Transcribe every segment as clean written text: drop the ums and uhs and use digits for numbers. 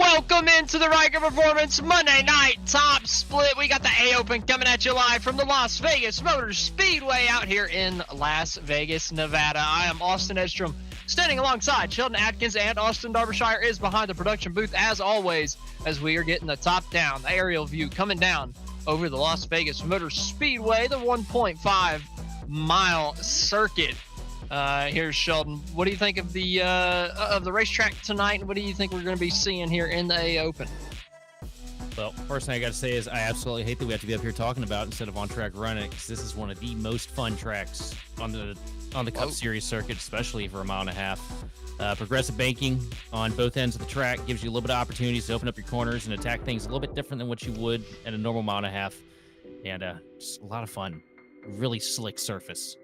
Welcome into the Ryco Performance Monday Night Top Split. We got the A Open coming at you live from the Las Vegas Motor Speedway out here in Las Vegas, Nevada. I am Austin Edstrom, standing alongside Sheldon Atkins, and Austin Derbyshire is behind the production booth as always, as we are getting the top down, the aerial view coming down over the Las Vegas Motor Speedway, the 1.5 mile circuit. Here's Sheldon. What do you think of the racetrack tonight, and what do you think we're going to be seeing here in the A Open? Well, first thing I got to say is I absolutely hate that we have to be up here talking about it instead of on track running it, because this is one of the most fun tracks on the Cup Series circuit, especially for a mile and a half. Progressive banking on both ends of the track gives you a little bit of opportunities to open up your corners and attack things a little bit different than what you would at a normal mile and a half, and just a lot of fun. Really slick surface.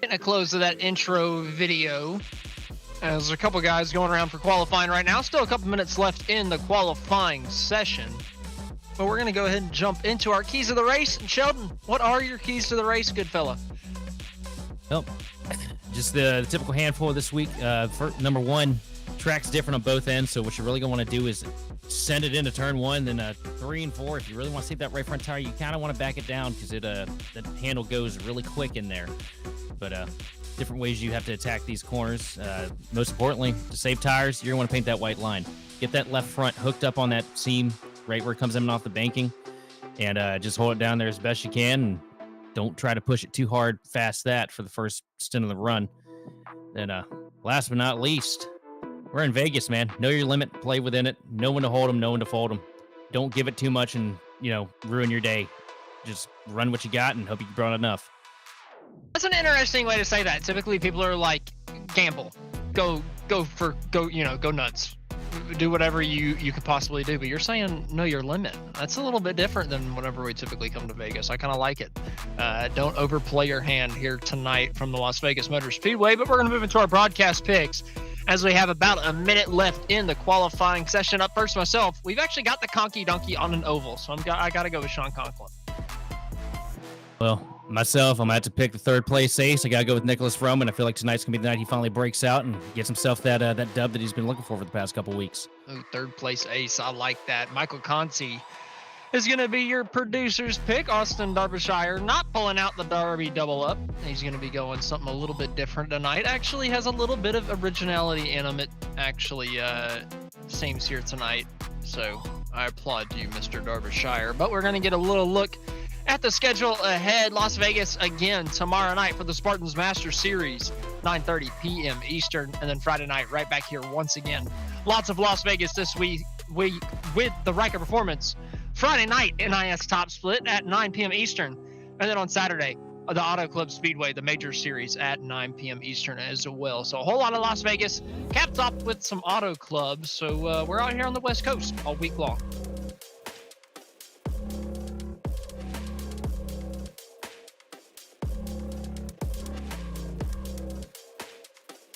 Getting a close to that intro video. There's a couple guys going around for qualifying right now. Still a couple minutes left in the qualifying session. But we're going to go ahead and jump into our keys of the race. And Sheldon, what are your keys to the race, good fella? Well, just the typical handful this week. For number one, track's different on both ends, so what you're really going to want to do is send it into turn one, then 3 and 4. If you really want to save that right front tire, you kind of want to back it down because the handle goes really quick in there. But different ways you have to attack these corners. Most importantly, to save tires, you're going to want to paint that white line. Get that left front hooked up on that seam right where it comes in off the banking, and just hold it down there as best you can, and don't try to push it too hard past that for the first stint of the run. Then last but not least, we're in Vegas, man. Know your limit, play within it. Know when to hold them, know when to fold them. Don't give it too much and, ruin your day. Just run what you got and hope you brought enough. That's an interesting way to say that. Typically people are like, gamble, go nuts, do whatever you could possibly do. But you're saying know your limit. That's a little bit different than whenever we typically come to Vegas. I kind of like it. Don't overplay your hand here tonight from the Las Vegas Motor Speedway. But we're going to move into our broadcast picks as we have about a minute left in the qualifying session. Up first myself, we've actually got the Conky Donkey on an oval, so I got to go with Sean Conklin. Well, myself, I'm going to have to pick the third place ace. I got to go with Nicholas Froman. I feel like tonight's going to be the night he finally breaks out and gets himself that dub that he's been looking for the past couple weeks. Ooh, third place ace. I like that. Michael Conti is going to be your producer's pick. Austin Derbyshire not pulling out the Derby double up. He's going to be going something a little bit different tonight. Actually has a little bit of originality in him. It actually seems here tonight. So I applaud you, Mr. Derbyshire. But we're going to get a little look at the schedule ahead. Las Vegas again tomorrow night for the Spartans Master Series, 9:30 p.m. Eastern, and then Friday night right back here once again. Lots of Las Vegas this week with the Ryco Performance. Friday night, NIS Top Split at 9 p.m. Eastern, and then on Saturday, the Auto Club Speedway, the Major Series at 9 p.m. Eastern as well. So a whole lot of Las Vegas, capped up with some Auto Clubs. So we're out here on the West Coast all week long.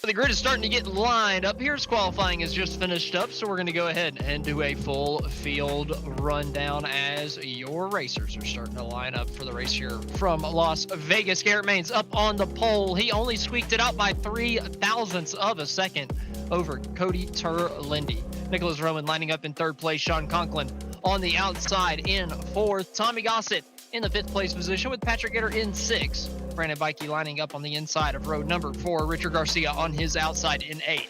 The grid is starting to get lined up. Here's qualifying is just finished up, so we're going to go ahead and do a full field rundown as your racers are starting to line up for the race here from Las Vegas. Garrett Maines up on the pole. He only squeaked it out by 0.03 of a second over Cody Terlindi. Nicholas Rowan lining up in third place. Sean Conklin on the outside in fourth. Tommy Gossett in the fifth place position with Patrick Gitter in sixth. Brandon Bikey lining up on the inside of row number 4. Richard Garcia on his outside in 8th.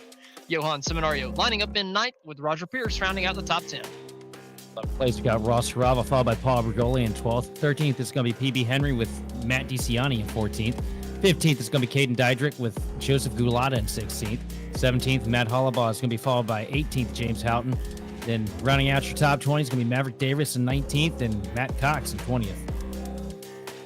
Johan Seminario lining up in 9th with Roger Pierce rounding out the top 10. 11th place, we got Ross Carava, followed by Paul Bergoli in 12th. 13th is going to be PB Henry with Matt DiCiani in 14th. 15th is going to be Caden Diedrich with Joseph Gulata in 16th. 17th, Matt Hollabaugh is going to be followed by 18th, James Houghton. Then rounding out your top 20 is going to be Maverick Davis in 19th and Matt Cox in 20th.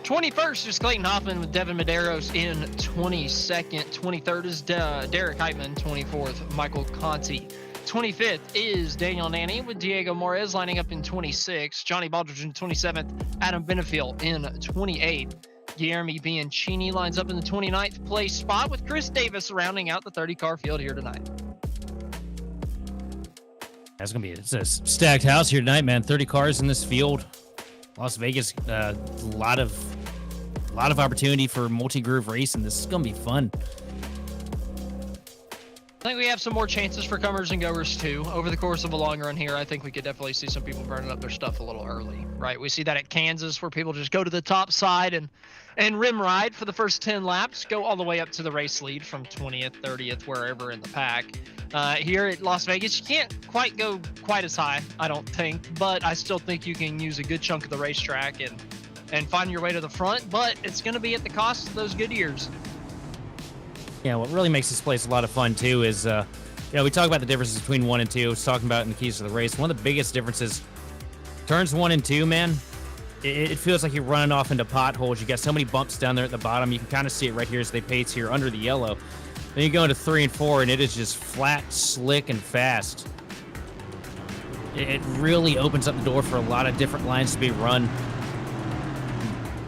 21st is Clayton Hoffman with Devin Medeiros in 22nd. 23rd is Derek Heitman. 24th, Michael Conti. 25th is Daniel Nanny with Diego Morez lining up in 26th. Johnny Baldridge in 27th. Adam Benefiel in 28th. Guillermo Bianchini lines up in the 29th place spot with Chris Davis rounding out the 30-car field here tonight. That's going to be it's a stacked house here tonight, man. 30 cars in this field. Las Vegas, a lot of A lot of opportunity for multi-groove racing. This is going to be fun. I think we have some more chances for comers and goers too. Over the course of a long run here, I think we could definitely see some people burning up their stuff a little early, right? We see that at Kansas where people just go to the top side and rim ride for the first 10 laps, go all the way up to the race lead from 20th, 30th, wherever in the pack. Here at Las Vegas, you can't quite go quite as high, I don't think, but I still think you can use a good chunk of the racetrack and find your way to the front, but it's going to be at the cost of those good years. Yeah, what really makes this place a lot of fun too is, we talk about the differences between 1 and 2. I was talking about in the keys to the race. One of the biggest differences, turns 1 and 2, man, it feels like you're running off into potholes. You got so many bumps down there at the bottom. You can kind of see it right here as they pace here under the yellow. Then you go into 3 and 4, and it is just flat, slick, and fast. It really opens up the door for a lot of different lines to be run.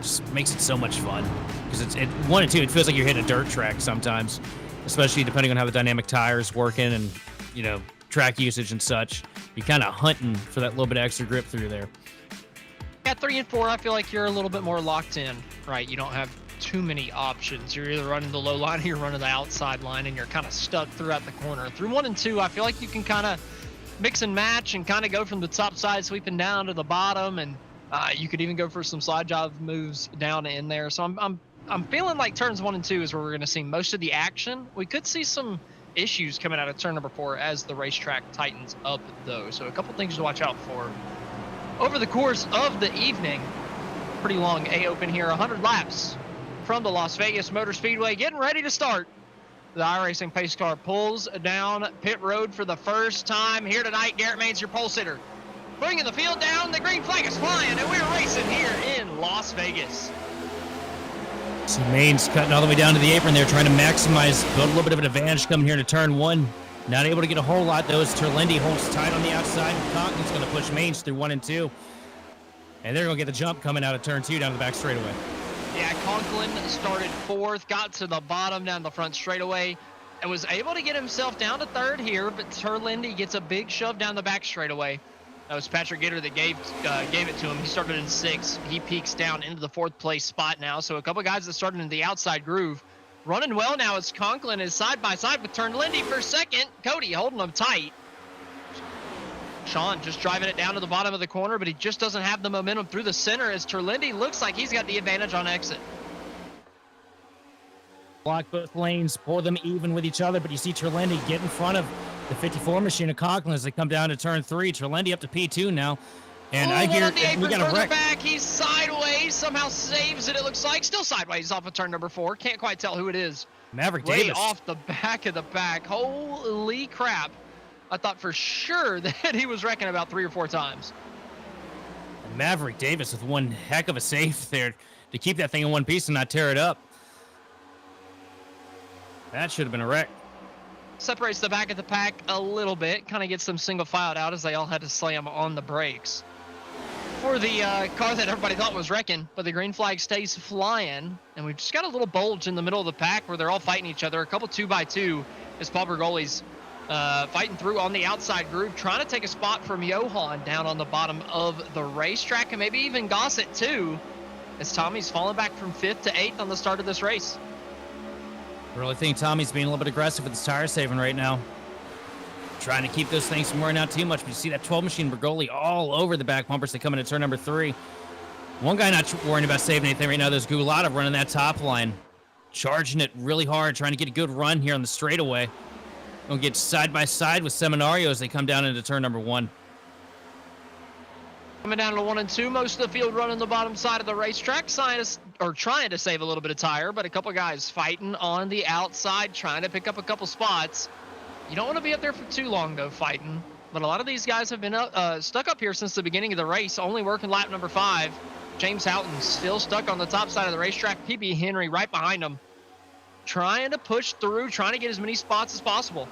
Just makes it so much fun. Because it's 1 and 2, it feels like you're hitting a dirt track sometimes, especially depending on how the dynamic tire's working and, track usage and such. You're kind of hunting for that little bit of extra grip through there. At 3 and 4, I feel like you're a little bit more locked in, right? You don't have too many options. You're either running the low line or you're running the outside line, and you're kind of stuck throughout the corner. Through 1 and 2, I feel like you can kind of mix and match and kind of go from the top side sweeping down to the bottom, and you could even go for some slide job moves down in there. So I'm feeling like turns 1 and 2 is where we're going to see most of the action. We could see some issues coming out of turn number 4 as the racetrack tightens up, though. So a couple things to watch out for. Over the course of the evening, pretty long A-Open here, 100 laps from the Las Vegas Motor Speedway, getting ready to start. The iRacing pace car pulls down pit road for the first time here tonight. Garrett Maines, your pole sitter, bringing the field down. The green flag is flying, and we're racing here in Las Vegas. See Maines cutting all the way down to the apron there, trying to maximize, build a little bit of an advantage coming here to turn 1. Not able to get a whole lot, though, as Terlindi holds tight on the outside. Conklin's going to push Maines through 1 and 2. And they're going to get the jump coming out of turn 2 down the back straightaway. Yeah, Conklin started 4th, got to the bottom down the front straightaway, and was able to get himself down to 3rd here, but Terlindi gets a big shove down the back straightaway. That was Patrick Gitter that gave it to him. He started in 6th. He peaks down into the 4th place spot now. So a couple guys that started in the outside groove. Running well now as Conklin is side by side with Terlindi for 2nd. Cody holding him tight. Sean just driving it down to the bottom of the corner, but he just doesn't have the momentum through the center as Terlindi looks like he's got the advantage on exit. Block both lanes, pull them even with each other, but you see Terlindi get in front of the 54 machine of Conklin as they come down to turn 3. Terlindi up to P2 now. And I hear we got a wreck. Back. He's sideways, somehow saves it, it looks like. Still sideways off of turn number 4. Can't quite tell who it is. Maverick Way Davis. off the back of the pack. Holy crap. I thought for sure that he was wrecking about 3 or 4 times. Maverick Davis with one heck of a save there to keep that thing in one piece and not tear it up. That should have been a wreck. Separates the back of the pack a little bit. Kind of gets them single filed out as they all had to slam on the brakes. For the car that everybody thought was wrecking, but the green flag stays flying. And we've just got a little bulge in the middle of the pack where they're all fighting each other. A couple 2x2 as Paul Bergoli's fighting through on the outside groove, trying to take a spot from Johan down on the bottom of the racetrack, and maybe even Gossett too, as Tommy's falling back from 5th to 8th on the start of this race. I really think Tommy's being a little bit aggressive with his tire saving right now. Trying to keep those things from wearing out too much. But you see that 12 machine Bergoli all over the back bumpers. They come into turn number 3. One guy not worrying about saving anything right now. There's Gulata running that top line. Charging it really hard. Trying to get a good run here on the straightaway. Gonna get side by side with Seminario as they come down into turn number 1. Coming down to 1 and 2, most of the field running the bottom side of the racetrack, trying to save a little bit of tire, but a couple guys fighting on the outside, trying to pick up a couple spots. You don't want to be up there for too long, though, fighting. But a lot of these guys have been stuck up here since the beginning of the race, only working lap number 5. James Houghton still stuck on the top side of the racetrack. PB Henry right behind him, trying to push through, trying to get as many spots as possible.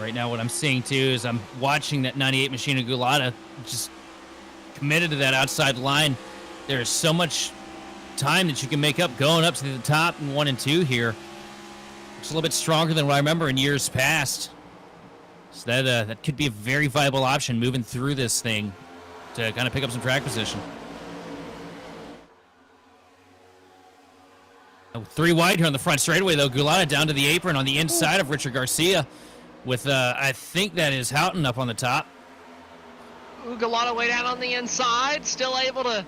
Right now what I'm seeing too is I'm watching that 98 machine of Gulata just committed to that outside line. There is so much time that you can make up going up to the top in 1 and 2 here. It's a little bit stronger than what I remember in years past. So that could be a very viable option moving through this thing to kind of pick up some track position. 3 wide here on the front straightaway, though. Gulata down to the apron on the inside of Richard Garcia with, I think that is Houghton up on the top. Galata way down on the inside, still able to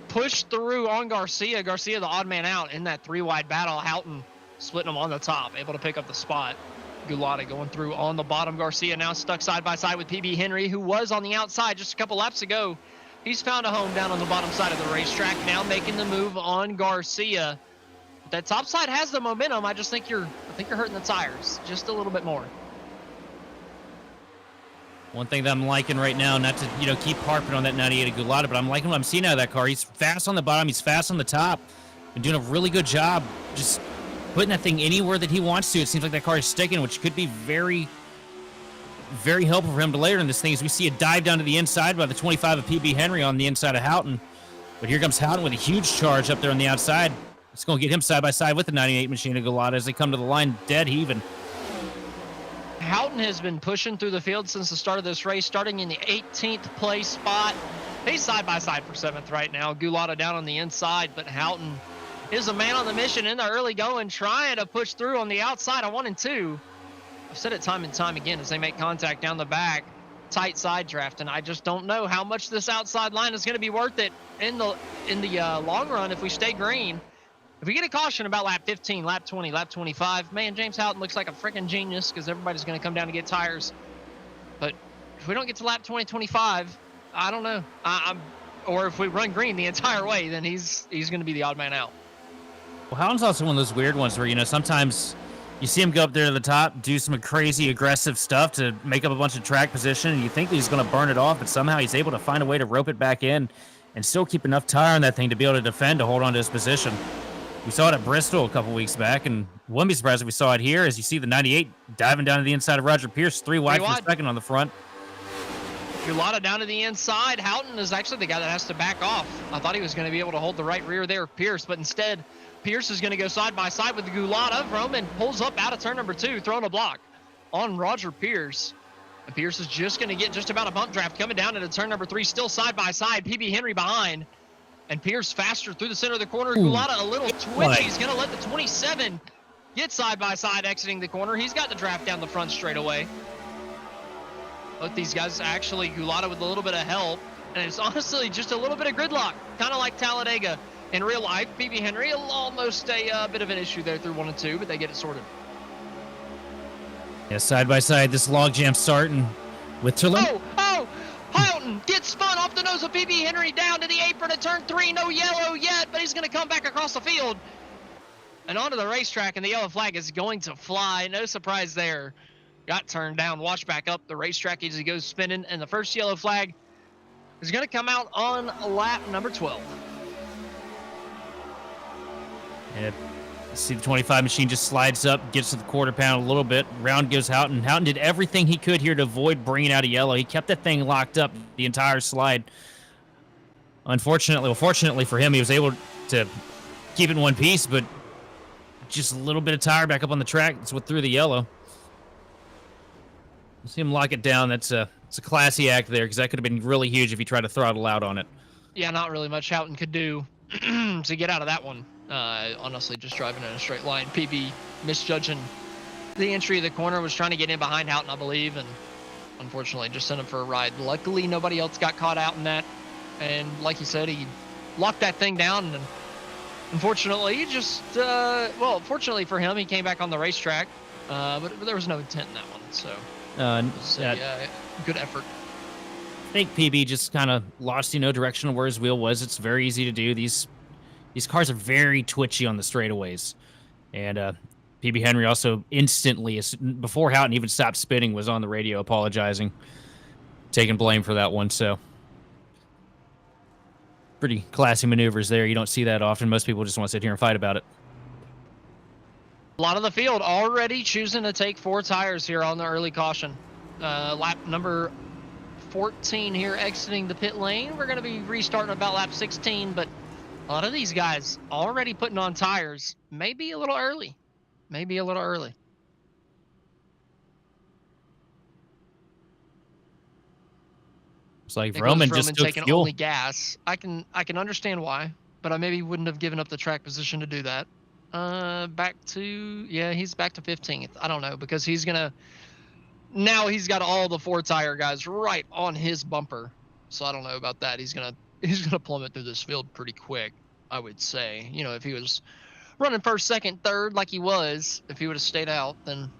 push through on Garcia. Garcia, the odd man out in that 3 wide battle. Houghton splitting them on the top, able to pick up the spot. Gulata going through on the bottom. Garcia now stuck side by side with PB Henry, who was on the outside just a couple laps ago. He's found a home down on the bottom side of the racetrack, now making the move on Garcia. That top side has the momentum. I think you're hurting the tires just a little bit more. One thing that I'm liking right now, not to keep harping on that 98 of Gulata, but I'm liking what I'm seeing out of that car. He's fast on the bottom, he's fast on the top, and doing a really good job just putting that thing anywhere that he wants to. It seems like that car is sticking, which could be very, very helpful for him to later in this thing. As we see a dive down to the inside by the 25 of PB Henry on the inside of Houghton, but here comes Houghton with a huge charge up there on the outside. It's going to get him side by side with the 98 machine of Gulata as they come to the line dead even. Houghton has been pushing through the field since the start of this race, starting in the 18th place spot. He's side by side for 7th right now. Gulata down on the inside, but Houghton is a man on the mission in the early going, trying to push through on the outside on 1 and 2. I've said it time and time again as they make contact down the back. Tight side draft, and I just don't know how much this outside line is going to be worth it in the long run if we stay green. If we get a caution about lap 15, lap 20, lap 25, man, James Houghton looks like a freaking genius because everybody's going to come down to get tires. But if we don't get to lap 20, 25, I don't know. Or if we run green the entire way, then he's going to be the odd man out. Well, Houghton's also one of those weird ones where, sometimes you see him go up there to the top, do some crazy aggressive stuff to make up a bunch of track position, and you think that he's going to burn it off, but somehow he's able to find a way to rope it back in and still keep enough tire on that thing to be able to defend, to hold on to his position. We saw it at Bristol a couple weeks back, and wouldn't be surprised if we saw it here as you see the 98 diving down to the inside of Roger Pierce, 3 wide for a second on the front. Gulata down to the inside. Houghton is actually the guy that has to back off. I thought he was going to be able to hold the right rear there of Pierce, but instead Pierce is going to go side by side with Gulata. Roman pulls up out of turn number 2, throwing a block on Roger Pierce. And Pierce is just going to get just about a bump draft coming down into turn number 3, still side by side. PB Henry behind. And Pierce faster through the center of the corner. Gulata a little twitchy. He's going to let the 27 get side by side exiting the corner. He's got the draft down the front straight away. Both these guys actually, Gulata with a little bit of help. And it's honestly just a little bit of gridlock, kind of like Talladega. In real life, PB Henry almost a bit of an issue there through 1 and 2, but they get it sorted. Yeah, side by side, this logjam starting with Tulum. Oh! Houghton gets spun off the nose of PB Henry down to the apron at turn 3. No yellow yet, but he's going to come back across the field and onto the racetrack, and the yellow flag is going to fly. No surprise there. Got turned down, washed back up the racetrack as he goes spinning, and the first yellow flag is going to come out on lap number 12. And see the 25 machine just slides up, gets to the quarter pound a little bit. Round goes Houghton. Houghton did everything he could here to avoid bringing out a yellow. He kept that thing locked up the entire slide. Fortunately for him, he was able to keep it in one piece, but just a little bit of tire back up on the track. That's what threw the yellow. You see him lock it down. It's a classy act there, because that could have been really huge if he tried to throttle out on it. Yeah, not really much Houghton could do to get out of that one. Honestly, just driving in a straight line. PB misjudging the entry of the corner, was trying to get in behind Houghton, I believe, and unfortunately just sent him for a ride. Luckily, nobody else got caught out in that, and like you said, he locked that thing down, and unfortunately, fortunately for him, he came back on the racetrack, but there was no intent in that one, so good effort. I think PB just kind of lost, direction of where his wheel was. It's very easy to do. These cars are very twitchy on the straightaways. And PB Henry also instantly, before Houghton even stopped spinning, was on the radio apologizing, taking blame for that one. So pretty classy maneuvers there. You don't see that often. Most people just want to sit here and fight about it. A lot of the field already choosing to take 4 tires here on the early caution. Lap number 14 here exiting the pit lane. We're going to be restarting about lap 16, but a lot of these guys already putting on tires. Maybe a little early. It's like Roman just took taking fuel. Only gas. I can understand why, but I maybe wouldn't have given up the track position to do that. Back to, yeah, he's back to 15th. I don't know, because now he's got all the 4-tire guys right on his bumper. So I don't know about that. He's gonna plummet through this field pretty quick, I would say. You know, if he was running first, second, third like he was, if he would have stayed out, then,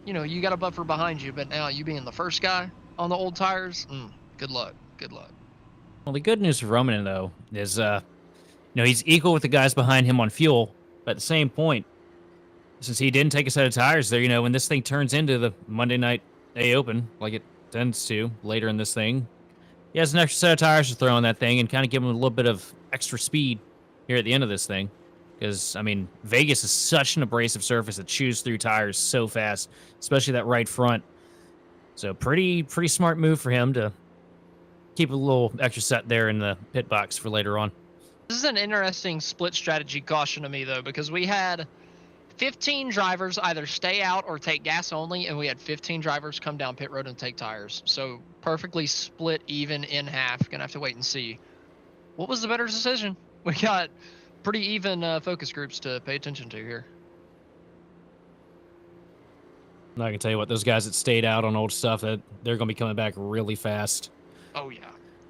you know, you got a buffer behind you. But now you being the first guy on the old tires, good luck. Good luck. Well, the good news for Roman, though, is, he's equal with the guys behind him on fuel. But at the same point, since he didn't take a set of tires there, when this thing turns into the Monday night A Open, like it tends to later in this thing, he has an extra set of tires to throw on that thing and kind of give him a little bit of extra speed here at the end of this thing. Because, Vegas is such an abrasive surface that chews through tires so fast, especially that right front. So pretty smart move for him to keep a little extra set there in the pit box for later on. This is an interesting split strategy caution to me, though, because we had 15 drivers either stay out or take gas only, and we had 15 drivers come down pit road and take tires. So perfectly split even in half. Gonna have to wait and see. What was the better decision? We got pretty even focus groups to pay attention to here. I can tell you what, those guys that stayed out on old stuff, that they're going to be coming back really fast. Oh, yeah.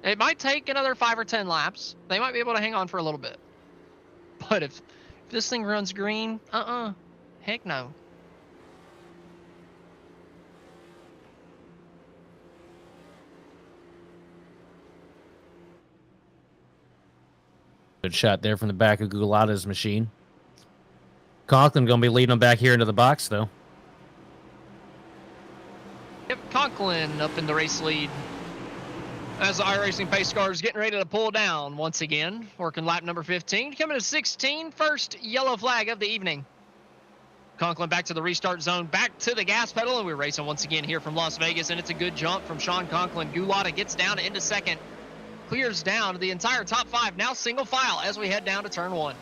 It might take another 5 or 10 laps. They might be able to hang on for a little bit. But if this thing runs green, heck no. Good shot there from the back of Gulata's machine. Conklin going to be leading them back here into the box, though. Yep, Conklin up in the race lead. As the iRacing pace car is getting ready to pull down once again. Working lap number 15. Coming to 16. First yellow flag of the evening. Conklin back to the restart zone. Back to the gas pedal. And we're racing once again here from Las Vegas. And it's a good jump from Sean Conklin. Gulata gets down into second. Clears down to the entire top 5. Now single file as we head down to turn 1.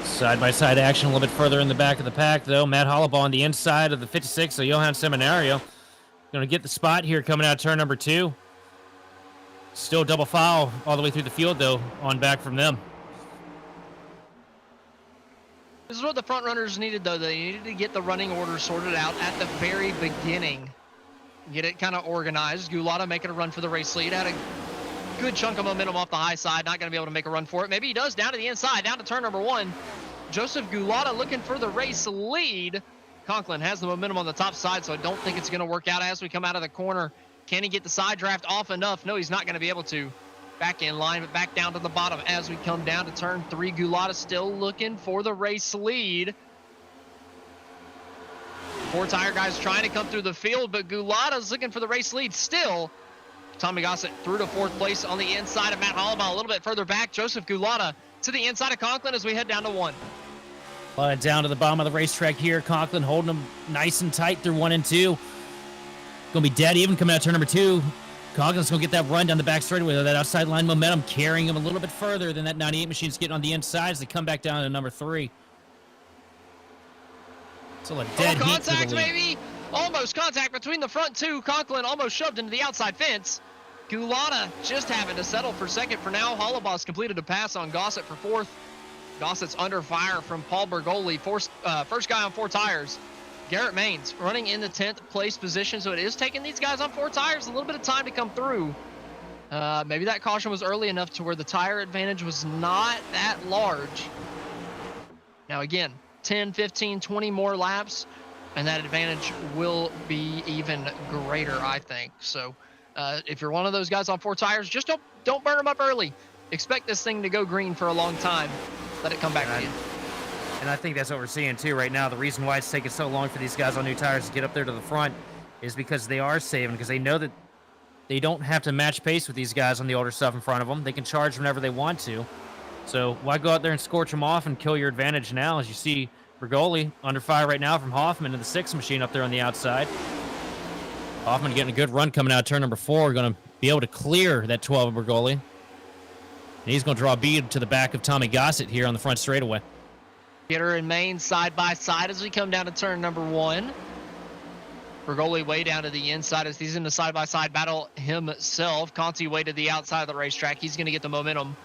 Side-by-side action a little bit further in the back of the pack, though. Matt Hollabaugh on the inside of the 56, so Johan Seminario going to get the spot here coming out of turn number 2. Still double file all the way through the field, though, on back from them. This is what the front runners needed, though. They needed to get the running order sorted out at the very beginning. Get it kind of organized. Gulata making a run for the race lead. Had a good chunk of momentum off the high side. Not going to be able to make a run for it. Maybe he does down to the inside, down to turn number 1. Joseph Gulata looking for the race lead. Conklin has the momentum on the top side, so I don't think it's going to work out as we come out of the corner. Can he get the side draft off enough? No, he's not going to be able to. Back in line, but back down to the bottom as we come down to turn 3. Gulata still looking for the race lead. 4-tire guys trying to come through the field, but Gulata's looking for the race lead still. Tommy Gossett through to 4th place on the inside of Matt Hollabaugh. A little bit further back, Joseph Gulata to the inside of Conklin as we head down to 1. Down to the bottom of the racetrack here. Conklin holding them nice and tight through 1 and 2. Going to be dead even coming out turn number 2. Conklin's going to get that run down the back straightaway. That outside line momentum carrying him a little bit further than that 98 machine's getting on the inside as they come back down to number 3. So a dead heat contact, to the lead. maybe. Almost contact between the front 2. Conklin almost shoved into the outside fence. Gulata just having to settle for second for now. Hollabaugh's completed a pass on Gossett for 4th. Gossett's under fire from Paul Bergoli, first guy on 4 tires. Garrett Maines running in the 10th place position, so it is taking these guys on 4 tires a little bit of time to come through. Maybe that caution was early enough to where the tire advantage was not that large. Now again, 10, 15, 20 more laps, and that advantage will be even greater, I think. So if you're one of those guys on 4 tires, just don't burn them up early. Expect this thing to go green for a long time. Let it come back to you. And I think that's what we're seeing too right now. The reason why it's taking so long for these guys on new tires to get up there to the front is because they are saving, because they know that they don't have to match pace with these guys on the older stuff in front of them. They can charge whenever they want to. So why go out there and scorch them off and kill your advantage now? As you see Bergoli under fire right now from Hoffman in the 6 machine up there on the outside. Hoffman getting a good run coming out turn number 4. Going to be able to clear that 12 of Bergoli. And he's going to draw a bead to the back of Tommy Gossett here on the front straightaway. Getter and Maine side by side as we come down to turn number 1. Bergoli way down to the inside as he's in the side-by-side battle himself. Conti way to the outside of the racetrack. He's going to get the momentum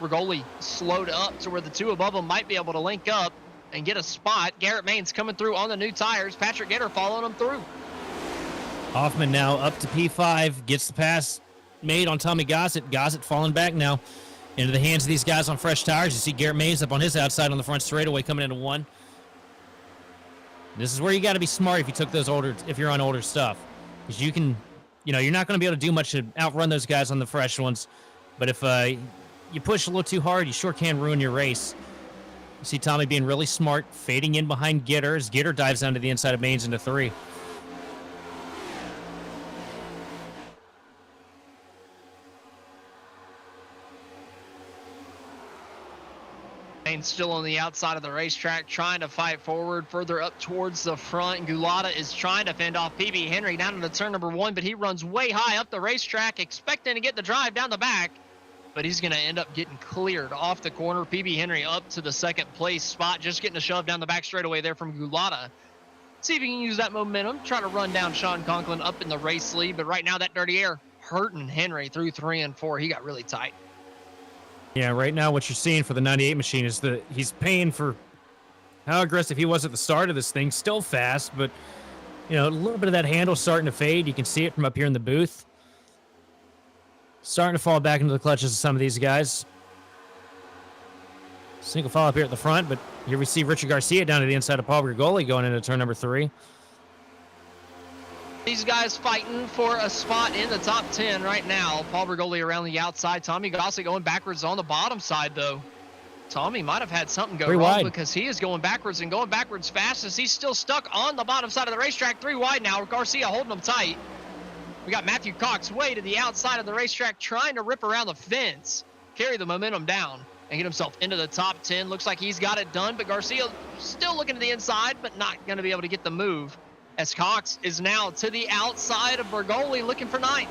Rigoli slowed up to where the two above him might be able to link up and get a spot. Garrett Maines coming through on the new tires. Patrick Gitter following him through. Hoffman now up to P5, gets the pass made on Tommy Gossett. Gossett falling back now into the hands of these guys on fresh tires. You see Garrett Maines up on his outside on the front straightaway coming into one. This is where you got to be smart if you're on older stuff. Because you can, you're not going to be able to do much to outrun those guys on the fresh ones. But if you push a little too hard, you sure can ruin your race. You see Tommy being really smart, fading in behind Gitter as Gitter dives down to the inside of Maines into 3. Maines still on the outside of the racetrack, trying to fight forward further up towards the front. Gulata is trying to fend off PB Henry down into turn number 1, but he runs way high up the racetrack, expecting to get the drive down the back. But he's going to end up getting cleared off the corner. PB Henry up to the second place spot, just getting a shove down the back straightaway there from Gulata. See if he can use that momentum, try to run down Sean Conklin up in the race lead. But right now, that dirty air hurting Henry through 3 and 4. He got really tight. Yeah, right now what you're seeing for the 98 machine is that he's paying for how aggressive he was at the start of this thing. Still fast, but, a little bit of that handle starting to fade. You can see it from up here in the booth. Starting to fall back into the clutches of some of these guys. Single foul up here at the front, but here we see Richard Garcia down to the inside of Paul Grigoli going into turn number 3. These guys fighting for a spot in the top 10 right now. Paul Bergoli around the outside. Tommy Gossett going backwards on the bottom side, though. Tommy might have had something go wrong because he is going backwards and going backwards fast as he's still stuck on the bottom side of the racetrack. 3 wide now. Garcia holding him tight. We got Matthew Cox way to the outside of the racetrack trying to rip around the fence, carry the momentum down, and get himself into the top 10. Looks like he's got it done, but Garcia still looking to the inside, but not going to be able to get the move. As Cox is now to the outside of Bergoli looking for 9th.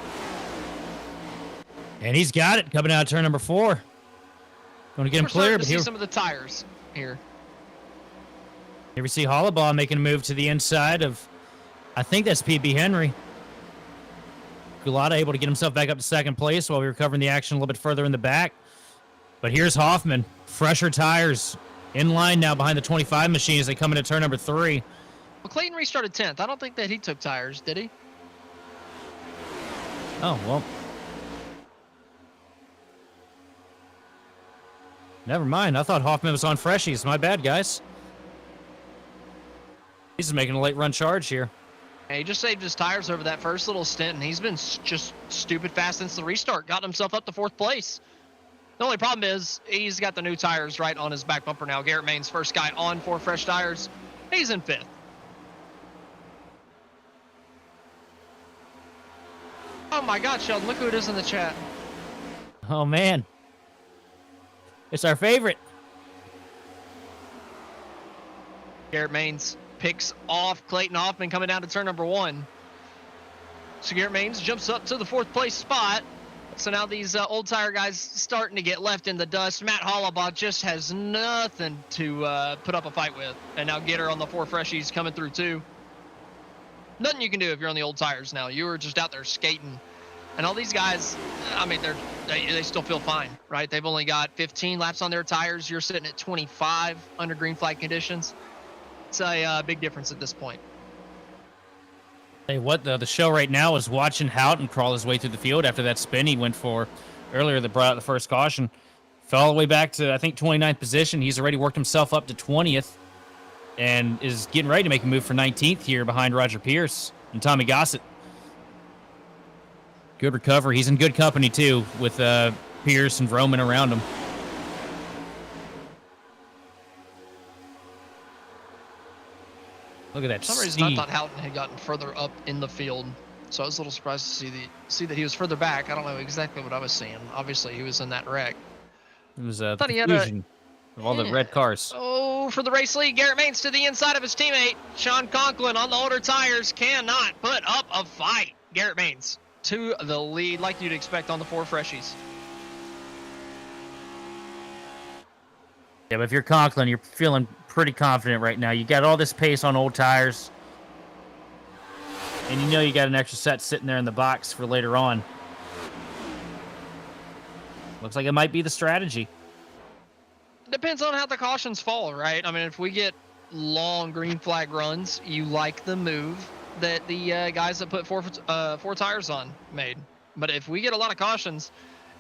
And he's got it coming out of turn number 4. Going to get him clear. But see some of the tires here. Here we see Hollabaugh making a move to the inside of, I think that's PB Henry. Gulata able to get himself back up to second place while we were covering the action a little bit further in the back. But here's Hoffman. Fresher tires. In line now behind the 25 machine as they come into turn number 3. Well, Clayton restarted 10th. I don't think that he took tires, did he? Oh, well. Never mind. I thought Hoffman was on freshies. My bad, guys. He's making a late run charge here. Yeah, he just saved his tires over that first little stint, and he's been just stupid fast since the restart. Got himself up to 4th place. The only problem is he's got the new tires right on his back bumper now. Garrett Maines, first guy on 4 fresh tires. He's in 5th. Oh my God, Sheldon, look who it is in the chat. Oh, man. It's our favorite. Garrett Maines picks off Clayton Hoffman coming down to turn number 1. So Garrett Maines jumps up to the 4th place spot. So now these old tire guys starting to get left in the dust. Matt Hollabaugh just has nothing to put up a fight with. And now Gitter on the 4 freshies coming through too. Nothing you can do if you're on the old tires now. You were just out there skating. And all these guys, I mean, they still feel fine, right? They've only got 15 laps on their tires. You're sitting at 25 under green flag conditions. It's a big difference at this point. Hey, what the show right now is watching Houghton crawl his way through the field after that spin he went for earlier that brought out the first caution. Fell all the way back to, I think, 29th position. He's already worked himself up to 20th and is getting ready to make a move for 19th here behind Roger Pierce and Tommy Gossett. Good recovery. He's in good company, too, with Pierce and Vroman around him. Look at that. For some reason, I thought Houghton had gotten further up in the field, so I was a little surprised to see that he was further back. I don't know exactly what I was seeing. Obviously, he was in that wreck. It was a confusion of all the red cars. Oh, for the race lead, Garrett Maines to the inside of his teammate. Sean Conklin on the older tires cannot put up a fight. Garrett Maines to the lead, like you'd expect on the 4 freshies. Yeah, but if you're Conklin, you're feeling pretty confident right now. You got all this pace on old tires. And you know you got an extra set sitting there in the box for later on. Looks like it might be the strategy. Depends on how the cautions fall, right? I mean, if we get long green flag runs, you like the move that the guys that put four tires on made. But if we get a lot of cautions,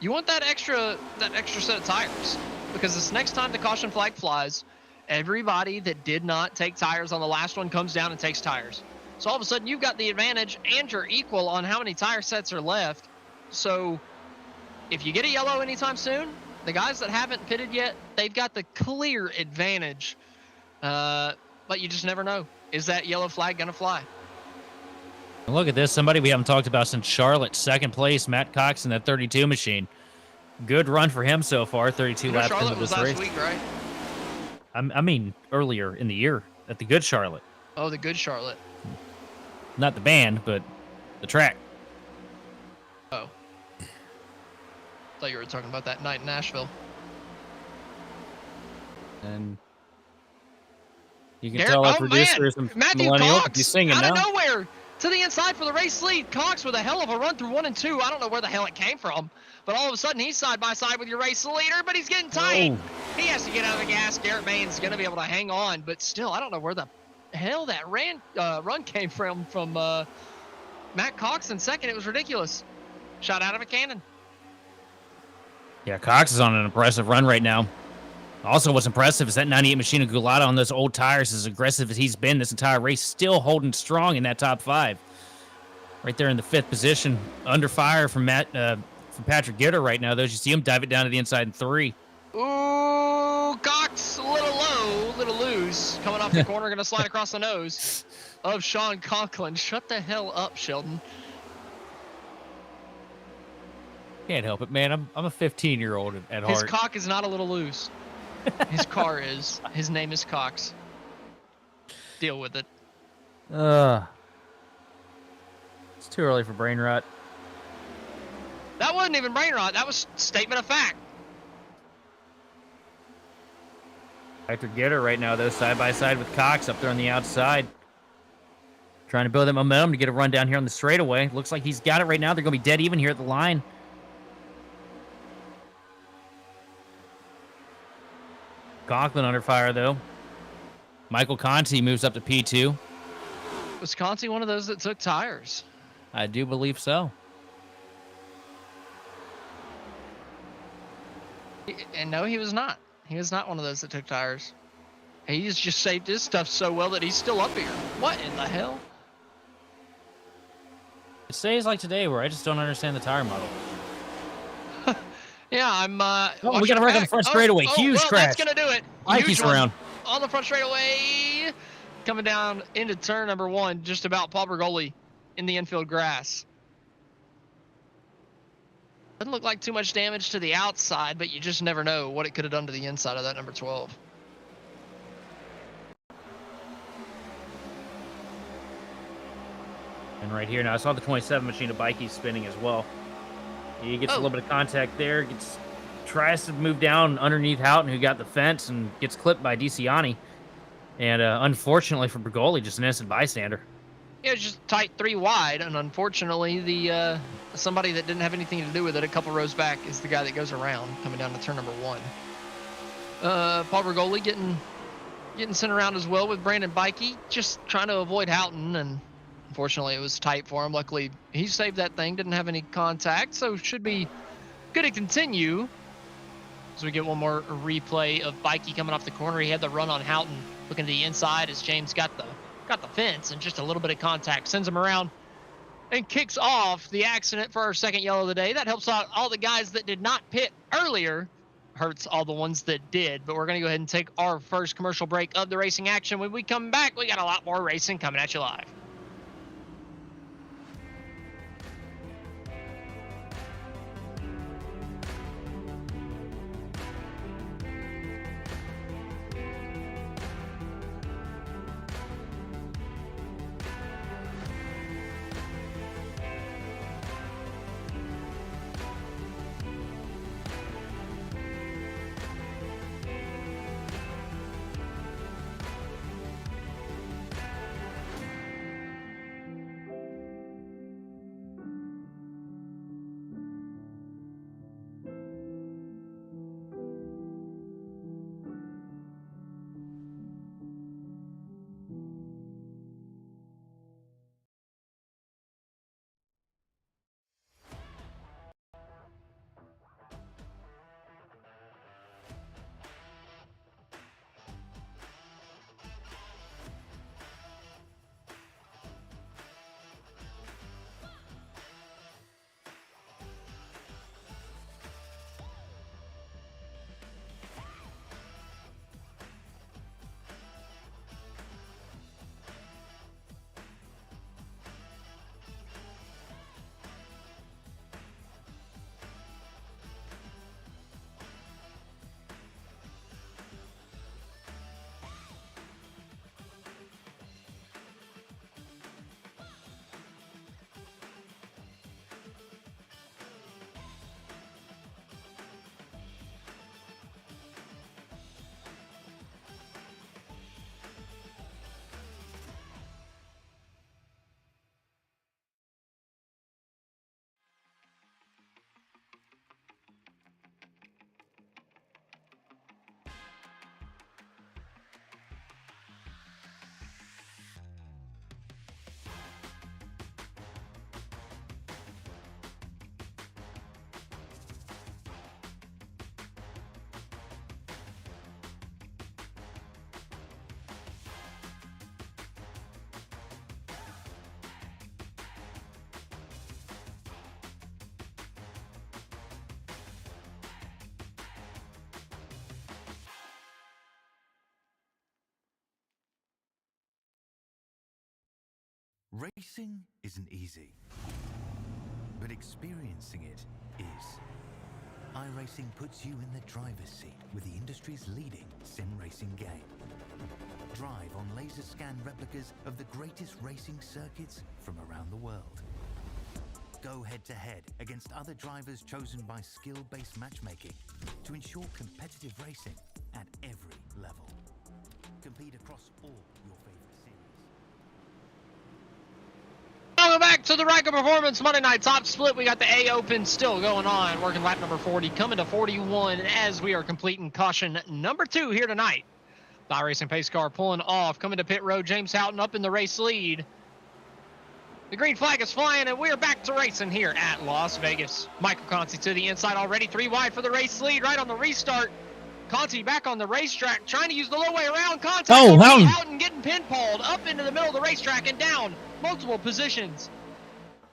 you want that extra set of tires, because this next time the caution flag flies, everybody that did not take tires on the last one comes down and takes tires. So all of a sudden you've got the advantage and you're equal on how many tire sets are left. So if you get a yellow anytime soon, the guys that haven't pitted yet, they've got the clear advantage. But you just never know. Is that yellow flag going to fly? And look at this. Somebody we haven't talked about since Charlotte. Second place, Matt Cox in that 32 machine. Good run for him so far. 32 laps into this race. Charlotte was last week, right? I mean, earlier in the year at the Good Charlotte. Oh, the Good Charlotte. Not the band, but the track. Oh. Thought you were talking about that night in Nashville. And you can tell our producer is a Matthew millennial. Cox, He's singing out now. of nowhere to the inside for the race lead. Cox with a hell of a run through 1 and 2. I don't know where the hell it came from, but all of a sudden he's side by side with your race leader, but he's getting tight. Oh. He has to get out of the gas. Garrett Bain's going to be able to hang on, but still, I don't know where the hell that run came from Matt Cox in second. It was ridiculous. Shot out of a cannon. Yeah, Cox is on an impressive run right now. Also, what's impressive is that 98 Machine of Gulata on those old tires, as aggressive as he's been this entire race, still holding strong in that top 5. Right there in the 5th position, under fire from Patrick Gitter right now. Those you see him dive it down to the inside in 3. Ooh, Cox a little low, a little loose. Coming off the corner, going to slide across the nose of Sean Conklin. Shut the hell up, Sheldon. Can't help it, man. I'm a 15-year-old at heart. His cock is not a little loose. His car is. His name is Cox. Deal with it. It's too early for brain rot. That wasn't even brain rot. That was statement of fact. Patrick Gitter right now, though, side by side with Cox up there on the outside. Trying to build that momentum to get a run down here on the straightaway. Looks like he's got it right now. They're going to be dead even here at the line. Conklin under fire, though. Michael Conti moves up to P2. Was Conti one of those that took tires? I do believe so. And no, he was not. He was not one of those that took tires. He's just saved his stuff so well that he's still up here. What in the hell? It stays like today where I just don't understand the tire model. Yeah, I'm. We got to wreck on the front straightaway. Huge crash. That's gonna do it. Mikey's around. On the front straightaway, coming down into turn number 1, just about Paul Bergoli in the infield grass. Doesn't look like too much damage to the outside, but you just never know what it could have done to the inside of that number 12. And right here now, I saw the 27 machine of Bikey spinning as well. He gets a little bit of contact there. Tries to move down underneath Houghton, who got the fence, and gets clipped by DeCiani. And unfortunately for Bergoli, just an innocent bystander. Yeah, it was just tight 3 wide, and unfortunately, the somebody that didn't have anything to do with it a couple rows back is the guy that goes around coming down to turn number 1. Paul Bergoli getting sent around as well with Brandon Bikey, just trying to avoid Houghton, and unfortunately, it was tight for him. Luckily, he saved that thing, didn't have any contact, so should be good to continue. As we get one more replay of Bikey coming off the corner. He had the run on Houghton, looking to the inside as James got the fence and just a little bit of contact. Sends him around and kicks off the accident for our second yellow of the day. That helps out all the guys that did not pit earlier. Hurts all the ones that did. But we're going to go ahead and take our first commercial break of the racing action. When we come back, we got a lot more racing coming at you live. Racing isn't easy, but experiencing it is. iRacing puts you in the driver's seat with the industry's leading sim racing game. Drive on laser scan replicas of the greatest racing circuits from around the world. Go head-to-head against other drivers chosen by skill-based matchmaking to ensure competitive racing at every level. Compete across all your favorite series. Welcome back to the Ryco Performance Monday Night Top Split. We got the A Open still going on, working lap number 40, coming to 41 as we are completing caution number 2 here tonight. The iRacing pace car pulling off, coming to pit road. James Houghton up in the race lead. The green flag is flying, and we're back to racing here at Las Vegas. Michael Conti to the inside already, 3 wide for the race lead right on the restart. Conti back on the racetrack, trying to use the low way around. Conti Houghton getting pinpalled up into the middle of the racetrack and down multiple positions.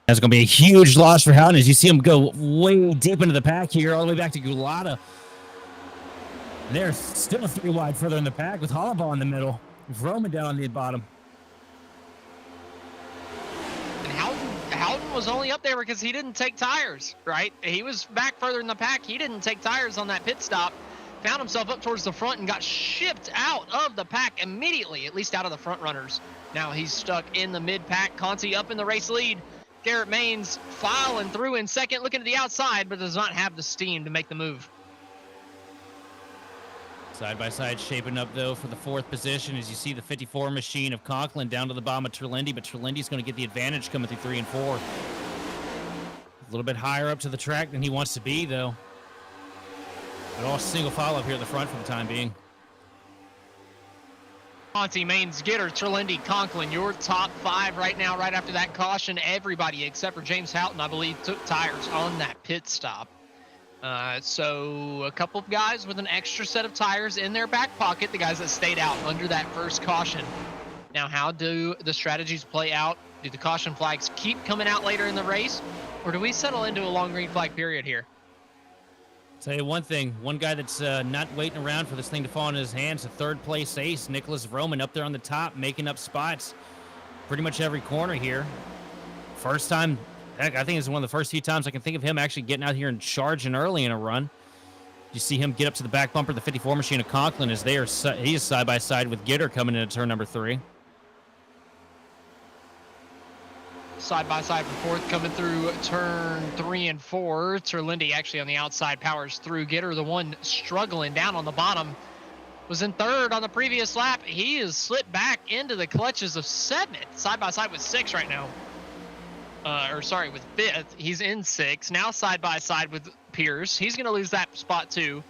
That's going to be a huge loss for Houghton as you see him go way deep into the pack here, all the way back to Gulata. They're still 3 wide further in the pack with Hollabaugh in the middle. Roman down on the bottom. Houghton was only up there because he didn't take tires, right? He was back further in the pack. He didn't take tires on that pit stop. Found himself up towards the front and got shipped out of the pack immediately, at least out of the front runners. Now he's stuck in the mid-pack. Conti up in the race lead. Garrett Maines filing through in second, looking to the outside, but does not have the steam to make the move. Side-by-side shaping up, though, for the 4th position as you see the 54 machine of Conklin down to the bottom of Trelendi, but Trelendi's going to get the advantage coming through 3 and 4. A little bit higher up to the track than he wants to be, though. But all single file up here at the front for the time being. Conti, Maines, Gitter, Trelendi, Conklin, your top 5 right now, right after that caution. Everybody except for James Houghton, I believe, took tires on that pit stop. So a couple of guys with an extra set of tires in their back pocket, the guys that stayed out under that first caution. Now, how do the strategies play out? Do the caution flags keep coming out later in the race, or do we settle into a long green flag period here? Tell you one thing, one guy that's not waiting around for this thing to fall in his hands, a 3rd place ace, Nicholas Vroman, up there on the top, making up spots pretty much every corner here. First time, heck, I think it's one of the first few times I can think of him actually getting out here and charging early in a run. You see him get up to the back bumper of the 54 machine of Conklin as he is side by side with Gitter coming into turn number 3. Side by side for 4th, coming through turn 3 and 4. Trelendi actually on the outside powers through. Gitter, the one struggling down on the bottom, was in 3rd on the previous lap. He is slipped back into the clutches of 7th, side by side with 6 right now. With 5th. He's in 6th. Now side by side with Pierce. He's going to lose that spot too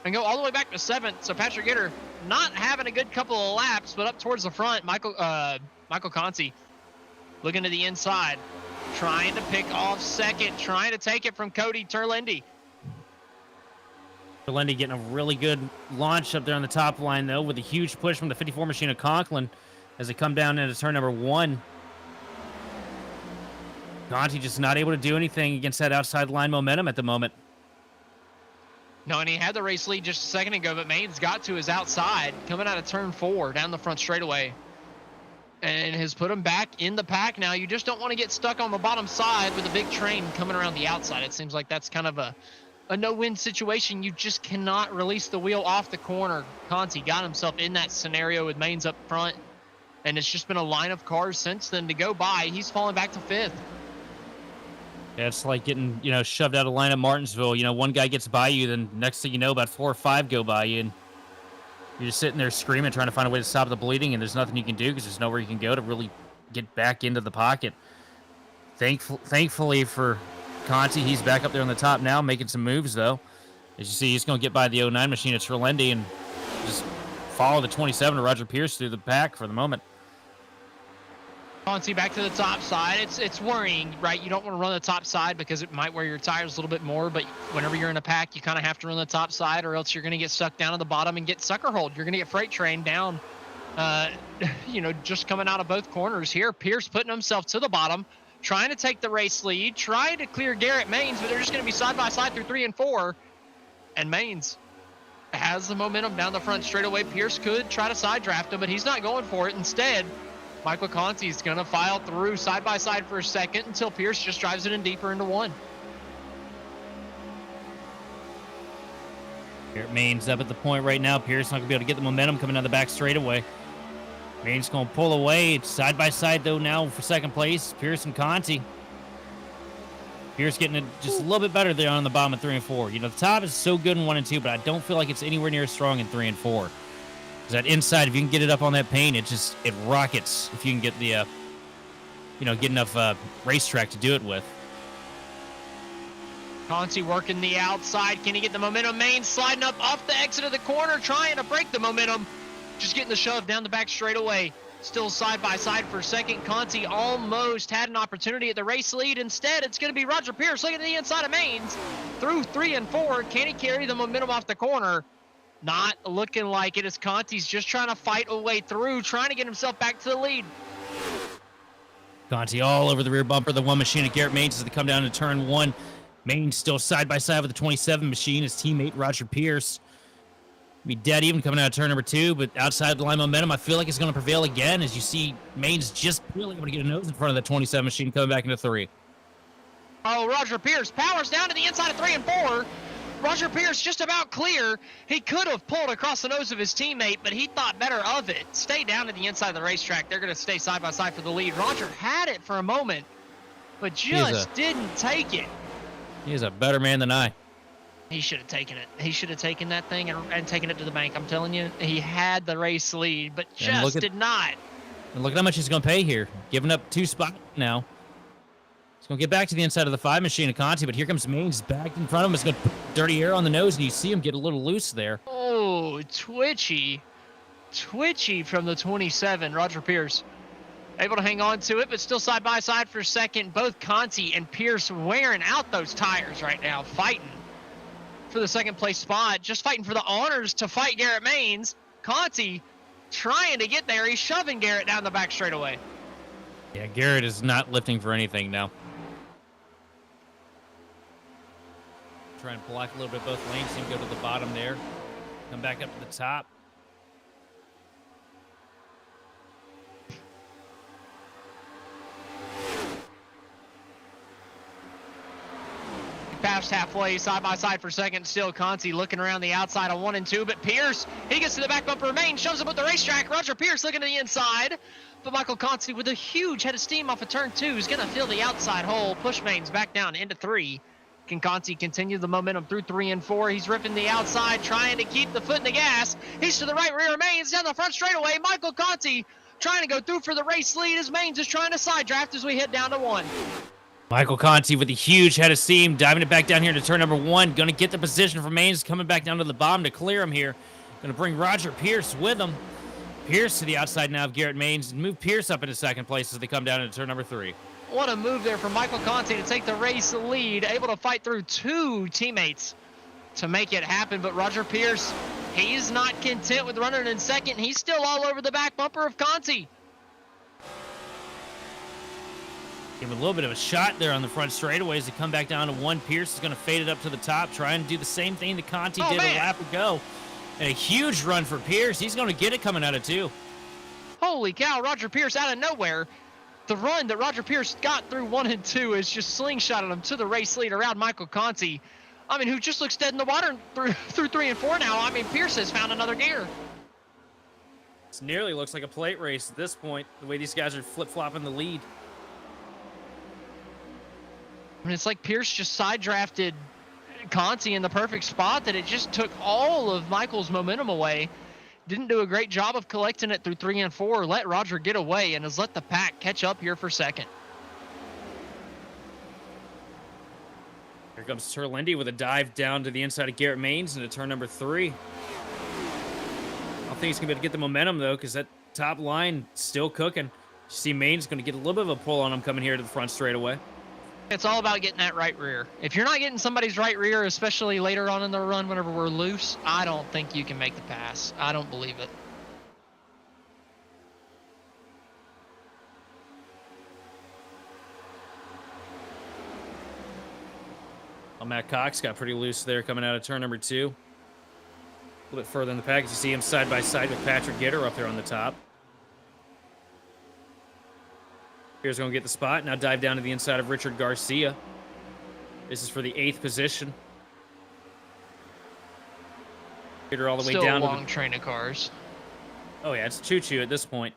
and go all the way back to 7th. So Patrick Gitter not having a good couple of laps, but up towards the front. Michael Conti looking to the inside, trying to pick off 2nd, trying to take it from Cody Trelendi. Trelendi getting a really good launch up there on the top line, though, with a huge push from the 54 machine of Conklin as they come down into turn number 1. Conti just not able to do anything against that outside line momentum at the moment. No, and he had the race lead just a second ago, but Maines got to his outside coming out of turn 4 down the front straightaway and has put him back in the pack. Now you just don't want to get stuck on the bottom side with a big train coming around the outside. It seems like that's kind of a no-win situation. You just cannot release the wheel off the corner. Conti got himself in that scenario with Maines up front, and it's just been a line of cars since then to go by. He's falling back to 5th. Yeah, it's like getting, shoved out of line at Martinsville. One guy gets by you, then next thing you know, about 4 or 5 go by you, and you're just sitting there screaming, trying to find a way to stop the bleeding, and there's nothing you can do because there's nowhere you can go to really get back into the pocket. Thankfully for Conti, he's back up there on the top now, making some moves, though. As you see, he's going to get by the 09 machine at Trelendi and just follow the 27 of Roger Pierce through the pack for the moment. Conti back to the top side. It's worrying, right? You don't want to run the top side because it might wear your tires a little bit more, but whenever you're in a pack, you kind of have to run the top side or else you're going to get stuck down at the bottom and get sucker holed. You're going to get freight trained down, just coming out of both corners here. Pierce putting himself to the bottom, trying to take the race lead, trying to clear Garrett Maines, but they're just going to be side by side through 3 and 4. And Maines has the momentum down the front straightaway. Pierce could try to side draft him, but he's not going for it. Instead, Michael Conti is going to file through side by side for a second until Pierce just drives it in deeper into one. Garrett Main's up at the point right now. Pierce not going to be able to get the momentum coming down the back straightaway. Main's going to pull away. It's side by side, though, now for second place. Pierce and Conti. Pierce getting it just a little bit better there on the bottom of 3 and 4. You know, the top is so good in 1 and 2, but I don't feel like it's anywhere near as strong in 3 and 4. Because that inside, if you can get it up on that paint, it rockets if you can get the, get enough racetrack to do it with. Conti working the outside. Can he get the momentum? Main sliding up off the exit of the corner, trying to break the momentum. Just getting the shove down the back straightaway. Still side by side for second. Conti almost had an opportunity at the race lead. Instead, it's going to be Roger Pierce looking at the inside of Mains. Through 3 and 4. Can he carry the momentum off the corner? Not looking like it, as Conti's just trying to fight a way through, trying to get himself back to the lead. Conti all over the rear bumper. The one machine at Garrett Mains as they come down to turn 1. Mains still side by side with the 27 machine. His teammate Roger Pierce be dead even coming out of turn number 2, but outside the line momentum, I feel like it's going to prevail again as you see Mains just really able to get a nose in front of that 27 machine coming back into 3. Oh, Roger Pierce powers down to the inside of 3 and 4. Roger Pierce just about clear. He could have pulled across the nose of his teammate, but he thought better of it. Stay down to the inside of the racetrack. They're going to stay side by side for the lead. Roger had it for a moment, but just didn't take it. He is a better man than I. He should have taken it. He should have taken that thing and taken it to the bank. I'm telling you, he had the race lead, but just did not. And look at how much he's going to pay here. Giving up 2 spots now. He's going to get back to the inside of the 5 machine of Conti, but here comes Mains back in front of him. He's going to put dirty air on the nose, and you see him get a little loose there. Oh, twitchy. Twitchy from the 27, Roger Pierce. Able to hang on to it, but still side by side for second. Both Conti and Pierce wearing out those tires right now, fighting for the second place spot, just fighting for the honors to fight Garrett Mains. Conti trying to get there. He's shoving Garrett down the back straightaway. Yeah, Garrett is not lifting for anything now. Try and block a little bit both lanes. See him go to the bottom there. Come back up to the top. Passed halfway, side by side for second. Still Conti looking around the outside on 1 and 2, but Pierce, he gets to the back bumper. Main shows up at the racetrack. Roger Pierce looking to the inside, but Michael Conti with a huge head of steam off of turn 2 is going to fill the outside hole. Push Mains back down into 3. Can Conti continue the momentum through 3 and 4? He's ripping the outside, trying to keep the foot in the gas. He's to the right rear of Mains, down the front straightaway. Michael Conti trying to go through for the race lead as Mains is trying to side draft as we head down to 1. Michael Conti with a huge head of steam, diving it back down here to turn number 1. Going to get the position for Mains, coming back down to the bottom to clear him here. Going to bring Roger Pierce with him. Pierce to the outside now of Garrett Mains, and move Pierce up into second place as they come down into turn number 3. What a move there from Michael Conti to take the race lead, able to fight through 2 teammates to make it happen. But Roger Pierce, he's not content with running in second. He's still all over the back bumper of Conti. Give him a little bit of a shot there on the front straightaway as they come back down to 1. Pierce is going to fade it up to the top, trying to do the same thing that Conti did a lap ago. And a huge run for Pierce. He's going to get it coming out of 2. Holy cow, Roger Pierce out of nowhere. The run that Roger Pierce got through 1 and 2 is just slingshotting him to the race lead around Michael Conti. I mean, who just looks dead in the water through 3 and 4 now. I mean, Pierce has found another gear. It nearly looks like a plate race at this point, the way these guys are flip-flopping the lead. I mean, it's like Pierce just side drafted Conti in the perfect spot that it just took all of Michael's momentum away. Didn't do a great job of collecting it through 3 and 4. Let Roger get away and has let the pack catch up here for second. Here comes Terlendi with a dive down to the inside of Garrett Mains into turn number 3. I don't think he's going to be able to get the momentum, though, because that top line still cooking. You see Mains going to get a little bit of a pull on him coming here to the front straightaway. It's all about getting that right rear. If you're not getting somebody's right rear, especially later on in the run whenever we're loose, I don't think you can make the pass. I don't believe it. Well, Matt Cox got pretty loose there coming out of turn number 2. A little bit further in the pack, you see him side by side with Patrick Gitter up there on the top. Here's going to get the spot. Now dive down to the inside of Richard Garcia. This is for the 8th position. Get her all the way Still down a to long train of cars. Oh, yeah, it's choo-choo at this point.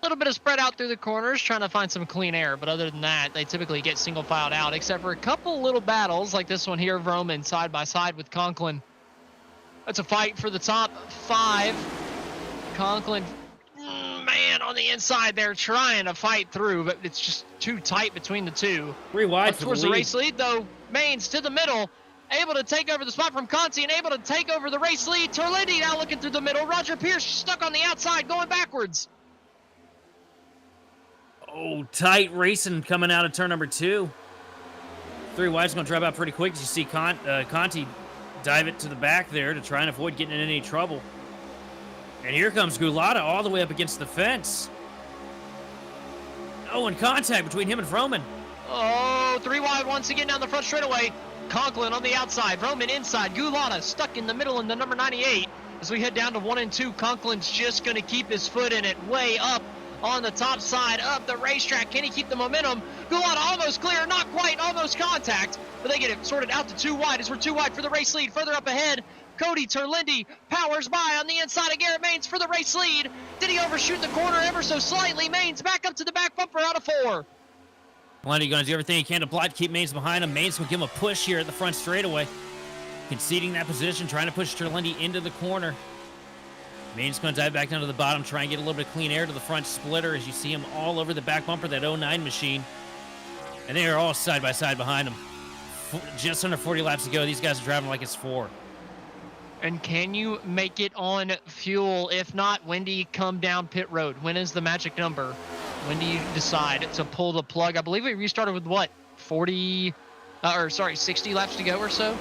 A little bit of spread out through the corners, trying to find some clean air, but other than that, they typically get single filed out, except for a couple little battles like this one here of Roman side by side with Conklin. That's a fight for the top 5. Conklin, man, on the inside there trying to fight through, but it's just too tight between the two. 3 wide Up for towards the the lead. race lead, though. Maines to the middle, able to take over the spot from Conti and able to take over the race lead. Terlindi now looking through the middle. Roger Pierce stuck on the outside, going backwards. Oh, tight racing coming out of turn number 2. 3 wide's going to drop out pretty quick as you see Conti dive it to the back there to try and avoid getting in any trouble. And here comes Gulata all the way up against the fence. Oh, and contact between him and Froman. Oh, 3 wide once again down the front straightaway. Conklin on the outside, Roman inside, Gulata stuck in the middle in the number 98. As we head down to 1 and 2, Conklin's just going to keep his foot in it way up on the top side of the racetrack. Can he keep the momentum? Gulata almost clear, not quite, almost contact, but they get it sorted out to 2 wide as we're 2 wide for the race lead. Further up ahead, Cody Terlindi powers by on the inside of Garrett Maines for the race lead. Did he overshoot the corner ever so slightly? Maines back up to the back bumper out of 4. Terlindi going to do everything he can to block, keep Maines behind him. Maines will give him a push here at the front straightaway. Conceding that position, trying to push Terlindi into the corner. Maines going to dive back down to the bottom, try and get a little bit of clean air to the front splitter as you see him all over the back bumper, that 09 machine. And they are all side by side behind him. Just under 40 laps to go. These guys are driving like it's 4. And can you make it on fuel? If not, when do you come down pit road? When is the magic number? When do you decide to pull the plug? I believe we restarted with what? 60 laps to go or so?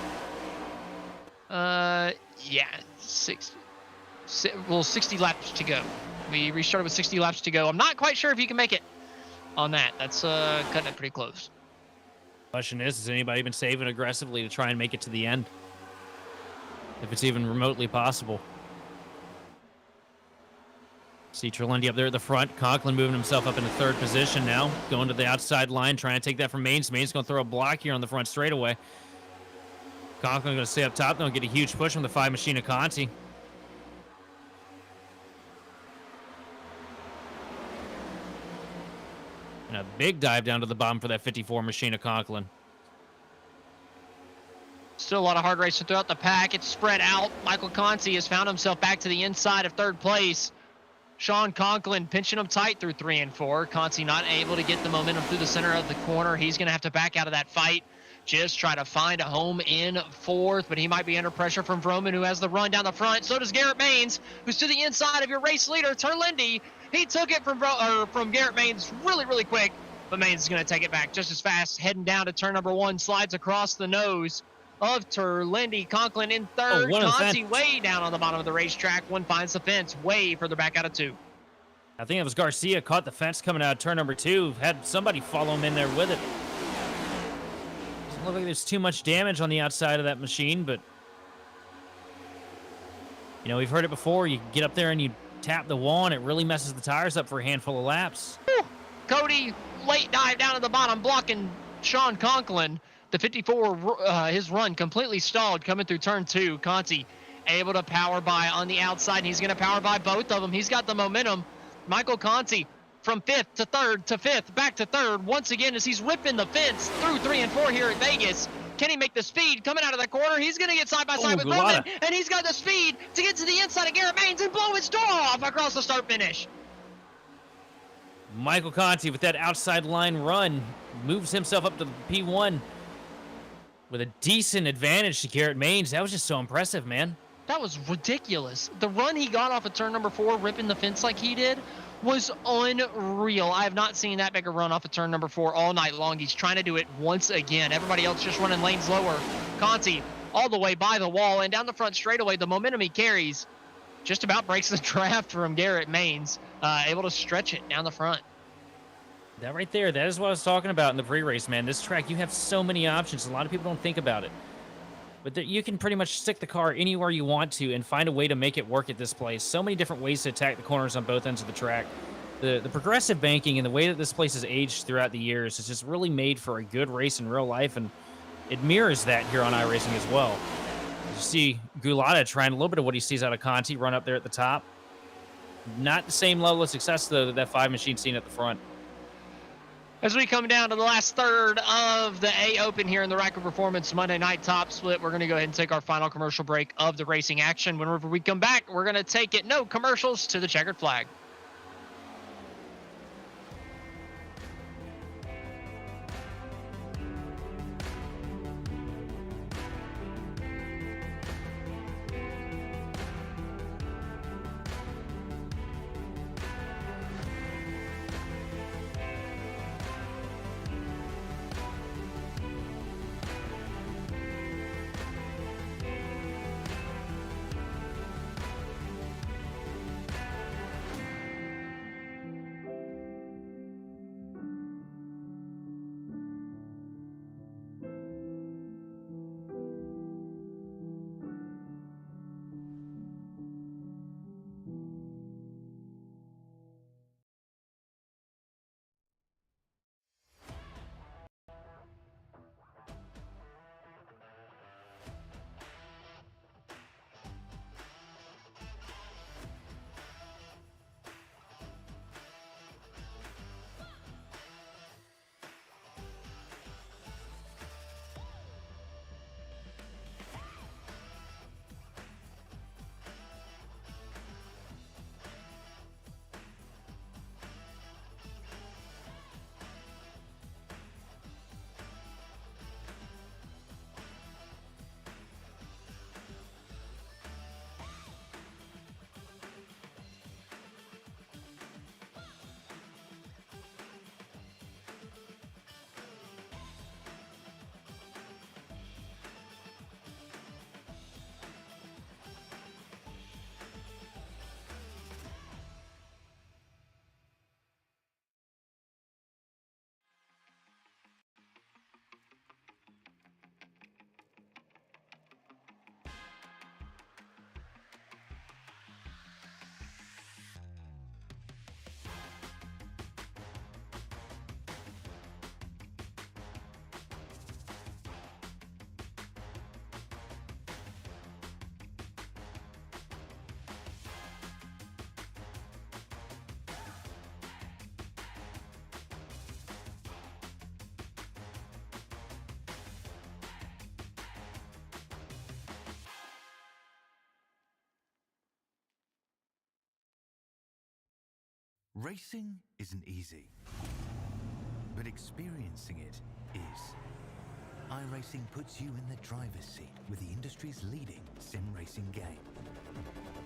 Yeah, 60 laps to go. We restarted with 60 laps to go. I'm not quite sure if you can make it on that. That's cutting it pretty close. Question is, has anybody been saving aggressively to try and make it to the end? If it's even remotely possible. See Terlindi up there at the front. Conklin moving himself up into 3rd position now. Going to the outside line, trying to take that from Maines. Maines going to throw a block here on the front straightaway. Conklin going to stay up top, though, and get a huge push from the 5 machine of Conti. And a big dive down to the bottom for that 54 machine of Conklin. Still a lot of hard racing throughout the pack. It's spread out. Michael Conti has found himself back to the inside of 3rd place. Sean Conklin pinching him tight through 3 and 4. Conti not able to get the momentum through the center of the corner. He's going to have to back out of that fight. Just try to find a home in 4th, but he might be under pressure from Vroman, who has the run down the front. So does Garrett Maines, who's to the inside of your race leader, Terlindi. He took it from Garrett Maines really, really quick, but Maines is going to take it back just as fast. Heading down to turn number 1, slides across the nose of Terlindi. Conklin in 3rd. Conti way down on the bottom of the racetrack. One finds the fence way further back out of 2. I think it was Garcia caught the fence coming out of turn number 2. Had somebody follow him in there with it. Doesn't look like there's too much damage on the outside of that machine, but you know, we've heard it before. You get up there and you tap the wall and it really messes the tires up for a handful of laps. Whew. Cody, late dive down at the bottom, blocking Sean Conklin. The 54, his run completely stalled coming through turn 2. Conti able to power by on the outside, and he's going to power by both of them. He's got the momentum. Michael Conti from 5th to 3rd to 5th, back to 3rd once again as he's whipping the fence through 3 and 4 here at Vegas. Can he make the speed coming out of the corner? He's going to get side by side with Roman, and he's got the speed to get to the inside of Garrett Maines and blow his door off across the start finish. Michael Conti with that outside line run moves himself up to the P1 with a decent advantage to Garrett Maines. That was just so impressive, man. That was ridiculous. The run he got off of turn number 4, ripping the fence like he did, was unreal. I have not seen that big a run off of turn number 4 all night long. He's trying to do it once again. Everybody else just running lanes lower. Conti all the way by the wall and down the front straightaway. The momentum he carries just about breaks the draft from Garrett Maines, able to stretch it down the front. That right there, that is what I was talking about in the pre-race, man. This track, you have so many options. A lot of people don't think about it. But you can pretty much stick the car anywhere you want to and find a way to make it work at this place. So many different ways to attack the corners on both ends of the track. the progressive banking and the way that this place has aged throughout the years is just really made for a good race in real life, and it mirrors that here on iRacing as well. You see Gulata trying a little bit of what he sees out of Conti, run up there at the top. Not the same level of success, though, that 5 machine seen at the front. As we come down to the last third of the A Open here in the Ryco Performance Monday Night Top Split, we're going to go ahead and take our final commercial break of the racing action. Whenever we come back, we're going to take it, no commercials, to the checkered flag. Racing isn't easy, but experiencing it is. iRacing puts you in the driver's seat with the industry's leading sim racing game.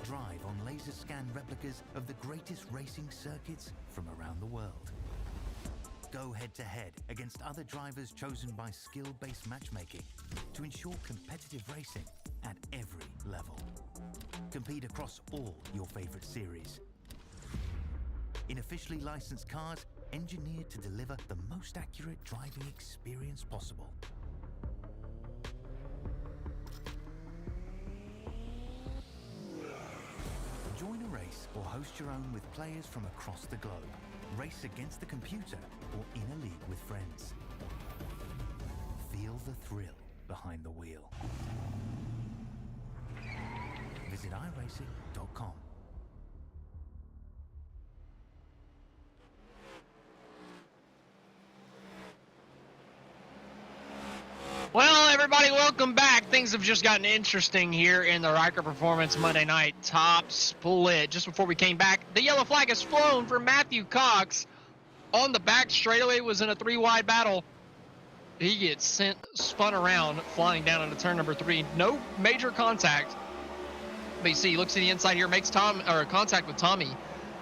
Drive on laser scan replicas of the greatest racing circuits from around the world. Go head-to-head against other drivers chosen by skill-based matchmaking to ensure competitive racing at every level. Compete across all your favorite series. In officially licensed cars, engineered to deliver the most accurate driving experience possible. Join a race or host your own with players from across the globe. Race against the computer or in a league with friends. Feel the thrill behind the wheel. Visit iRacing.com. Well, everybody, welcome back. Things have just gotten interesting here in the Ryco Performance Monday Night Top Split. Just before we came back, the yellow flag has flown for Matthew Cox. On the back straightaway, was in a 3-wide battle. He gets spun around, flying down into turn number 3. No major contact. But you see, he looks to the inside here, makes contact with Tommy.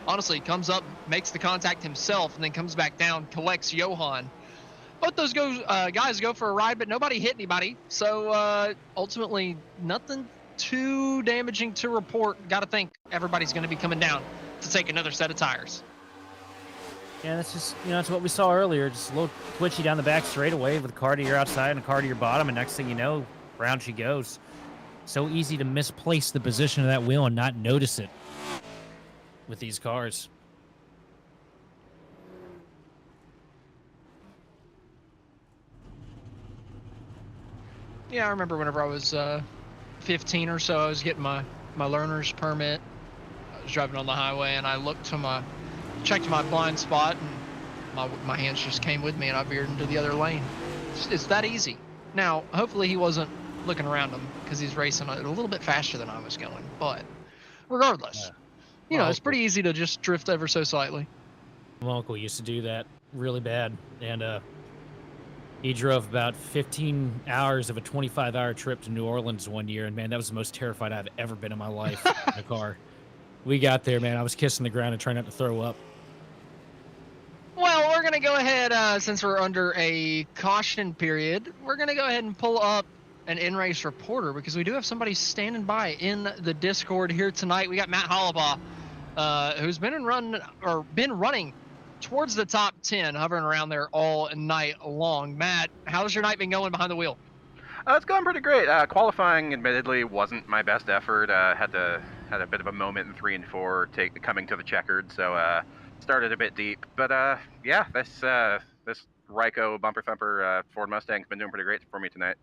Honestly, comes up, makes the contact himself, and then comes back down, collects Johan. Both those guys go for a ride, but nobody hit anybody. So ultimately, nothing too damaging to report. Got to think everybody's going to be coming down to take another set of tires. Yeah, that's just, that's what we saw earlier. Just a little twitchy down the back straightaway with a car to your outside and a car to your bottom. And next thing you know, round she goes. So easy to misplace the position of that wheel and not notice it with these cars. Yeah, I remember whenever I was 15 or so, I was getting my learner's permit. I was driving on the highway, and I checked my blind spot, and my hands just came with me, and I veered into the other lane. It's that easy. Now, hopefully he wasn't looking around him because he's racing a little bit faster than I was going. But regardless, it's pretty easy to just drift ever so slightly. My uncle used to do that really bad, and he drove about 15 hours of a 25-hour trip to New Orleans one year, and man, that was the most terrified I've ever been in my life in a car. We got there, man. I was kissing the ground and trying not to throw up. Well, we're going to go ahead, since we're under a caution period, we're going to go ahead and pull up an in-race reporter because we do have somebody standing by in the Discord here tonight. We got Matt Hollabaugh, who's been running towards the top 10, hovering around there all night long. Matt, how's your night been going behind the wheel? It's going pretty great. Qualifying, admittedly, wasn't my best effort. Had a bit of a moment in 3 and 4, coming to the checkered, so started a bit deep. But yeah, this Ryco bumper thumper Ford Mustang's been doing pretty great for me tonight.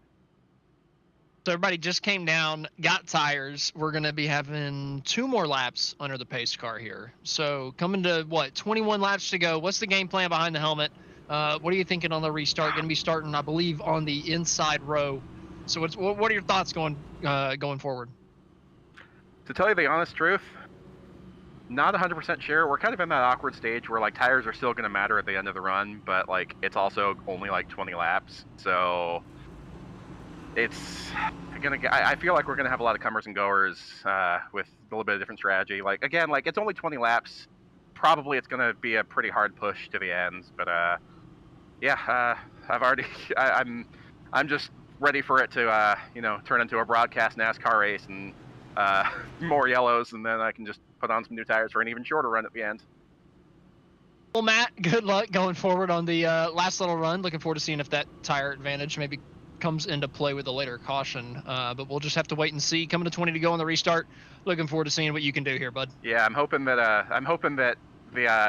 So everybody just came down, got tires. We're going to be having 2 more laps under the pace car here. So coming to, 21 laps to go. What's the game plan behind the helmet? What are you thinking on the restart? Going to be starting, I believe, on the inside row. So what are your thoughts going forward? To tell you the honest truth, not 100% sure. We're kind of in that awkward stage where, like, tires are still going to matter at the end of the run, but, like, it's also only, like, 20 laps. So I feel like we're gonna have a lot of comers and goers with a little bit of different strategy. Like, again, like, it's only 20 laps. Probably it's gonna be a pretty hard push to the ends, but yeah, I'm just ready for it to turn into a broadcast NASCAR race and more yellows, and then I can just put on some new tires for an even shorter run at the end. Well, Matt, good luck going forward on the last little run. Looking forward to seeing if that tire advantage maybe comes into play with a later caution, but we'll just have to wait and see. Coming to 20 to go on the restart. Looking forward to seeing what you can do here, bud. Yeah, I'm hoping that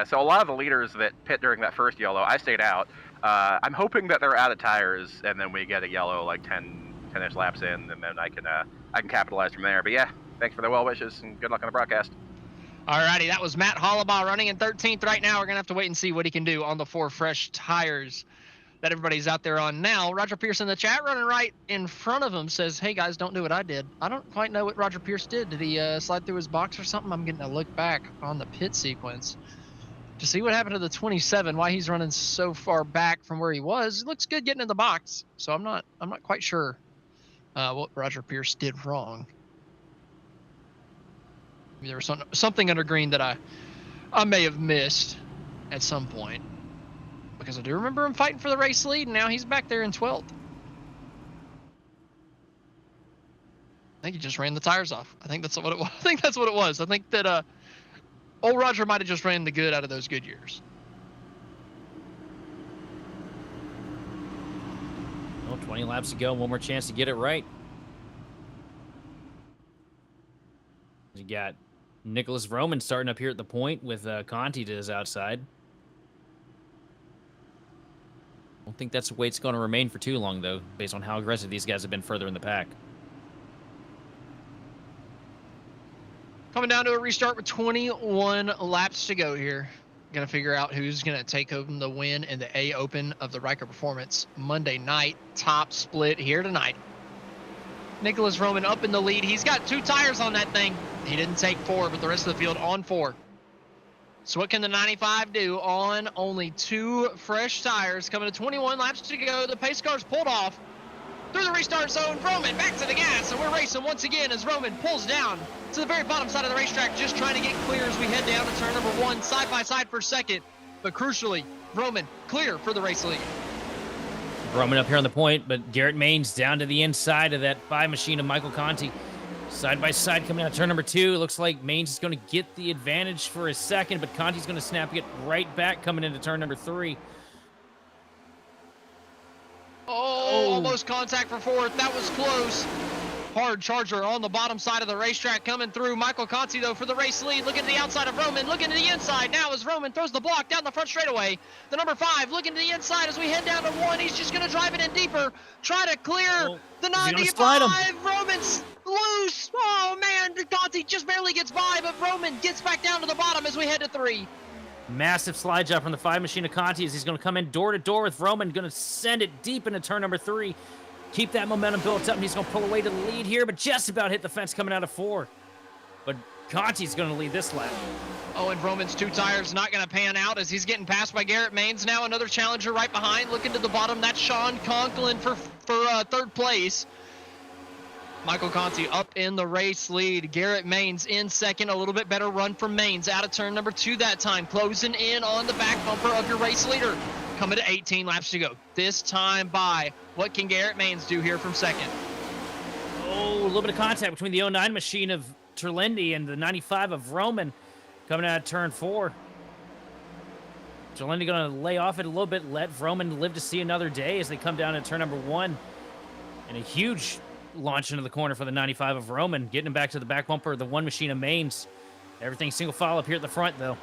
so a lot of the leaders that pit during that first yellow, I stayed out. I'm hoping that they're out of tires, and then we get a yellow like 10-ish laps in, and then I can capitalize from there. But yeah, thanks for the well wishes and good luck on the broadcast. Alrighty, that was Matt Hollabaugh running in 13th right now. We're gonna have to wait and see what he can do on the 4 fresh tires that everybody's out there on now. Roger Pierce in the chat running right in front of him says, hey guys, don't do what I did. I don't quite know what Roger Pierce did. Did he slide through his box or something? I'm getting a look back on the pit sequence to see what happened to the 27, why he's running so far back from where he was. It looks good getting in the box, so I'm not quite sure what Roger Pierce did wrong. Maybe there was something under green that I may have missed at some point, because I do remember him fighting for the race lead, and now he's back there in 12th. I think he just ran the tires off. I think that's what it was. I think that old Roger might have just ran the good out of those good years. Well, 20 laps to go. One more chance to get it right. You got Nicholas Vroman starting up here at the point with Conti to his outside. I don't think that's the way it's going to remain for too long, though, based on how aggressive these guys have been further in the pack. Coming down to a restart with 21 laps to go here. Going to figure out who's going to take home the win in the A Open of the Ryco Performance Monday night top split here tonight. Nicholas Vroman up in the lead. He's got 2 tires on that thing. He didn't take 4, but the rest of the field on 4. So what can the 95 do on only 2 fresh tires? Coming to 21 laps to go. The pace car's pulled off through the restart zone. Vroman back to the gas, and we're racing once again as Vroman pulls down to the very bottom side of the racetrack, just trying to get clear as we head down to turn number 1, side by side for second. But crucially, Vroman clear for the race lead. Vroman up here on the point, but Garrett Maines down to the inside of that 5 machine of Michael Conti. Side by side coming out of turn number 2. It looks like Maines is going to get the advantage for a second, but Conti's going to snap it right back coming into turn number 3. Oh, almost contact for 4th. That was close. Hard charger on the bottom side of the racetrack coming through. Michael Conti, though, for the race lead. Looking to the outside of Roman. Looking to the inside now as Roman throws the block down the front straightaway. The number 5 looking to the inside as we head down to 1. He's just going to drive it in deeper. Try to clear the 95. Roman's loose. Oh, man. Conti just barely gets by, but Roman gets back down to the bottom as we head to 3. Massive slide job from the 5 machine of Conti as he's going to come in door to door with Roman. Going to send it deep into turn number 3. Keep that momentum built up, and he's going to pull away to the lead here, but just about hit the fence coming out of 4. But Conti's going to lead this lap. Oh, and Roman's 2 tires not going to pan out as he's getting passed by Garrett Maines. Now another challenger right behind, looking to the bottom. That's Sean Conklin for 3rd place. Michael Conti up in the race lead. Garrett Maines in 2nd. A little bit better run from Maines out of turn number 2 that time. Closing in on the back bumper of your race leader. Coming to 18 laps to go. This time by. What can Garrett Maines do here from 2nd? Oh, a little bit of contact between the 09 machine of Terlindi and the 95 of Roman coming out of turn 4. Terlindi going to lay off it a little bit, let Roman live to see another day as they come down to turn number 1. And a huge launch into the corner for the 95 of Roman, getting him back to the back bumper of the 1 machine of Maines. Everything single file up here at the front, though.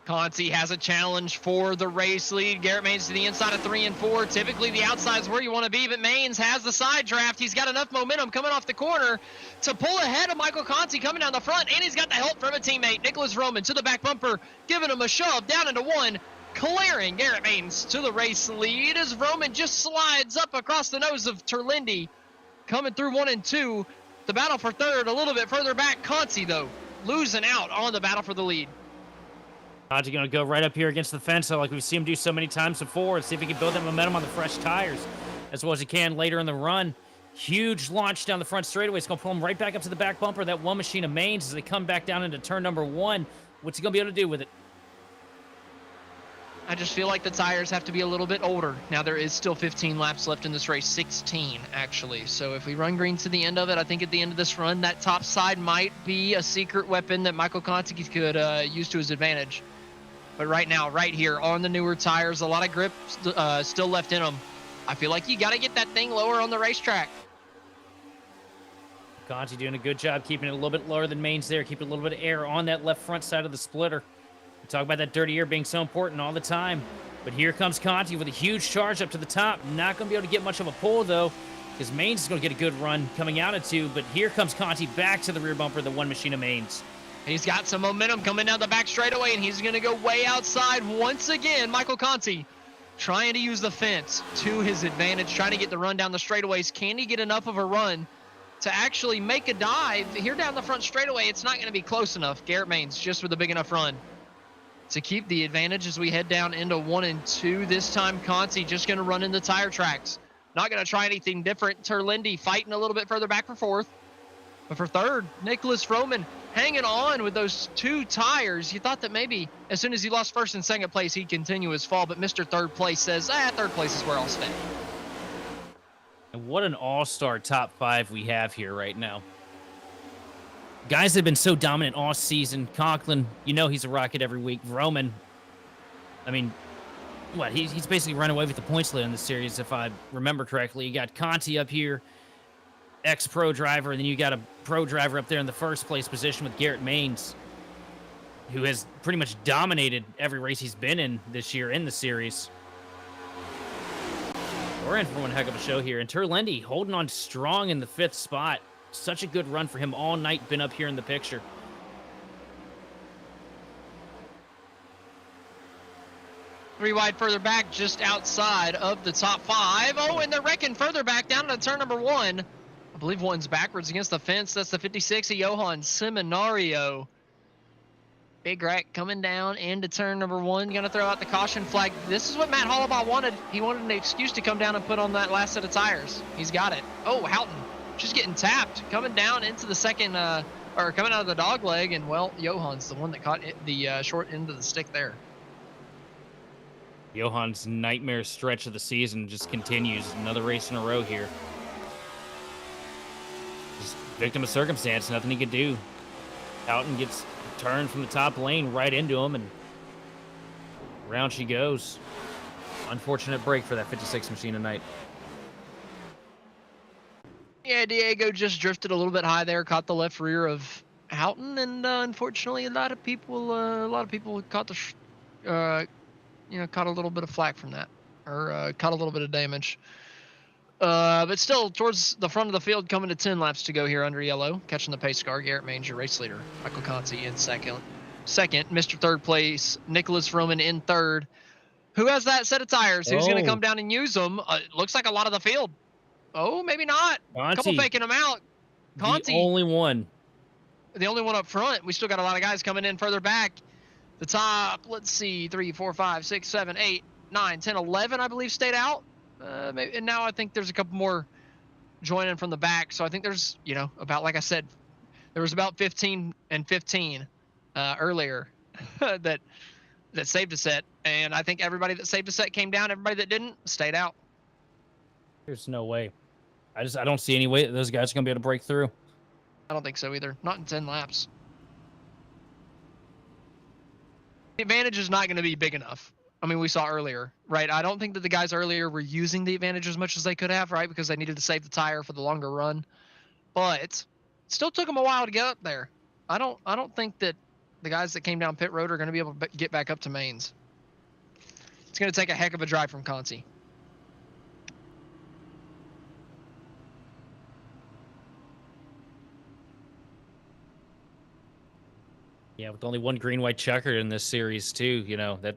Conti has a challenge for the race lead. Garrett Maines to the inside of 3 and 4. Typically, the outside is where you want to be, but Maines has the side draft. He's got enough momentum coming off the corner to pull ahead of Michael Conti coming down the front, and he's got the help from a teammate. Nicholas Roman to the back bumper, giving him a shove down into 1, clearing Garrett Maines to the race lead as Roman just slides up across the nose of Terlindi, coming through 1 and 2. The battle for 3rd a little bit further back. Conti, though, losing out on the battle for the lead. Conti going to go right up here against the fence like we've seen him do so many times before and see if he can build that momentum on the fresh tires as well as he can later in the run. Huge launch down the front straightaway. It's going to pull him right back up to the back bumper. That 1 machine of Maines as they come back down into turn number 1. What's he going to be able to do with it? I just feel like the tires have to be a little bit older. Now, there is still 15 laps left in this race, 16 actually. So if we run green to the end of it, I think at the end of this run, that top side might be a secret weapon that Michael Conti could use to his advantage. But right now, right here on the newer tires, a lot of grip still left in them. I feel like you got to get that thing lower on the racetrack. Conti doing a good job keeping it a little bit lower than Maines there, keeping a little bit of air on that left front side of the splitter. We talk about that dirty air being so important all the time. But here comes Conti with a huge charge up to the top. Not going to be able to get much of a pull, though, because Maines is going to get a good run coming out of 2. But here comes Conti back to the rear bumper, the 1 machine of Maines. He's got some momentum coming down the back straightaway, and he's going to go way outside once again. Michael Conti trying to use the fence to his advantage, trying to get the run down the straightaways. Can he get enough of a run to actually make a dive here down the front straightaway? It's not going to be close enough. Garrett Maines just with a big enough run to keep the advantage as we head down into 1 and 2. This time, Conti just going to run in the tire tracks. Not going to try anything different. Terlindi fighting a little bit further back for 4th. But for 3rd, Nicholas Roman hanging on with those 2 tires. You thought that maybe as soon as he lost 1st and 2nd place, he'd continue his fall. But Mr. 3rd place says, 3rd place is where I'll stay. And what an all-star top 5 we have here right now. Guys that have been so dominant all season. Conklin, you know he's a rocket every week. Roman, I mean, what? He's basically run away with the points lead in the series, if I remember correctly. You got Conti up here, ex-pro driver, and then you got a pro driver up there in the 1st place position with Garrett Maines, who has pretty much dominated every race he's been in this year in the series. We're in for one heck of a show here. And Terlindi holding on strong in the 5th spot. Such a good run for him all night, been up here in the picture. Three wide further back, just outside of the top 5. Oh, and they're wrecking further back down to turn number 1. I believe 1's backwards against the fence. That's the 56 of Johan Seminario. Big wreck coming down into turn number 1. Going to throw out the caution flag. This is what Matt Hollabaugh wanted. He wanted an excuse to come down and put on that last set of tires. He's got it. Oh, Houghton just getting tapped. Coming down into the second, or coming out of the dog leg. And, well, Johan's the one that caught the short end of the stick there. Johan's nightmare stretch of the season just continues. Another race in a row here. Just victim of circumstance, nothing he could do. Houghton gets turned from the top lane right into him, and round she goes. Unfortunate break for that 56 machine tonight. Yeah, Diego just drifted a little bit high there, caught the left rear of Houghton, and unfortunately, a lot of people caught caught a little bit of flack from that, or caught a little bit of damage. But still, towards the front of the field, coming to 10 laps to go here under yellow, catching the pace car, Garrett Mange, your race leader. Michael Conti in second. Mr. Third place, Nicholas Roman in third. Who has that set of tires? Who's going to come down and use them? Looks like a lot of the field. Oh, maybe not. A couple faking them out. Conti, the only one up front. We still got a lot of guys coming in further back. The top, let's see, 3, 4, 5, 6, 7, 8, 9, 10, 11, I believe, stayed out. Maybe, and now I think there's a couple more joining from the back. So I think there's, about, like I said, there was about 15 and 15 earlier that saved a set. And I think everybody that saved a set came down. Everybody that didn't stayed out. There's no way. I don't see any way that those guys are going to be able to break through. I don't think so either. Not in 10 laps. The advantage is not going to be big enough. I mean, we saw earlier, right? I don't think that the guys earlier were using the advantage as much as they could have, right? Because they needed to save the tire for the longer run. But it still took them a while to get up there. I don't think that the guys that came down pit road are going to be able to get back up to mains. It's going to take a heck of a drive from Conti. Yeah, with only one green-white checker in this series, too, that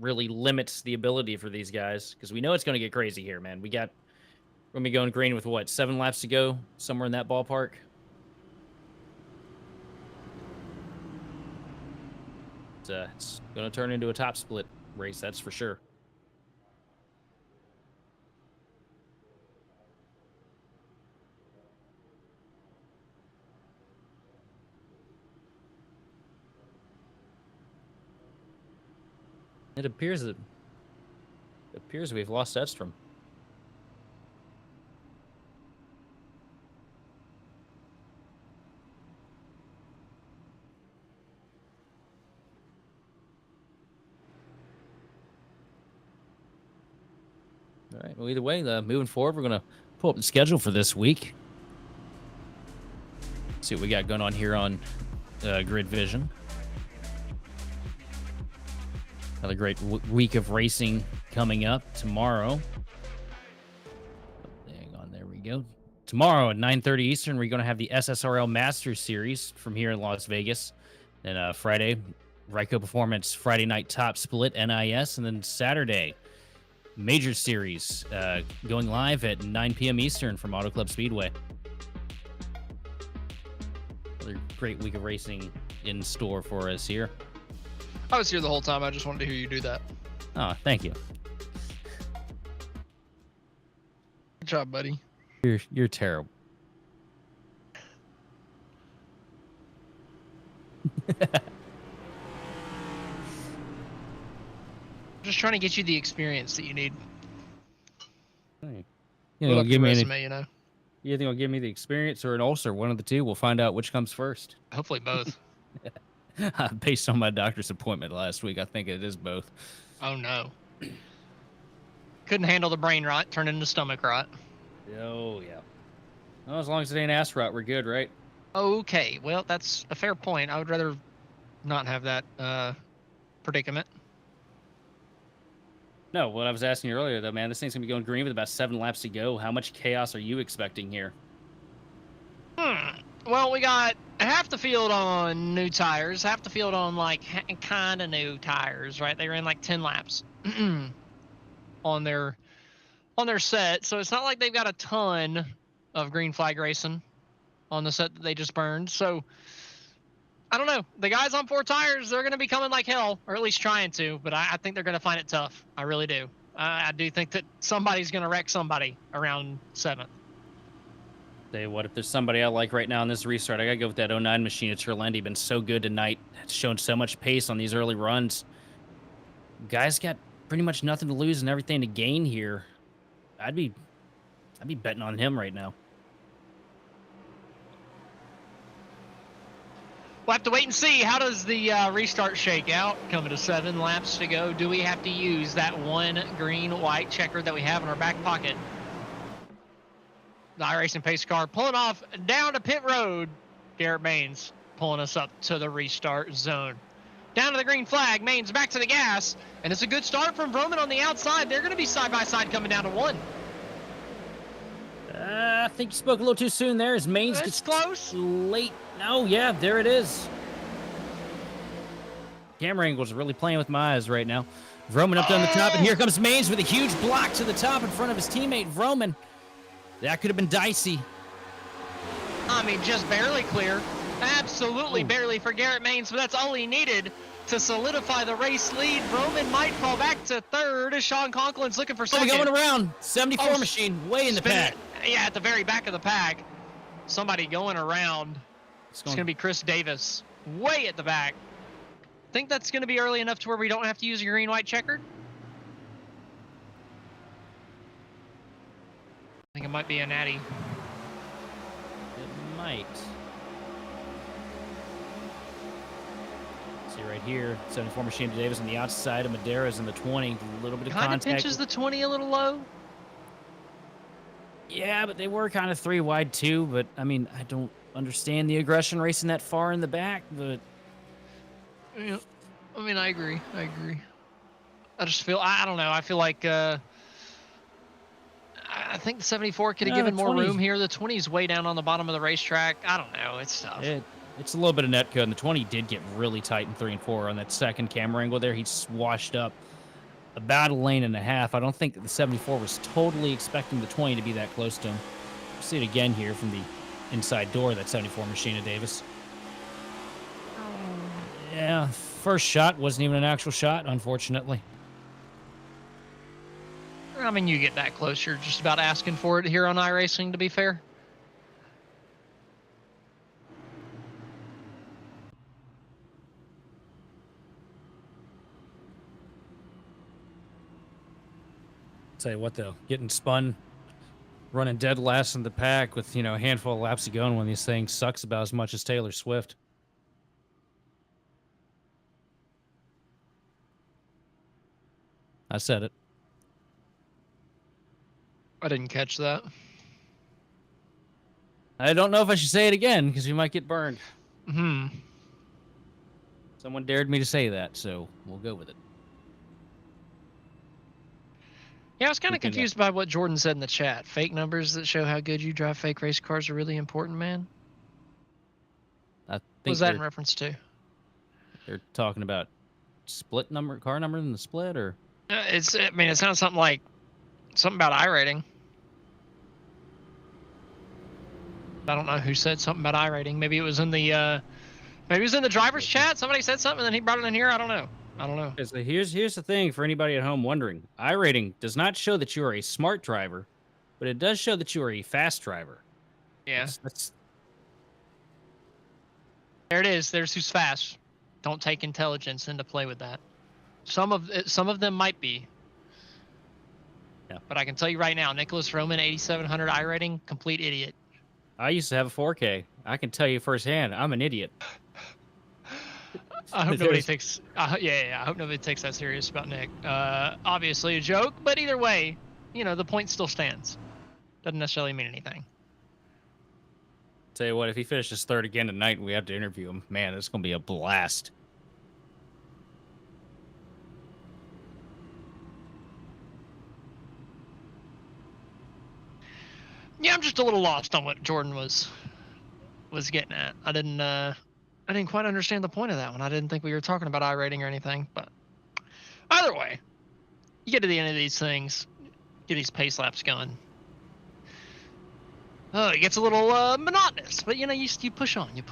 really limits the ability for these guys, because we know it's going to get crazy here, man. We're going to be going green with, 7 laps to go? Somewhere in that ballpark? It's going to turn into a top split race, that's for sure. It appears we've lost Edstrom. All right. Well, either way, moving forward, we're going to pull up the schedule for this week. See what we got going on here on GridVision. Another great week of racing coming up tomorrow. Hang on, there we go. Tomorrow at 9:30 Eastern, we're going to have the SSRL Masters Series from here in Las Vegas. Then Friday, Ryco Performance Friday Night Top Split NIS. And then Saturday, Major Series going live at 9 p.m. Eastern from Auto Club Speedway. Another great week of racing in store for us here. I was here the whole time. I just wanted to hear you do that. Oh, thank you. Good job, buddy. You're terrible. Just trying to get you the experience that you need. Give me resume, You think it'll give me the experience or an ulcer? One of the two. We'll find out which comes first. Hopefully both. Based on my doctor's appointment last week, I think it is both. Oh, no. Couldn't handle the brain rot, turned into stomach rot. Oh, yeah. Well, as long as it ain't ass rot, we're good, right? Okay, well, that's a fair point. I would rather not have that predicament. No, what I was asking you earlier, though, man, this thing's going to be going green with about 7 laps to go. How much chaos are you expecting here? Well, we got half the field on new tires, half the field on, kind of new tires, right? They ran, 10 laps on their set. So it's not like they've got a ton of green flag racing on the set that they just burned. So I don't know. The guys on 4 tires, they're going to be coming like hell, or at least trying to, but I think they're going to find it tough. I really do. I do think that somebody's going to wreck somebody around 7th. Say, what if there's somebody I like right now in this restart? I got to go with that 09 machine at Terlendi. Been so good tonight. It's shown so much pace on these early runs. Guys got pretty much nothing to lose and everything to gain here. I'd be betting on him right now. We'll have to wait and see. How does the restart shake out? Coming to 7 laps to go. Do we have to use that one green-white checker that we have in our back pocket? the iRacing pace car pulling off down to pit road. Garrett Maines pulling us up to the restart zone. Down to the green flag. Maines back to the gas. And it's a good start from Vroman on the outside. They're going to be side-by-side coming down to 1. I think you spoke a little too soon there as Maines It's gets close. late. No, yeah, there it is. Camera angles are really playing with my eyes right now. Vroman up down the top, and here comes Maines with a huge block to the top in front of his teammate, Vroman. That could have been dicey. I mean, just barely clear. Absolutely barely for Garrett Maines, but that's all he needed to solidify the race lead. Vroman might fall back to third as Sean Conklin's looking for second. Going around. 74 machine, way in the pack. Yeah, at the very back of the pack. Somebody going around. It's going to be Chris Davis, way at the back. Think that's going to be early enough to where we don't have to use a green-white checkered? I think it might be a natty. It might. See right here, 74 machine to Davis on the outside of Madera's in the 20. A little bit of Kind of contact. pinches the 20 a little low. Yeah, but they were kind of 3 wide too. But I mean, I don't understand the aggression racing that far in the back. But yeah, I mean, I agree. I just feel, I don't know. I feel like I think the 74 could have given more room here. The 20 is way down on the bottom of the racetrack. I don't know. It's tough. It's a little bit of net code, and the 20 did get really tight in 3 and 4 on that second camera angle there. He swashed up about a lane and a half. I don't think that the 74 was totally expecting the 20 to be that close to him. We'll see it again here from the inside door of that 74 machine of Davis. Yeah, first shot wasn't even an actual shot, unfortunately. I mean, you get that close, you're just about asking for it here on iRacing, to be fair. Tell you what, though, getting spun, running dead last in the pack with, a handful of laps to go, and one of these things sucks about as much as Taylor Swift. I said it. I didn't catch that. I don't know if I should say it again, because we might get burned. Someone dared me to say that, so we'll go with it. Yeah, I was kind of confused by what Jordan said in the chat. Fake numbers that show how good you drive fake race cars are really important, man. I think What was that in reference to? They're talking about car number in the split, or? It sounds something about iRating. I don't know who said something about iRating. Maybe it was in the driver's chat. Somebody said something and then he brought it in here. I don't know. So here's the thing for anybody at home wondering. iRating does not show that you are a smart driver, but it does show that you are a fast driver. Yeah. That's... There it is. There's who's fast. Don't take intelligence into play with that. Some of them might be. Yeah. But I can tell you right now, Nicholas Vroman, 8700 iRating, complete idiot. I used to have a 4K. I can tell you firsthand, I'm an idiot. I hope nobody takes. I hope nobody takes that serious about Nick. Obviously a joke, but either way, the point still stands. Doesn't necessarily mean anything. Tell you what, if he finishes third again tonight and we have to interview him, man, it's gonna be a blast. Yeah, I'm just a little lost on what Jordan was getting at. I didn't quite understand the point of that one. I didn't think we were talking about iRating or anything, but either way, you get to the end of these things, get these pace laps going. It gets a little monotonous, but you push on, you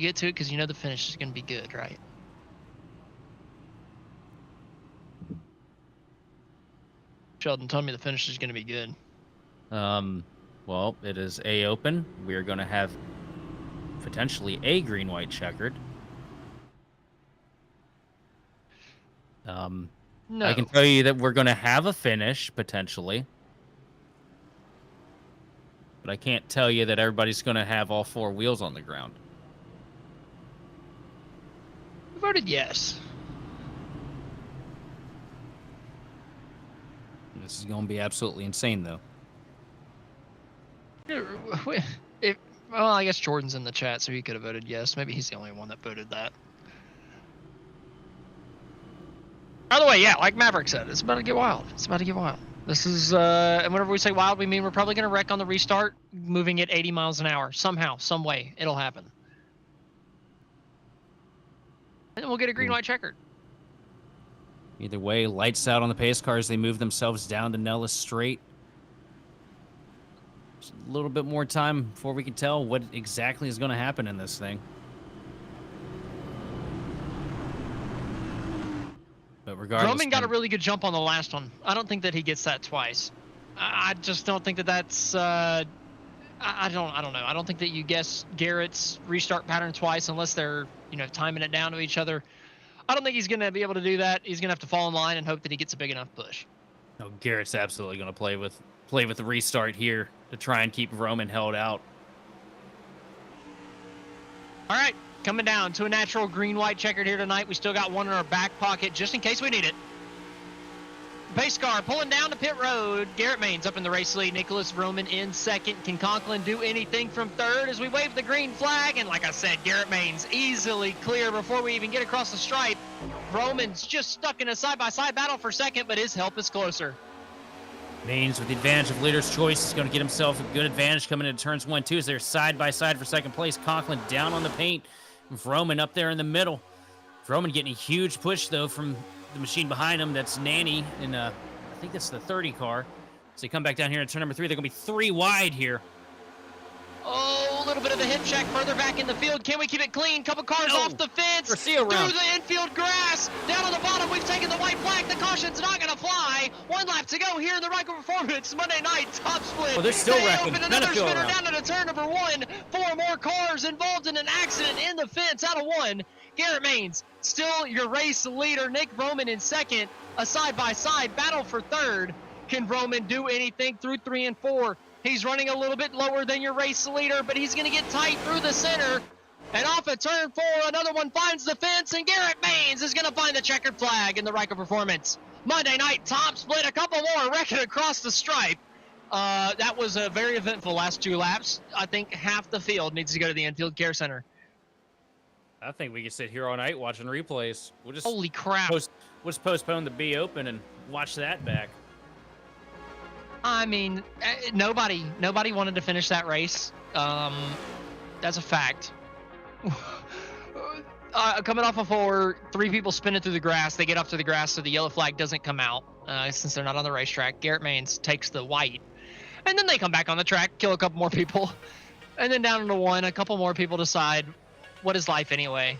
get to it because the finish is going to be good, right? Sheldon told me the finish is going to be good. Well, it is A open. We are going to have potentially a green-white checkered. No. I can tell you that we're going to have a finish, potentially. But I can't tell you that everybody's going to have all 4 wheels on the ground. I voted yes. This is going to be absolutely insane, though. If, well, I guess Jordan's in the chat, so he could have voted yes. Maybe he's the only one that voted that. By the way, yeah, like Maverick said, it's about to get wild. It's about to get wild. This is, and whenever we say wild, we mean we're probably going to wreck on the restart, moving at 80 miles an hour. Somehow, some way, it'll happen. And then we'll get a green-white checkered. Either way, lights out on the pace cars. They move themselves down to Nellis Straight. Just a little bit more time before we can tell what exactly is going to happen in this thing. But regardless, Roman got a really good jump on the last one. I don't think that he gets that twice. I just don't think that that's. I don't know. I don't think that you guess Garrett's restart pattern twice unless they're timing it down to each other. I don't think he's going to be able to do that. He's going to have to fall in line and hope that he gets a big enough push. No, Garrett's absolutely going to play with the restart here to try and keep Roman held out. All right, coming down to a natural green-white checkered here tonight. We still got one in our back pocket just in case we need it. Pace car pulling down to pit road. Garrett Maines up in the race lead. Nicholas Roman in second. Can Conklin do anything from third as we wave the green flag? And like I said, Garrett Maines easily clear before we even get across the stripe. Roman's just stuck in a side-by-side battle for second, but his help is closer. Maines with the advantage of leader's choice is going to get himself a good advantage coming into turns 1, 2 as they're side-by-side for second place. Conklin down on the paint with Roman up there in the middle. Roman getting a huge push, though, from the machine behind him. That's Nanny, and I think that's the 30 car. So they come back down here in turn number 3. They're going to be 3 wide here. Oh, a little bit of a hip check further back in the field. Can we keep it clean? Couple cars off the fence. Garcia through around. the infield grass. Down on the bottom, we've taken the white flag. The caution's not going to fly. 1 lap to go here in the Ryco Performance Monday night top split. Oh, they're still they wrecking. open None another of you spinner around. down into turn number 1. 4 more cars involved in an accident in the fence out of 1. Garrett Maines, still your race leader. Nick Roman in second. A side-by-side battle for third. Can Roman do anything through 3 and 4? He's running a little bit lower than your race leader, but he's going to get tight through the center. And off at turn 4, another one finds the fence, and Garrett Maines is going to find the checkered flag in the Ryco Performance. Monday night top split, a couple more wrecking across the stripe. That was a very eventful last 2 laps. I think half the field needs to go to the infield care center. I think we can sit here all night watching replays. We'll just Holy crap. we'll just postpone the B Open and watch that back. I mean, nobody wanted to finish that race. That's a fact. Coming off of 4, 3 people spinning through the grass. They get up to the grass, so the yellow flag doesn't come out since they're not on the racetrack. Garrett Maines takes the white. And then they come back on the track, kill a couple more people. And then down into 1, a couple more people decide, what is life anyway?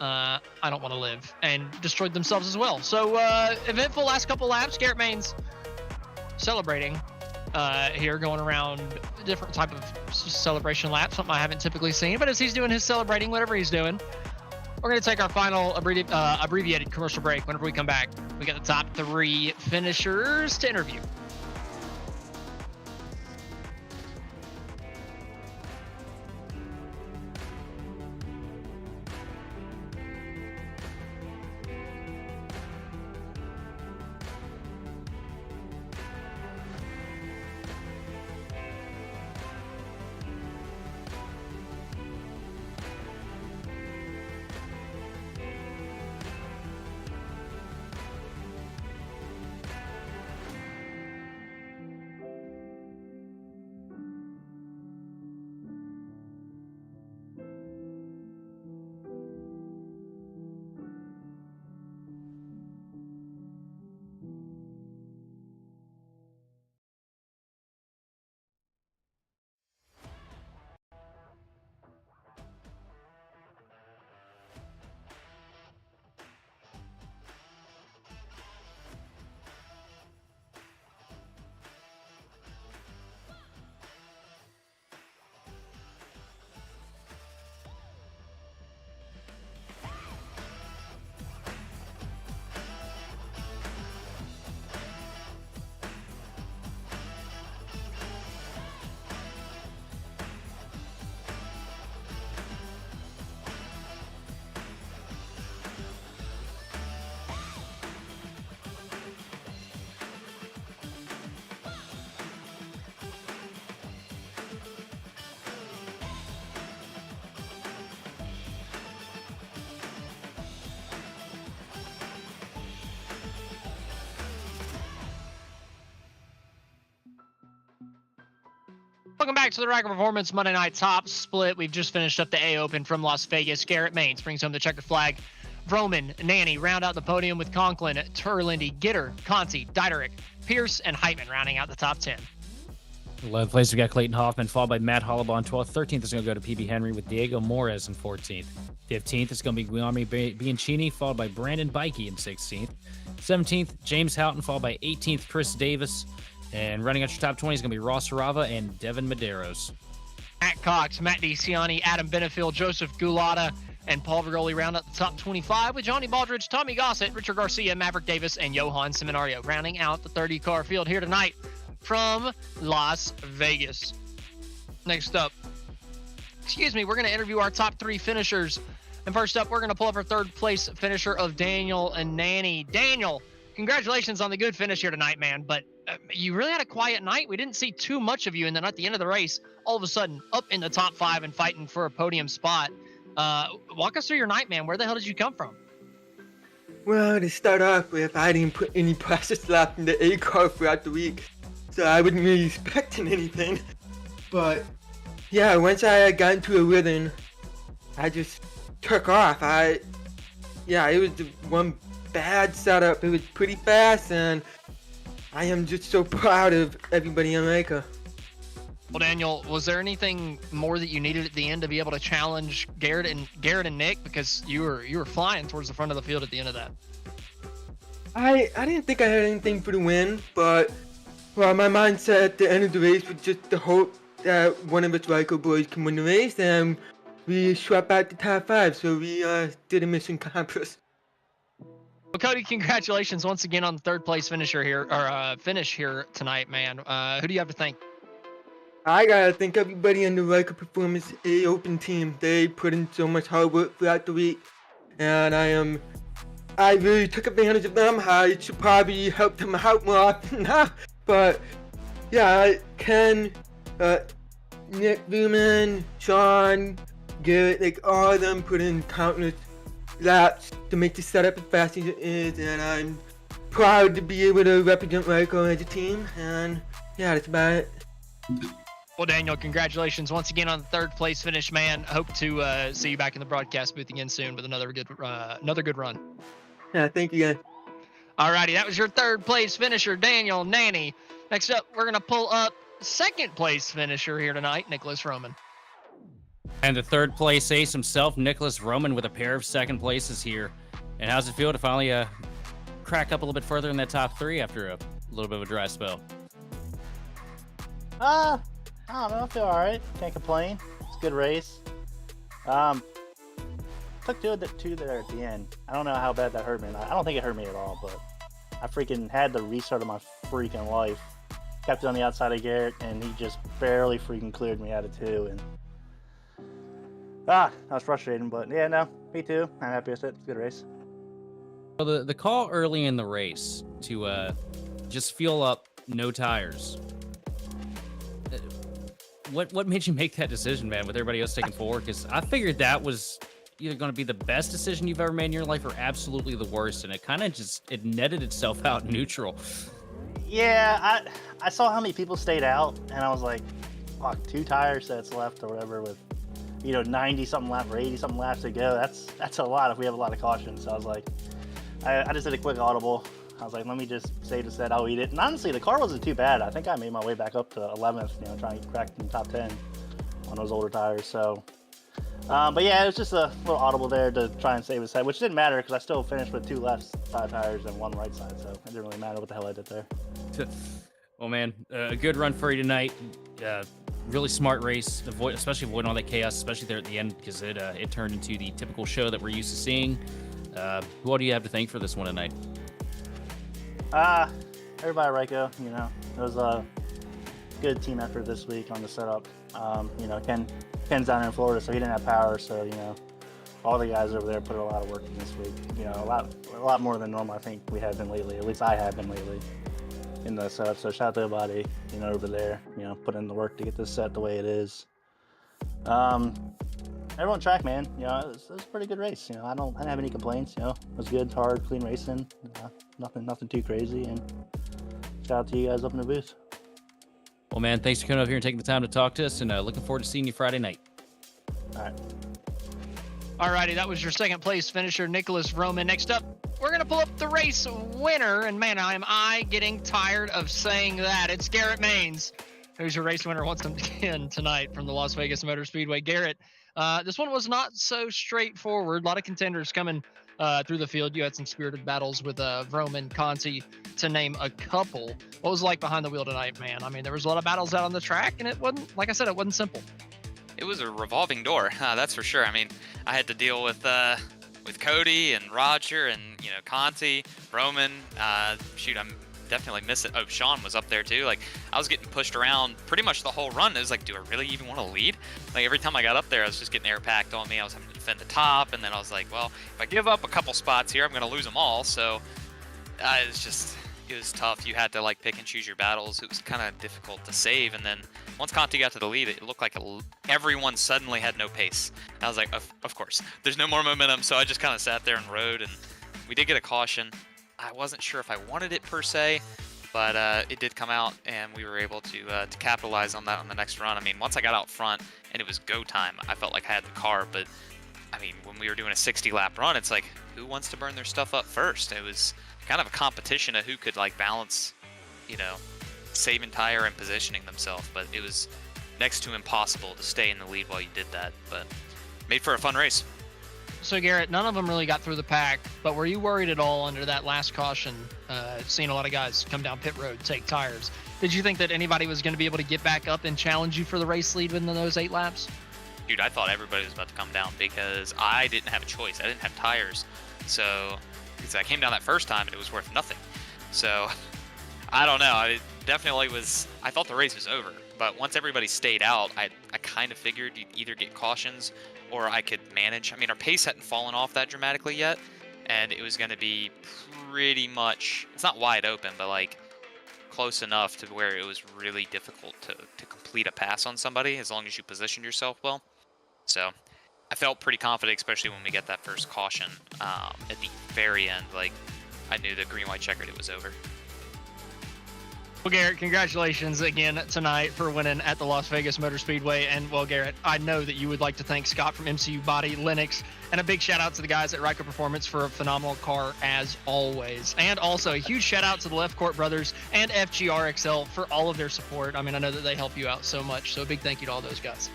I don't want to live. And destroyed themselves as well. So eventful last couple laps. Garrett Maines celebrating here, going around a different type of celebration lap, something I haven't typically seen. But as he's doing his celebrating, whatever he's doing, we're going to take our final abbreviated commercial break. Whenever we come back, we got the top 3 finishers to interview. Welcome back to the Ryco Performance Monday Night Top Split. We've just finished up the A Open from Las Vegas. Garrett Maines brings home the checkered flag. Vroman, Nanny round out the podium with Conklin, Turlindy, Gitter, Conti, Diderich, Pierce, and Heitman rounding out the top 10. 11th place, we got Clayton Hoffman, followed by Matt Hollabaugh in 12th. 13th is going to go to PB Henry with Diego Morez in 14th. 15th is going to be Guillermo Bianchini, followed by Brandon Bikey in 16th. 17th, James Houghton, followed by 18th, Chris Davis. And running out your top 20 is going to be Ross Sarava and Devin Medeiros. Matt Cox, Matt DeCiani, Adam Benefield, Joseph Gulata, and Paul Vergoli round out the top 25 with Johnny Baldridge, Tommy Gossett, Richard Garcia, Maverick Davis, and Johan Seminario rounding out the 30-car field here tonight from Las Vegas. Next up, we're going to interview our top 3 finishers. And first up, we're going to pull up our 3rd place finisher of Daniel and Nanny. Daniel, congratulations on the good finish here tonight, man. But you really had a quiet night. We didn't see too much of you. And then at the end of the race, all of a sudden, up in the top 5 and fighting for a podium spot. Walk us through your night, man. Where the hell did you come from? Well, to start off with, I didn't put any practice lap in the A car throughout the week, so I wasn't really expecting anything. But yeah, once I got into a rhythm, I just took off. It was the one bad setup. It was pretty fast, and I am just so proud of everybody in Ryco. Well, Daniel, was there anything more that you needed at the end to be able to challenge Garrett and Nick, because you were flying towards the front of the field at the end of that? I didn't think I had anything for the win, but my mindset at the end of the race was just to hope that one of us Ryco boys can win the race, and we swept out the top 5, so we did a mission accomplished. Well, Cody, congratulations once again on the 3rd place finisher here, or finish here tonight, man. Who do you have to thank? I gotta thank everybody in the Ryco Performance A Open team. They put in so much hard work throughout the week, and I really took advantage of them. I should probably help them out more often now, but yeah, Ken, Nick Luman, Sean, Garrett, all of them put in countless laps to make the setup as fast as it is, and I'm proud to be able to represent Ryco as a team, and yeah, that's about it. Well, Daniel, congratulations once again on the 3rd place finish, man. I hope to see you back in the broadcast booth again soon with another good run. Yeah, thank you guys. Alrighty, that was your 3rd place finisher, Daniel Nanny. Next up, we're gonna pull up 2nd place finisher here tonight, Nicholas Roman. And the 3rd place ace himself, Nicholas Roman, with a pair of 2nd places here. And how's it feel to finally crack up a little bit further in that top 3 after a little bit of a dry spell? I don't know. I feel all right. Can't complain. It's a good race. Took two there at the end. I don't know how bad that hurt me. I don't think it hurt me at all, but I freaking had the restart of my freaking life. Kept it on the outside of Garrett, and he just barely freaking cleared me out of 2. And that was frustrating. But yeah, no, me too. I'm happy with it. It's a good race. Well, the call early in the race to just fuel up no tires. What made you make that decision, man, with everybody else taking 4? Because I figured that was either going to be the best decision you've ever made in your life or absolutely the worst, and it kind of it netted itself out neutral. Yeah, I saw how many people stayed out, and I was like, fuck, 2 tire sets left or whatever with, 90-something laps or 80-something laps to go. That's a lot if we have a lot of caution. So I was like, I just did a quick audible. I was like, let me just save the set, I'll eat it. And honestly, the car wasn't too bad. I think I made my way back up to 11th, trying to crack in the top 10 on those older tires. So, but yeah, it was just a little audible there to try and save a set, which didn't matter because I still finished with 2 left side tires and 1 right side. So it didn't really matter what the hell I did there. Well, man, a good run for you tonight. Really smart race, especially avoiding all that chaos, especially there at the end, because it turned into the typical show that we're used to seeing. Who do you have to thank for this one tonight? Everybody at Ryco, it was a good team effort this week on the setup. Ken's down in Florida, so he didn't have power, so, all the guys over there put a lot of work in this week. A lot more than normal, I think we have been lately. At least I have been lately in the setup. So shout out to everybody, over there, put in the work to get this set the way it is. Everyone track, man, it was a pretty good race. I didn't have any complaints. It was good, hard, clean racing. Nothing too crazy. And shout out to you guys up in the booth. Well, man, thanks for coming over here and taking the time to talk to us, and looking forward to seeing you Friday night. All right. Alrighty, that was your second place finisher, Nicholas Roman. Next up, we're going to pull up the race winner. And man, am I getting tired of saying that. It's Garrett Maines, who's your race winner once again tonight from the Las Vegas Motor Speedway. Garrett, this one was not so straightforward. A lot of contenders coming through the field. You had some spirited battles with Roman, Conti, to name a couple. What was it like behind the wheel tonight, man? I mean, there was a lot of battles out on the track, and it wasn't, like I said, it wasn't simple. It was a revolving door, that's for sure. I mean, I had to deal with Cody and Roger and, you know, Conti, Roman. Shoot, I'm definitely missing. Oh, Sean was up there too. Like, I was getting pushed around pretty much the whole run. It was like, do I really even want to lead? Like, every time I got up there, I was just getting air packed on me. I was having to defend the top, and then I was like, well, if I give up a couple spots here, I'm going to lose them all. So it was tough. You had to like pick and choose your battles. It was kind of difficult to save. And then once Conti got to the lead, it looked like everyone suddenly had no pace. I was like, of course, there's no more momentum. So I just kind of sat there and rode, and we did get a caution. I wasn't sure if I wanted it per se, but it did come out, and we were able to capitalize on that on the next run. I mean, once I got out front and it was go time, I felt like I had the car. But I mean, when we were doing a 60-lap run, it's like, who wants to burn their stuff up first? It was kind of a competition of who could like balance, you know, saving tire and positioning themselves. But it was next to impossible to stay in the lead while you did that. But made for a fun race. So Garrett, none of them really got through the pack, but were you worried at all under that last caution, seeing a lot of guys come down pit road, take tires? Did you think that anybody was going to be able to get back up and challenge you for the race lead within those 8 laps? Dude, I thought everybody was about to come down because I didn't have a choice. I didn't have tires. So I came down that first time and it was worth nothing. So I don't know. I definitely was, I thought the race was over. But once everybody stayed out, I kind of figured you'd either get cautions or I could manage. I mean, our pace hadn't fallen off that dramatically yet, and it was going to be pretty much, it's not wide open, but like close enough to where it was really difficult to complete a pass on somebody as long as you positioned yourself well. So I felt pretty confident, especially when we get that first caution at the very end. Like, I knew the green-white checkered, it was over. Well, Garrett, congratulations again tonight for winning at the Las Vegas Motor Speedway. And, well, Garrett, I know that you would like to thank Scott from MCU Body, Linux, and a big shout-out to the guys at Ryco Performance for a phenomenal car, as always. And also a huge shout-out to the Left Court Brothers and FGRXL for all of their support. I mean, I know that they help you out so much, so a big thank you to all those guys.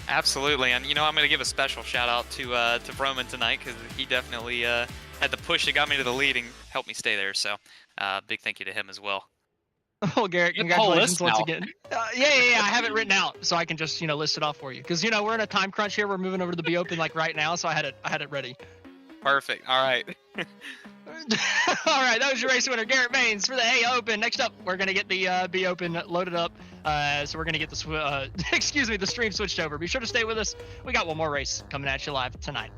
Absolutely, and, you know, I'm going to give a special shout-out to Roman tonight because he definitely had the push that got me to the lead and helped me stay there. So big thank you to him as well. Oh, Garrett, congratulations once again. Yeah, I have it written out so I can just, list it off for you. Because, we're in a time crunch here. We're moving over to the B Open like right now, so I had it ready. Perfect. All right. All right, that was your race winner, Garrett Maines for the A Open. Next up, we're going to get the B Open loaded up. So we're going to get the stream switched over. Be sure to stay with us. We got one more race coming at you live tonight.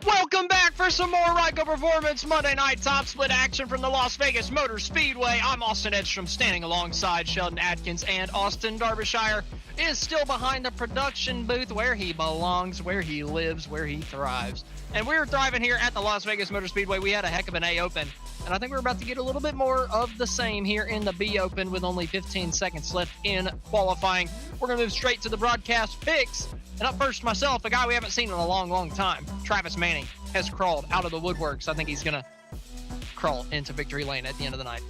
Welcome back for some more Ryco Performance Monday Night Top Split action from the Las Vegas Motor Speedway. I'm Austin Edstrom, standing alongside Sheldon Atkins, and Austin Derbyshire is still behind the production booth where he belongs, where he lives, where he thrives. And we're thriving here at the Las Vegas Motor Speedway. We had a heck of an A Open, and I think we're about to get a little bit more of the same here in the B Open with only 15 seconds left in qualifying. We're going to move straight to the broadcast picks. And up first, myself, a guy we haven't seen in a long, long time, Travis Manning, has crawled out of the woodworks. I think he's going to crawl into victory lane at the end of the night.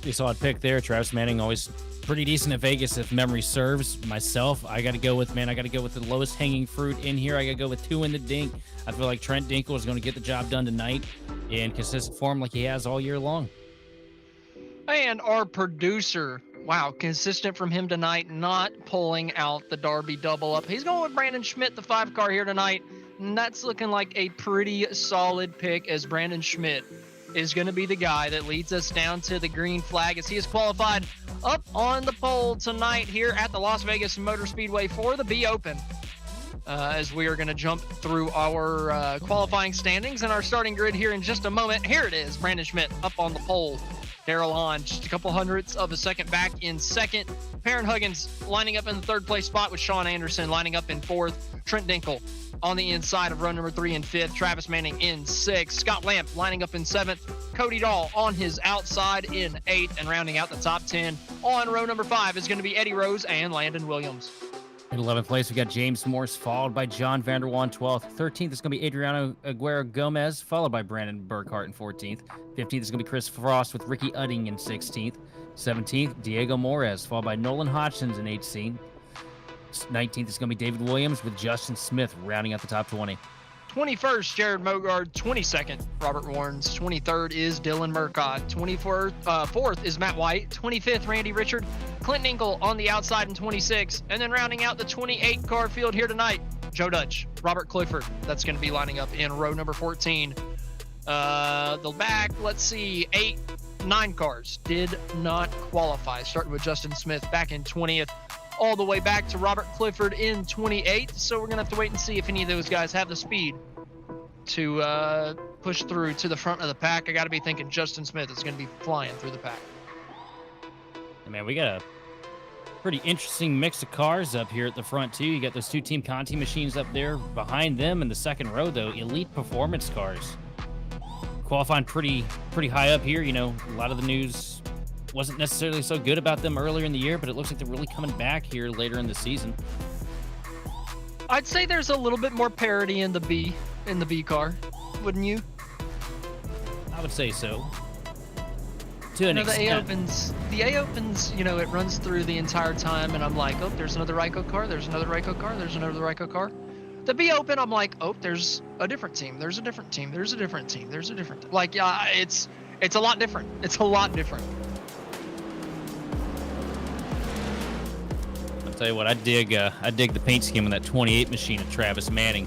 You saw a pick there. Travis Manning, always pretty decent at Vegas if memory serves. Myself, I got to go with the lowest hanging fruit in here. I got to go with 2 in the dink. I feel like Trent Dinkle is going to get the job done tonight in consistent form like he has all year long. And our producer, wow, consistent from him tonight, not pulling out the Derby double up. He's going with Brandon Schmidt, the 5 car here tonight. And that's looking like a pretty solid pick, as Brandon Schmidt is going to be the guy that leads us down to the green flag as he is qualified up on the pole tonight here at the Las Vegas Motor Speedway for the B Open. As we are going to jump through our qualifying standings and our starting grid here in just a moment. Here it is, Brandon Schmidt up on the pole. Daryl Hahn just a couple hundredths of a second back in second. Perrin Huggins lining up in the 3rd place spot with Sean Anderson lining up in 4th. Trent Dinkle on the inside of row number 3 in 5th. Travis Manning in 6th. Scott Lamp lining up in 7th. Cody Dahl on his outside in 8th. And rounding out the top 10 on row number 5 is going to be Eddie Rose and Landon Williams. In 11th place, we got James Morse, followed by John Vanderwall in 12th. 13th is going to be Adriano Aguero Gomez, followed by Brandon Burkhart in 14th. 15th is going to be Chris Frost with Ricky Udding in 16th. 17th, Diego Morez, followed by Nolan Hodgson in 18th. 19th is going to be David Williams with Justin Smith rounding out the top 20. 21st, Jared Mogard. 22nd, Robert Warrens. 23rd is Dylan Murcott. 4th is Matt White. 25th, Randy Richard. Clinton Ingle on the outside in 26. And then rounding out the 28 car field here tonight, Joe Dutch, Robert Clifford. That's going to be lining up in row number 14. The back, let's see, 9 cars did not qualify. Starting with Justin Smith back in 20th. All the way back to Robert Clifford in 28th. So we're going to have to wait and see if any of those guys have the speed to push through to the front of the pack. I got to be thinking Justin Smith is going to be flying through the pack. Man, we got a pretty interesting mix of cars up here at the front, too. You got those 2 Team Conti machines up there. Behind them in the second row, though, elite performance cars. Qualifying pretty high up here. You know, a lot of the news wasn't necessarily so good about them earlier in the year, but it looks like they're really coming back here later in the season. I'd say there's a little bit more parity in the B car, wouldn't you? I would say so. To an The extent. A Opens, you know, it runs through the entire time, and I'm like, oh, there's another Ryco car, there's another Ryco car, there's another Ryco car. The B Open, I'm like, oh, there's a different team, there's a different team, there's a different team, there's a different. Like, it's a lot different. It's a lot different. I'll tell you what, I dig the paint scheme on that 28 machine of Travis Manning.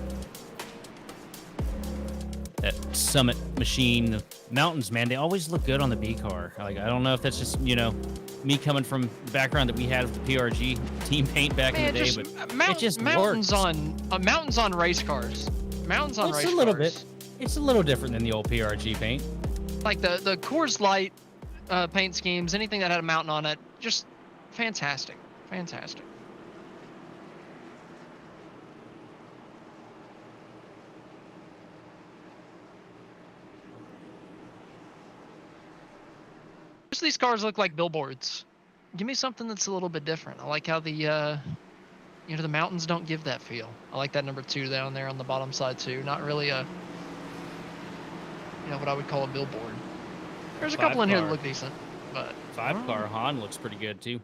That Summit machine, the mountains, man, they always look good on the B car. Like, I don't know if that's just, you know, me coming from the background that we had with the PRG team paint back in the day, but it just mountains works. Mountains on race cars. Mountains on race cars. It's a little bit. It's a little different than the old PRG paint. Like the Coors Light paint schemes, anything that had a mountain on it, just fantastic. Fantastic. Most of these cars look like billboards. Give me something that's a little bit different. I like how the the mountains don't give that feel. I like that number 2 down there on the bottom side too. Not really a, what I would call a billboard. There's a couple in here that look decent, but 5-car Han looks pretty good too.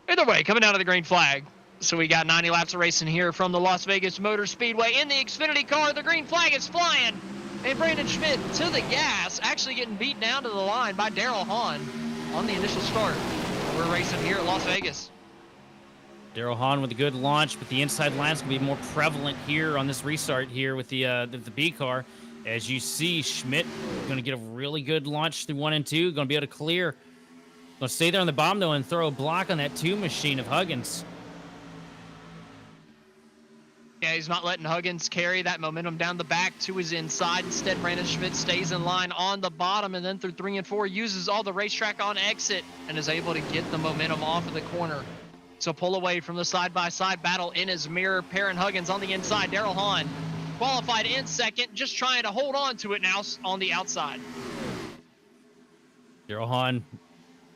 Either way, coming down to the green flag. So we got 90 laps of racing here from the Las Vegas Motor Speedway in the Xfinity car. The green flag is flying. And Brandon Schmidt to the gas, actually getting beat down to the line by Daryl Hahn on the initial start. We're racing here at Las Vegas. Daryl Hahn with a good launch, but the inside line's going to be more prevalent here on this restart here with the B car. As you see, Schmidt going to get a really good launch through 1 and 2. Going to be able to clear. Going to stay there on the bottom, though, and throw a block on that 2 machine of Huggins. Yeah, he's not letting Huggins carry that momentum down the back to his inside. Instead, Brandon Schmidt stays in line on the bottom, and then through 3 and 4 uses all the racetrack on exit and is able to get the momentum off of the corner. So pull away from the side-by-side battle in his mirror. Perrin Huggins on the inside. Daryl Hahn qualified in second, just trying to hold on to it now on the outside. Daryl Hahn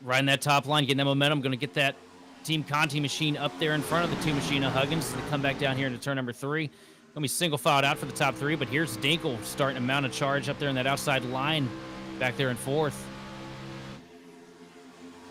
riding that top line, getting that momentum, going to get that Team Conti machine up there in front of the 2 machine of Huggins to come back down here into turn number 3. Going to be single filed out for the top 3, but here's Dinkle starting to mount a charge up there in that outside line back there in 4th.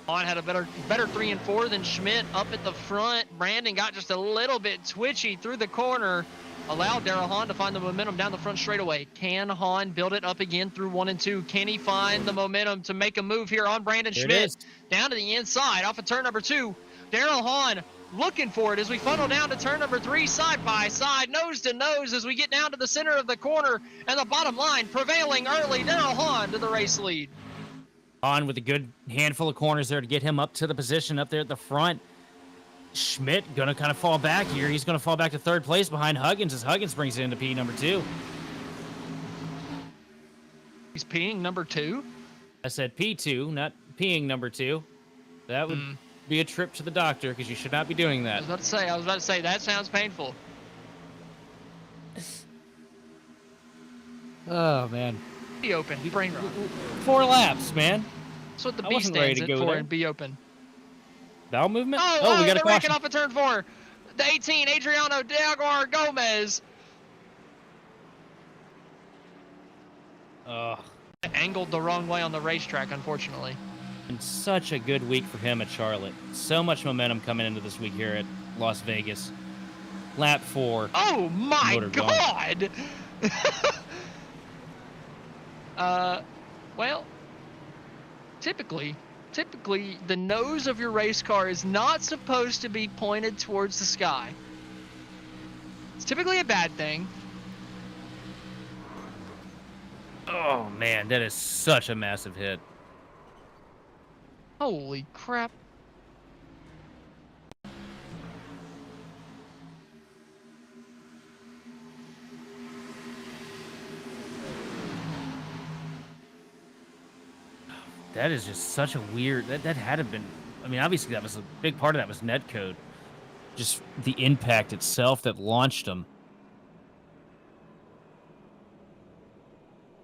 Hahn had a better 3 and 4 than Schmidt up at the front. Brandon got just a little bit twitchy through the corner, allowed Daryl Hahn to find the momentum down the front straightaway. Can Hahn build it up again through 1 and 2? Can he find the momentum to make a move here on Brandon Schmidt? Down to the inside off of turn number 2. Daryl Hahn looking for it as we funnel down to turn number 3, side by side, nose to nose as we get down to the center of the corner and the bottom line prevailing early. Daryl Hahn to the race lead. Hahn with a good handful of corners there to get him up to the position up there at the front. Schmidt going to kind of fall back here. He's going to fall back to 3rd place behind Huggins as Huggins brings it into P number 2. He's peeing number 2? I said P2, not peeing number 2. That would be a trip to the doctor because you should not be doing that. I was about to say that sounds painful. Oh, man. Be open, brain rot. 4 laps, man. That's what the I B wasn't ready stands to in go for there. and be open. Bowel movement? Oh, we got a they're racking caution. off of turn 4. The 18, Adriano Jaguar Gomez. Angled the wrong way on the racetrack, unfortunately. And such a good week for him at Charlotte. So much momentum coming into this week here at Las Vegas. Lap 4. Oh my Motor God! Well, typically the nose of your race car is not supposed to be pointed towards the sky. It's typically a bad thing. Oh, man, that is such a massive hit. Holy crap. That is just such a weird... That had to have been... I mean, obviously, that was a big part of that was netcode. Just the impact itself that launched him.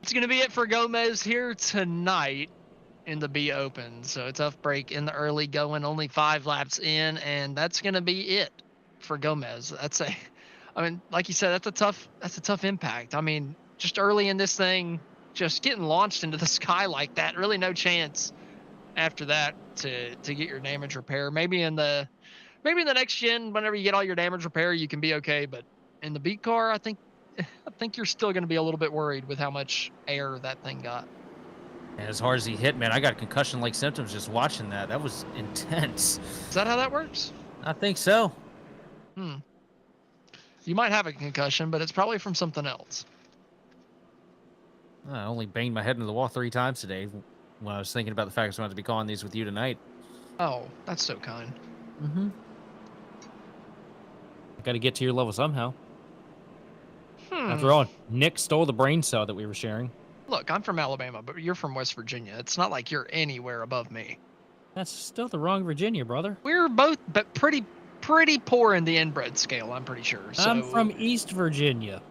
It's going to be it for Gomez here tonight in the B Open. So a tough break in the early going, only 5 laps in, and that's going to be it for Gomez. I mean, like you said, that's a tough impact. I mean, just early in this thing, just getting launched into the sky like that, really no chance after that to get your damage repair. Maybe in the next gen, whenever you get all your damage repair, you can be okay. But in the beat car, I think you're still going to be a little bit worried with how much air that thing got. And as hard as he hit, man, I got concussion-like symptoms just watching that. That was intense. Is that how that works? I think so. You might have a concussion, but it's probably from something else. I only banged my head into the wall 3 times today when I was thinking about the fact I was going to be calling these with you tonight. Oh, that's so kind. Got to get to your level somehow. After all, Nick stole the brain cell that we were sharing. Look, I'm from Alabama, but you're from West Virginia. It's not like you're anywhere above me. That's still the wrong Virginia, brother. We're both but pretty poor in the inbred scale, I'm pretty sure. So I'm from East Virginia.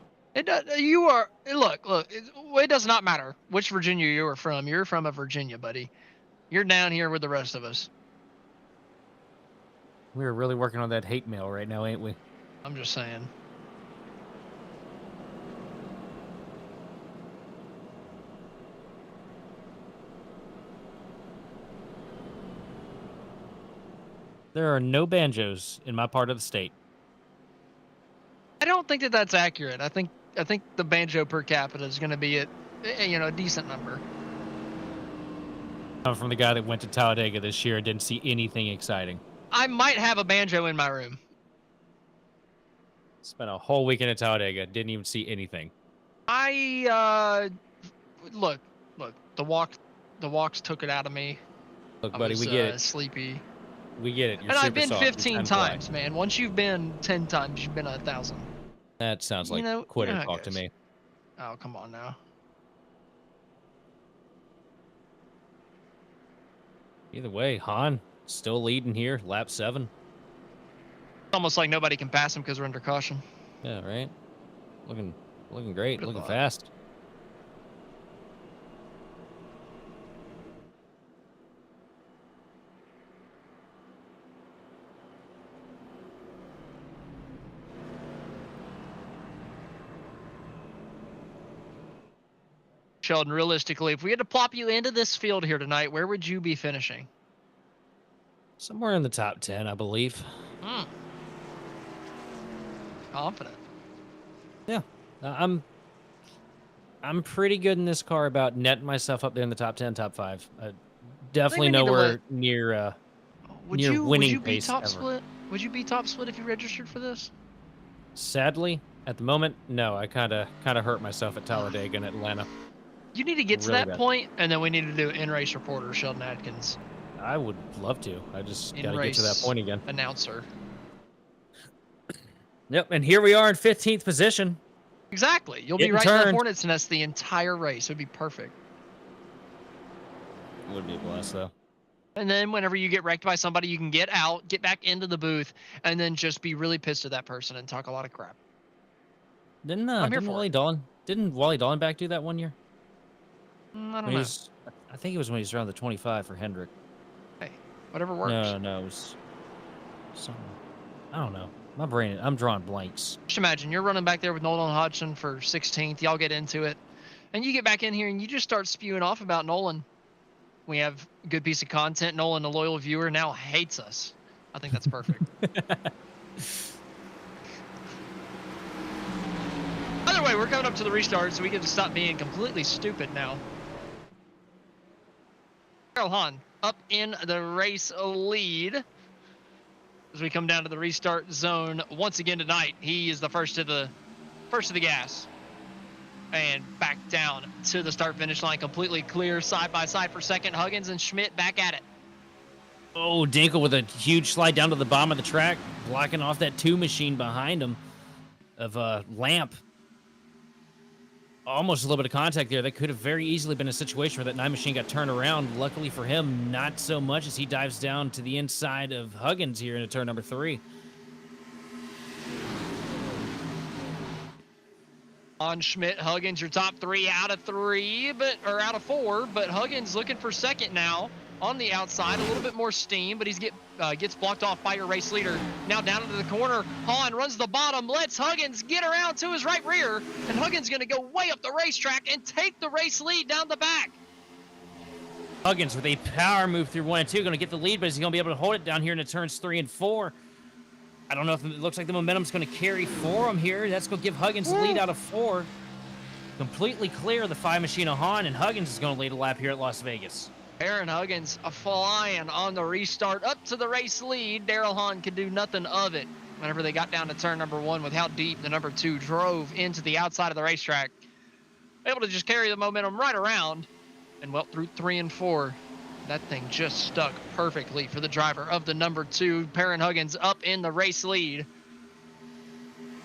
You are. Look. It does not matter which Virginia you are from. You're from a Virginia, buddy. You're down here with the rest of us. We're really working on that hate mail right now, ain't we? I'm just saying. There are no banjos in my part of the state. I don't think that's accurate. I think the banjo per capita is going to be a decent number. I'm from the guy that went to Talladega this year and didn't see anything exciting. I might have a banjo in my room. Spent a whole weekend at Talladega, didn't even see anything. Look. The walks took it out of me. Look, I buddy, was, we get it. Sleepy. We get it. You're And I've super been soft. You're 15 time times, flying. man. Once you've been 10 times, you've been 1,000. That sounds like you quitter know how it talk to goes. me. Oh, come on now. Either way, Han still leading here, lap 7. It's almost like nobody can pass him because we're under caution. Yeah, right. Looking great, Good looking luck. fast. Sheldon, realistically, if we had to plop you into this field here tonight, where would you be finishing? Somewhere in the top 10, I believe. Confident. Yeah, I'm pretty good in this car about netting myself up there in the top 10, top 5. Definitely we need to nowhere near Would near you winning be pace top ever. split? Would you be top split if you registered for this? Sadly, at the moment, no. I kind of hurt myself at Talladega and Atlanta. You need to get to Really that bad. point, and then we need to do in-race reporter Sheldon Atkins, I would love to. I just got to get in-race to that point again. announcer. Yep, and here we are in 15th position. Exactly. You'll Getting be right in the turned. hornet's nest the entire race. It would be perfect. Would be a blast, though. And then whenever you get wrecked by somebody, you can get out, get back into the booth, and then just be really pissed at that person and talk a lot of crap. Didn't I'm here didn't for Wally it. Dawn didn't Wally Dallenbach do that one year? I don't When he know. was, I think it was when he was around the 25 for Hendrick. Hey, whatever works. No, it was something. I don't know. My brain, I'm drawing blanks. Just imagine you're running back there with Nolan Hodgson for 16th. Y'all get into it, and you get back in here and you just start spewing off about Nolan. We have a good piece of content. Nolan, a loyal viewer, now hates us. I think that's perfect. Either way, we're coming up to the restart, so we get to stop being completely stupid now. Daryl Hahn up in the race lead. As we come down to the restart zone once again tonight, he is the first to the gas, and back down to the start finish line, completely clear side by side for second. Huggins and Schmidt back at it. Oh, Dinkle with a huge slide down to the bottom of the track, blocking off that 2 machine behind him of Lamp. Almost a little bit of contact there. That could have very easily been a situation where that 9 machine got turned around. Luckily for him, not so much, as he dives down to the inside of Huggins here into turn number 3. On Schmidt, Huggins, your top 3 out of 4, but Huggins looking for second now on the outside. A little bit more steam, but he gets blocked off by your race leader. Now down into the corner, Hahn runs the bottom, lets Huggins get around to his right rear, and Huggins going to go way up the racetrack and take the race lead down the back. Huggins with a power move through 1 and 2, going to get the lead, but is he going to be able to hold it down here into turns 3 and 4? I don't know if it looks like the momentum's going to carry for him here. That's going to give Huggins the lead out of 4. Completely clear the 5 machine of Hahn, and Huggins is going to lead a lap here at Las Vegas. Aaron Huggins flying on the restart up to the race lead. Daryl Hahn could do nothing of it whenever they got down to turn number 1 with how deep the number 2 drove into the outside of the racetrack. Able to just carry the momentum right around, and well, through 3 and 4. That thing just stuck perfectly for the driver of the number 2. Perrin Huggins up in the race lead.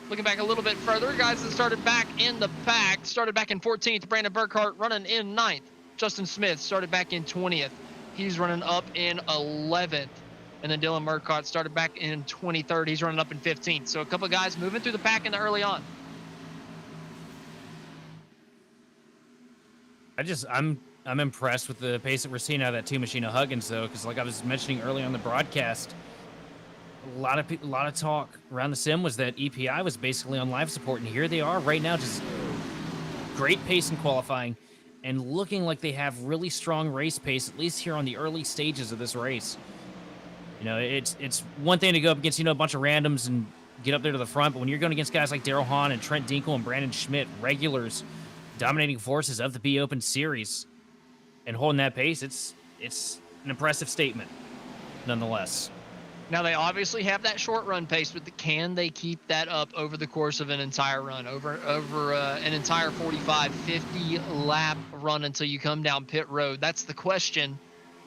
Looking back a little bit further, guys that started back in the pack. Started back in 14th. Brandon Burkhart running in 9th. Justin Smith started back in 20th. He's running up in 11th. And then Dylan Murcott started back in 23rd. He's running up in 15th. So a couple of guys moving through the pack in the early on. I'm impressed with the pace that we're seeing out of that 2 machine of Huggins, though, because like I was mentioning earlier on the broadcast, a lot of talk around the sim was that EPI was basically on life support, and here they are right now, just great pace in qualifying, and looking like they have really strong race pace, at least here on the early stages of this race. You know, it's one thing to go up against, a bunch of randoms and get up there to the front, but when you're going against guys like Daryl Hahn and Trent Dinkle and Brandon Schmidt, regulars, dominating forces of the B Open Series, and holding that pace, it's an impressive statement, nonetheless. Now, they obviously have that short run pace, but can they keep that up over the course of an entire run, over an entire 45, 50 lap run until you come down pit road? That's the question.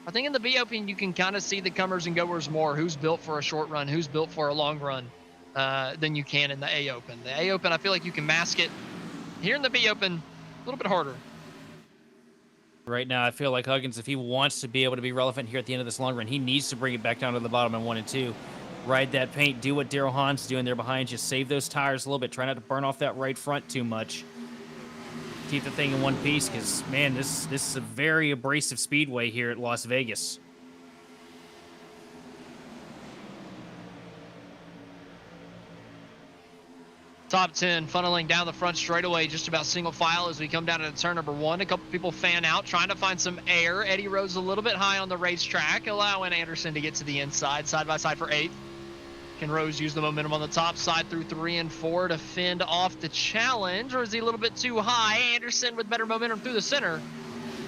I think in the B Open, you can kind of see the comers and goers more. Who's built for a short run? Who's built for a long run? than you can in the A Open. The A Open, I feel like you can mask it. Here in the B Open, a little bit harder. Right now, I feel like Huggins, if he wants to be able to be relevant here at the end of this long run, he needs to bring it back down to the bottom in 1 and 2. Ride that paint, do what Daryl Hahn's doing there behind you. Save those tires a little bit. Try not to burn off that right front too much. Keep the thing in one piece because, man, this is a very abrasive speedway here at Las Vegas. Top 10 funneling down the front straightaway, just about single file as we come down to turn number 1. A couple people fan out, trying to find some air. Eddie Rose a little bit high on the racetrack, allowing Anderson to get to the inside, side by side for 8th. Can Rose use the momentum on the top side through 3 and 4 to fend off the challenge, or is he a little bit too high? Anderson with better momentum through the center.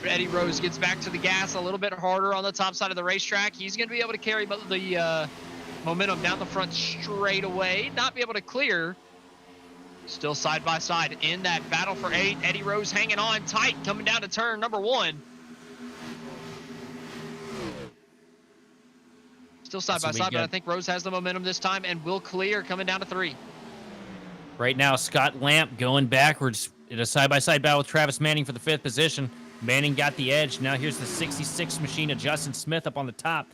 But Eddie Rose gets back to the gas a little bit harder on the top side of the racetrack. He's going to be able to carry the momentum down the front straightaway, not be able to clear. Still side by side in that battle for 8. Eddie Rose hanging on tight, coming down to turn number 1. Still side by side, but I think Rose has the momentum this time and will clear coming down to 3. Right now, Scott Lamp going backwards in a side-by-side battle with Travis Manning for the 5th position. Manning got the edge. Now here's the 66 machine of Justin Smith up on the top.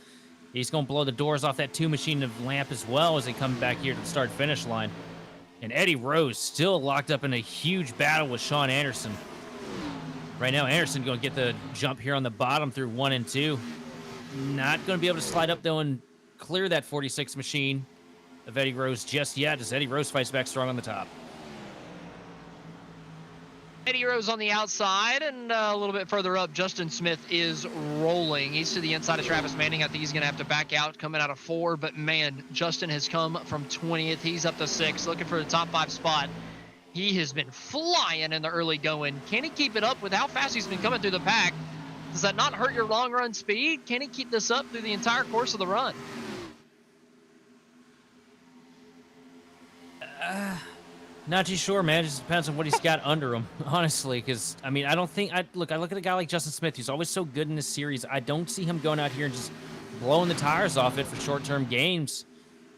He's going to blow the doors off that 2 machine of Lamp as well as they come back here to the start-finish line. And Eddie Rose still locked up in a huge battle with Sean Anderson. Right now, Anderson going to get the jump here on the bottom through 1 and 2. Not going to be able to slide up, though, and clear that 46 machine of Eddie Rose just yet, as Eddie Rose fights back strong on the top. Eddie Rose on the outside, and a little bit further up, Justin Smith is rolling. He's to the inside of Travis Manning. I think he's going to have to back out coming out of 4, but man, Justin has come from 20th. He's up to 6, looking for the top 5 spot. He has been flying in the early going. Can he keep it up with how fast he's been coming through the pack? Does that not hurt your long run speed? Can he keep this up through the entire course of the run? Not too sure, man. It just depends on what he's got under him, honestly. Because, I mean, I don't think... I look at a guy like Justin Smith, who's always so good in this series. I don't see him going out here and just blowing the tires off it for short-term games.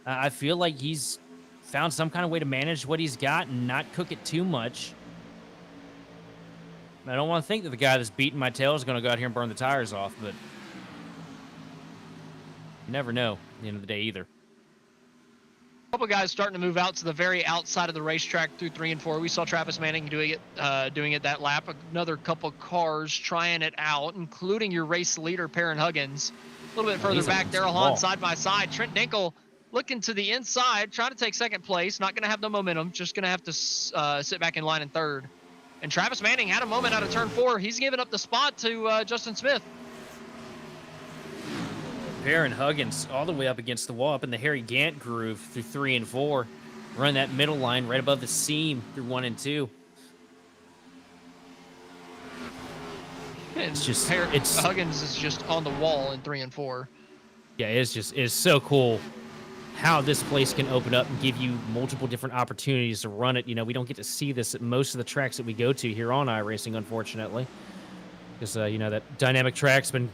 I feel like he's found some kind of way to manage what he's got and not cook it too much. I don't want to think that the guy that's beating my tail is going to go out here and burn the tires off, but you never know at the end of the day either. A couple guys starting to move out to the very outside of the racetrack through 3 and 4. We saw Travis Manning doing it that lap. Another couple cars trying it out, including your race leader, Perrin Huggins. A little bit further back, Daryl Hahn side by side. Trent Dinkel looking to the inside, trying to take 2nd place. Not going to have the momentum, just going to have to sit back in line in 3rd. And Travis Manning had a moment out of turn 4. He's giving up the spot to Justin Smith. Perrin Huggins all the way up against the wall, up in the Harry Gant groove through 3 and 4. Run that middle line right above the seam through 1 and 2. It's just Huggins is just on the wall in 3 and 4. Yeah, it's so cool how this place can open up and give you multiple different opportunities to run it. You know, we don't get to see this at most of the tracks that we go to here on iRacing, unfortunately, because you know, that dynamic track's been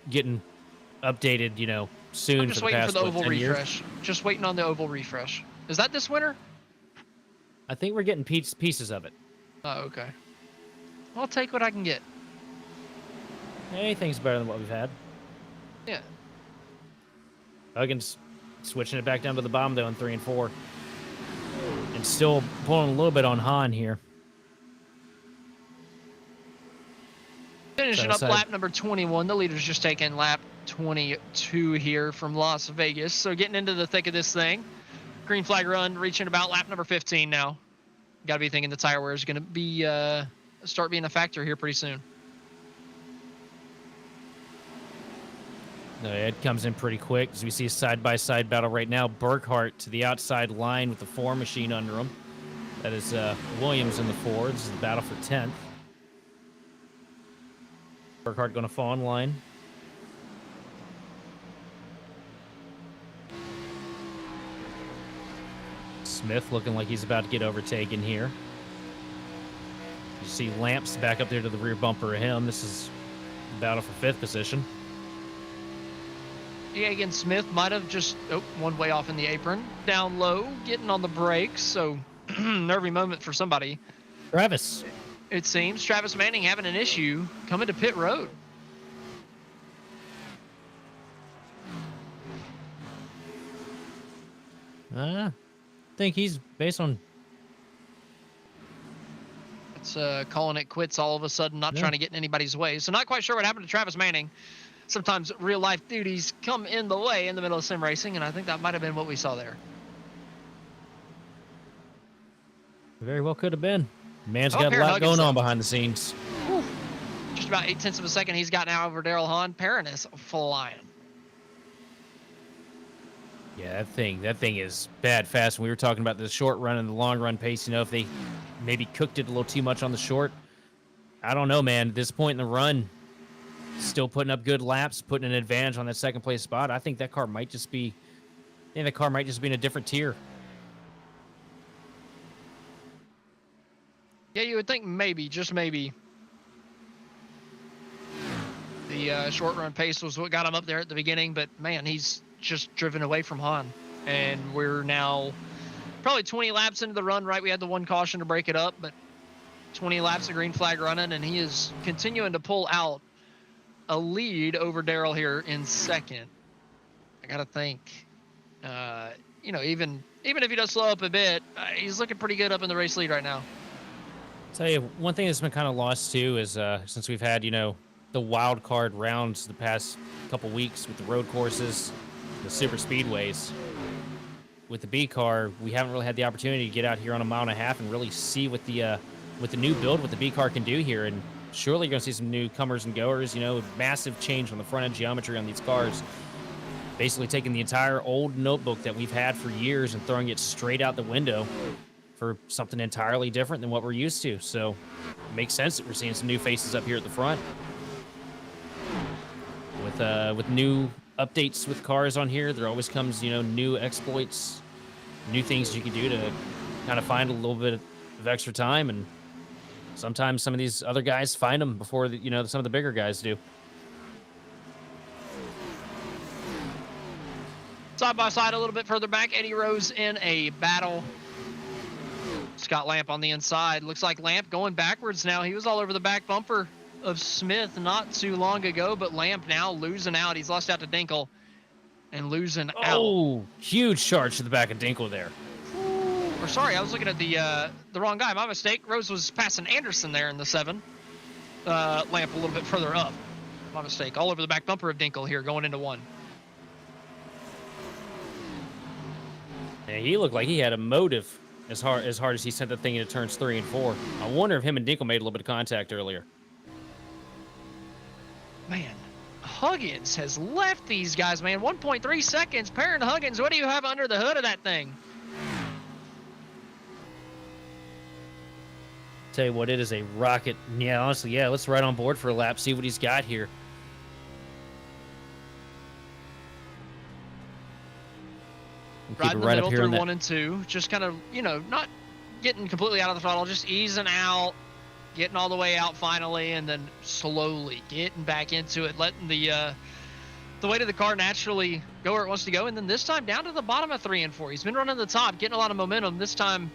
getting updated, you know, soon. I'm just waiting for the oval refresh. Just waiting on the oval refresh. Is that this winter? I think we're getting pieces of it. Oh, okay. I'll take what I can get. Anything's better than what we've had. Yeah. Huggins switching it back down to the bottom, though, in 3 and 4. And still pulling a little bit on Hahn here. Finishing up lap number 21. The leader's just taking lap 22 here from Las Vegas. So getting into the thick of this thing. Green flag run, reaching about lap number 15 now. Got to be thinking the tire wear is going to be start being a factor here pretty soon. No, Ed comes in pretty quick as we see a side-by-side battle right now. Burkhart to the outside line with the 4 machine under him. That is Williams in the 4. This is the battle for 10th. Burkhart going to fall in line. Smith looking like he's about to get overtaken here. You see Lamps back up there to the rear bumper of him. This is the battle for 5th position. Yeah, again, Smith might have just, one way off in the apron. Down low, getting on the brakes, so nervy moment for somebody. Travis. It seems Travis Manning having an issue coming to pit road. I think he's based on. It's calling it quits all of a sudden, not trying to get in anybody's way. So not quite sure what happened to Travis Manning. Sometimes real life duties come in the way in the middle of sim racing, and I think that might have been what we saw there. Very well could have been. Man's got a Perrin lot Huggins, going on though. behind the scenes. Whew. Just about 0.8 of a second he's got now over Daryl Hahn. Perrin is flying. Yeah, that thing is bad fast. When we were talking about the short run and the long run pace, you know, if they maybe cooked it a little too much on the short, I don't know, man. At this point in the run, still putting up good laps, putting an advantage on that second place spot. I think that car might just be, in a different tier. Yeah, you would think maybe, just maybe, the short run pace was what got him up there at the beginning, but man, he's just driven away from Hahn. And we're now probably 20 laps into the run, right? We had the one caution to break it up, but 20 laps of green flag running, and he is continuing to pull out a lead over Daryl here in second. I gotta think, you know, even if he does slow up a bit, he's looking pretty good up in the race lead right now. Tell you, one thing that's been kind of lost too is since we've had, you know, the wild card rounds the past couple weeks with the road courses, the super speedways, with the B car, we haven't really had the opportunity to get out here on a mile and a half and really see what the new build, what the B car can do here. And surely you're going to see some new comers and goers, you know, massive change on the front end geometry on these cars. Basically taking the entire old notebook that we've had for years and throwing it straight out the window for something entirely different than what we're used to. So it makes sense that we're seeing some new faces up here at the front. With new updates with cars on here, there always comes, you know, new exploits, new things you can do to kind of find a little bit of extra time. And sometimes some of these other guys find them before, you know, some of the bigger guys do. Side by side a little bit further back, Eddie Rose in a battle. Scott Lamp on the inside. Looks like Lamp going backwards now. He was all over the back bumper of Smith not too long ago, but Lamp now losing out. He's lost out to Dinkle and losing out. Oh, huge charge to the back of Dinkle there. Or sorry, I was looking at the wrong guy. My mistake. Rose was passing Anderson there in the 7. Lamp a little bit further up. My mistake. All over the back bumper of Dinkle here going into 1. And he looked like he had a motive as hard as he sent that thing into turns 3 and 4. I wonder if him and Dinkle made a little bit of contact earlier. Man, Huggins has left these guys, man. 1.3 seconds. Perrin Huggins, what do you have under the hood of that thing? Tell you what, it is a rocket. Yeah, honestly, yeah, let's ride on board for a lap, see what he's got here. Right in the middle through 1 and 2. Just kind of, you know, not getting completely out of the throttle, just easing out, getting all the way out finally, and then slowly getting back into it, letting the weight of the car naturally go where it wants to go. And then this time down to the bottom of 3 and 4. He's been running the top, getting a lot of momentum. This time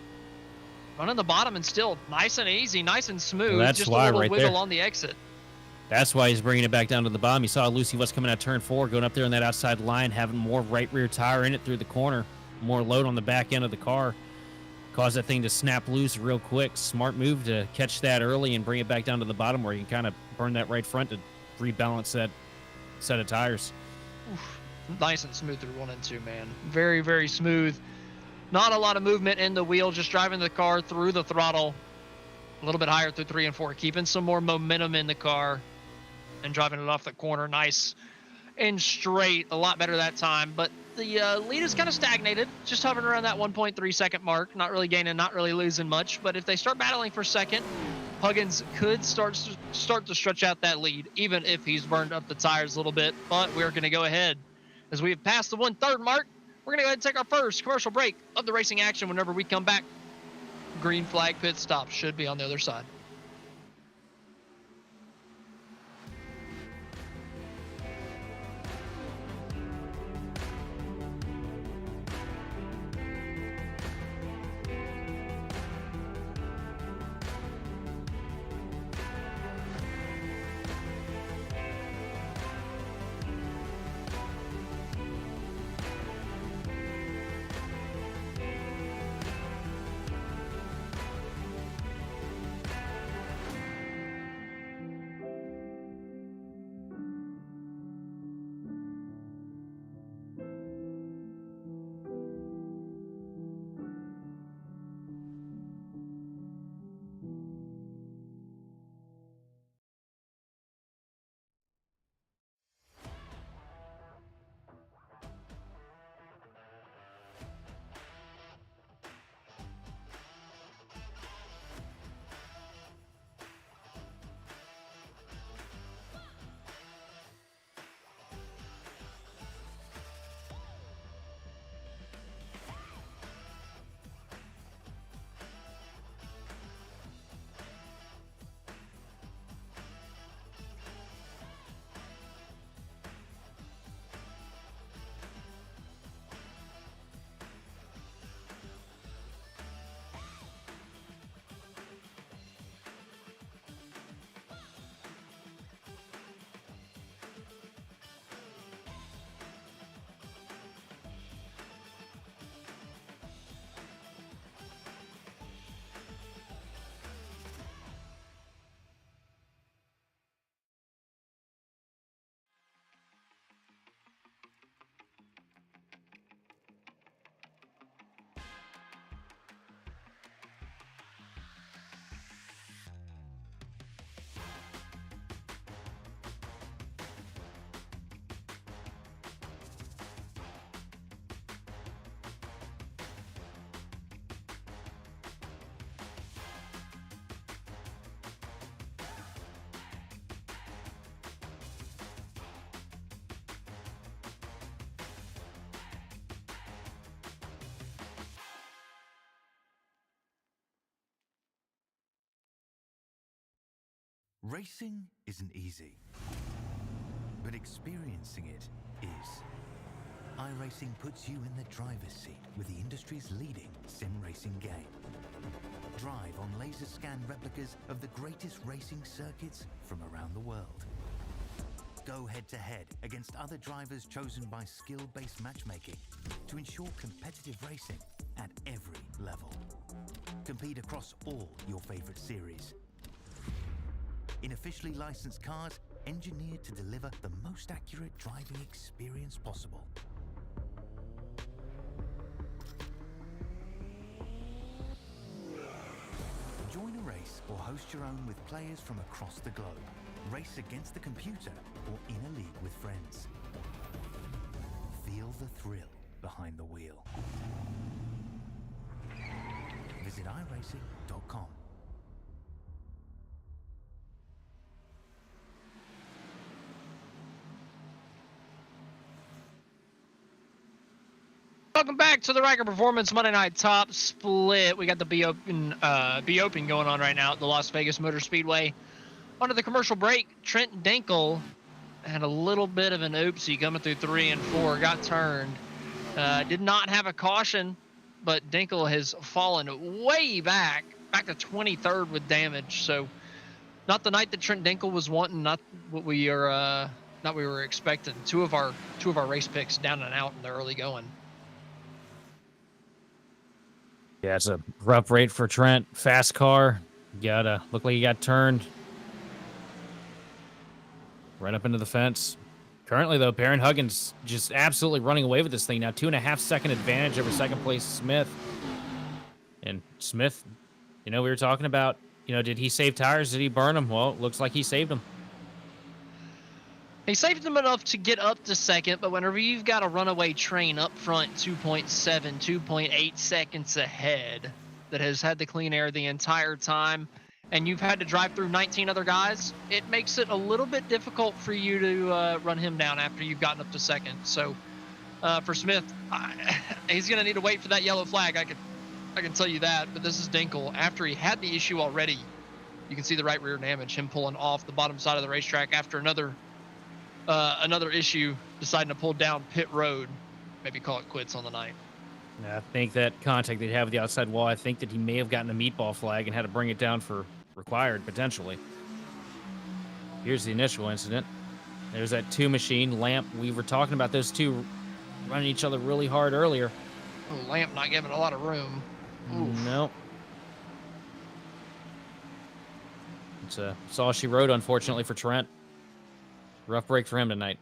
running the bottom and still nice and easy, nice and smooth. Well, that's just why a little right wiggle there. on the exit. That's why he's bringing it back down to the bottom. You saw Lucy West coming out turn 4, going up there on that outside line, having more right rear tire in it through the corner, more load on the back end of the car. Caused that thing to snap loose real quick. Smart move to catch that early and bring it back down to the bottom where you can kind of burn that right front to rebalance that set of tires. Oof. Nice and smooth through 1 and 2, man. Very, very smooth. Not a lot of movement in the wheel, just driving the car through the throttle. A little bit higher through 3 and 4, keeping some more momentum in the car and driving it off the corner. Nice and straight, a lot better that time. But the lead is kind of stagnated, just hovering around that 1.3 second mark. Not really gaining, not really losing much. But if they start battling for second, Huggins could start to stretch out that lead, even if he's burned up the tires a little bit. But we're going to go ahead as we have passed the 1/3 mark. We're going to go ahead and take our first commercial break of the racing action. Whenever we come back, green flag pit stop should be on the other side. Racing isn't easy, but experiencing it is. iRacing puts you in the driver's seat with the industry's leading sim racing game. Drive on laser scan replicas of the greatest racing circuits from around the world. Go head to head against other drivers chosen by skill-based matchmaking to ensure competitive racing at every level. Compete across all your favorite series. In officially licensed cars, engineered to deliver the most accurate driving experience possible. Join a race or host your own with players from across the globe. Race against the computer or in a league with friends. Feel the thrill behind the wheel. Visit iRacing.com. Welcome back to the Ryco Performance Monday Night Top Split. We got the Be Open going on right now at the Las Vegas Motor Speedway. Under the commercial break, Trent Dinkel had a little bit of an oopsie coming through 3 and 4, got turned. Did not have a caution, but Dinkel has fallen way back to 23rd with damage. So not the night that Trent Dinkel was wanting, not what we were expecting. Two of our race picks down and out in the early going. Yeah, it's a rough rate for Trent. Fast car. Look like he got turned. Right up into the fence. Currently, though, Baron Huggins just absolutely running away with this thing now. 2.5 second advantage over second place Smith. And Smith, we were talking about, did he save tires? Did he burn them? Well, it looks like he saved them. He saved them enough to get up to second, but whenever you've got a runaway train up front 2.7, 2.8 seconds ahead that has had the clean air the entire time, and you've had to drive through 19 other guys, it makes it a little bit difficult for you to run him down after you've gotten up to second. So for Smith, he's going to need to wait for that yellow flag. I can tell you that, but this is Dinkel. After he had the issue already, you can see the right rear damage, him pulling off the bottom side of the racetrack after another issue, deciding to pull down pit road, maybe call it quits on the night. I think that contact they'd have with the outside wall, I think that he may have gotten a meatball flag and had to bring it down for required, potentially. Here's the initial incident. There's that 2 machine. Lamp, we were talking about those two running each other really hard earlier. Oh, Lamp not giving a lot of room. Oof. No. It's all she wrote, unfortunately, for Trent. Rough break for him tonight.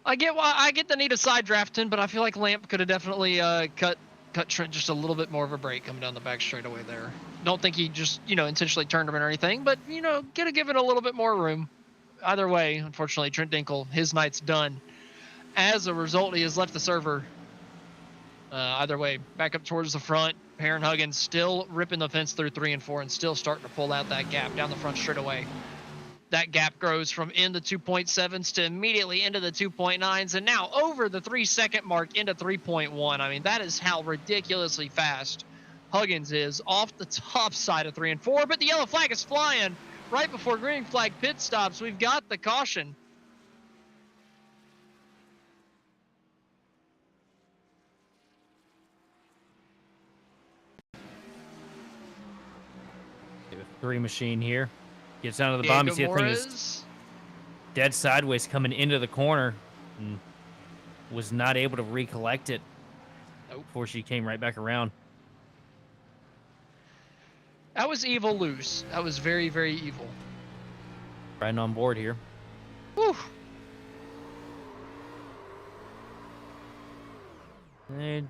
I get the need of side drafting, but I feel like Lamp could have definitely cut Trent just a little bit more of a break coming down the back straightaway there. Don't think he just intentionally turned him in or anything, but could have given a little bit more room. Either way, unfortunately, Trent Dinkel, his night's done. As a result, he has left the server. Either way, back up towards the front. Baron Huggins still ripping the fence through 3 and 4 and still starting to pull out that gap down the front straightaway. That gap grows from in the 2.7s to immediately into the 2.9s and now over the 3 second mark into 3.1. I mean, that is how ridiculously fast Huggins is off the top side of 3 and 4, but the yellow flag is flying right before green flag pit stops. We've got the caution. The 3 machine here. Gets down to the bottom. You see the thing is dead sideways coming into the corner and was not able to recollect it before she came right back around. That was evil loose. That was very, very evil. Riding on board here. Whew. They didn't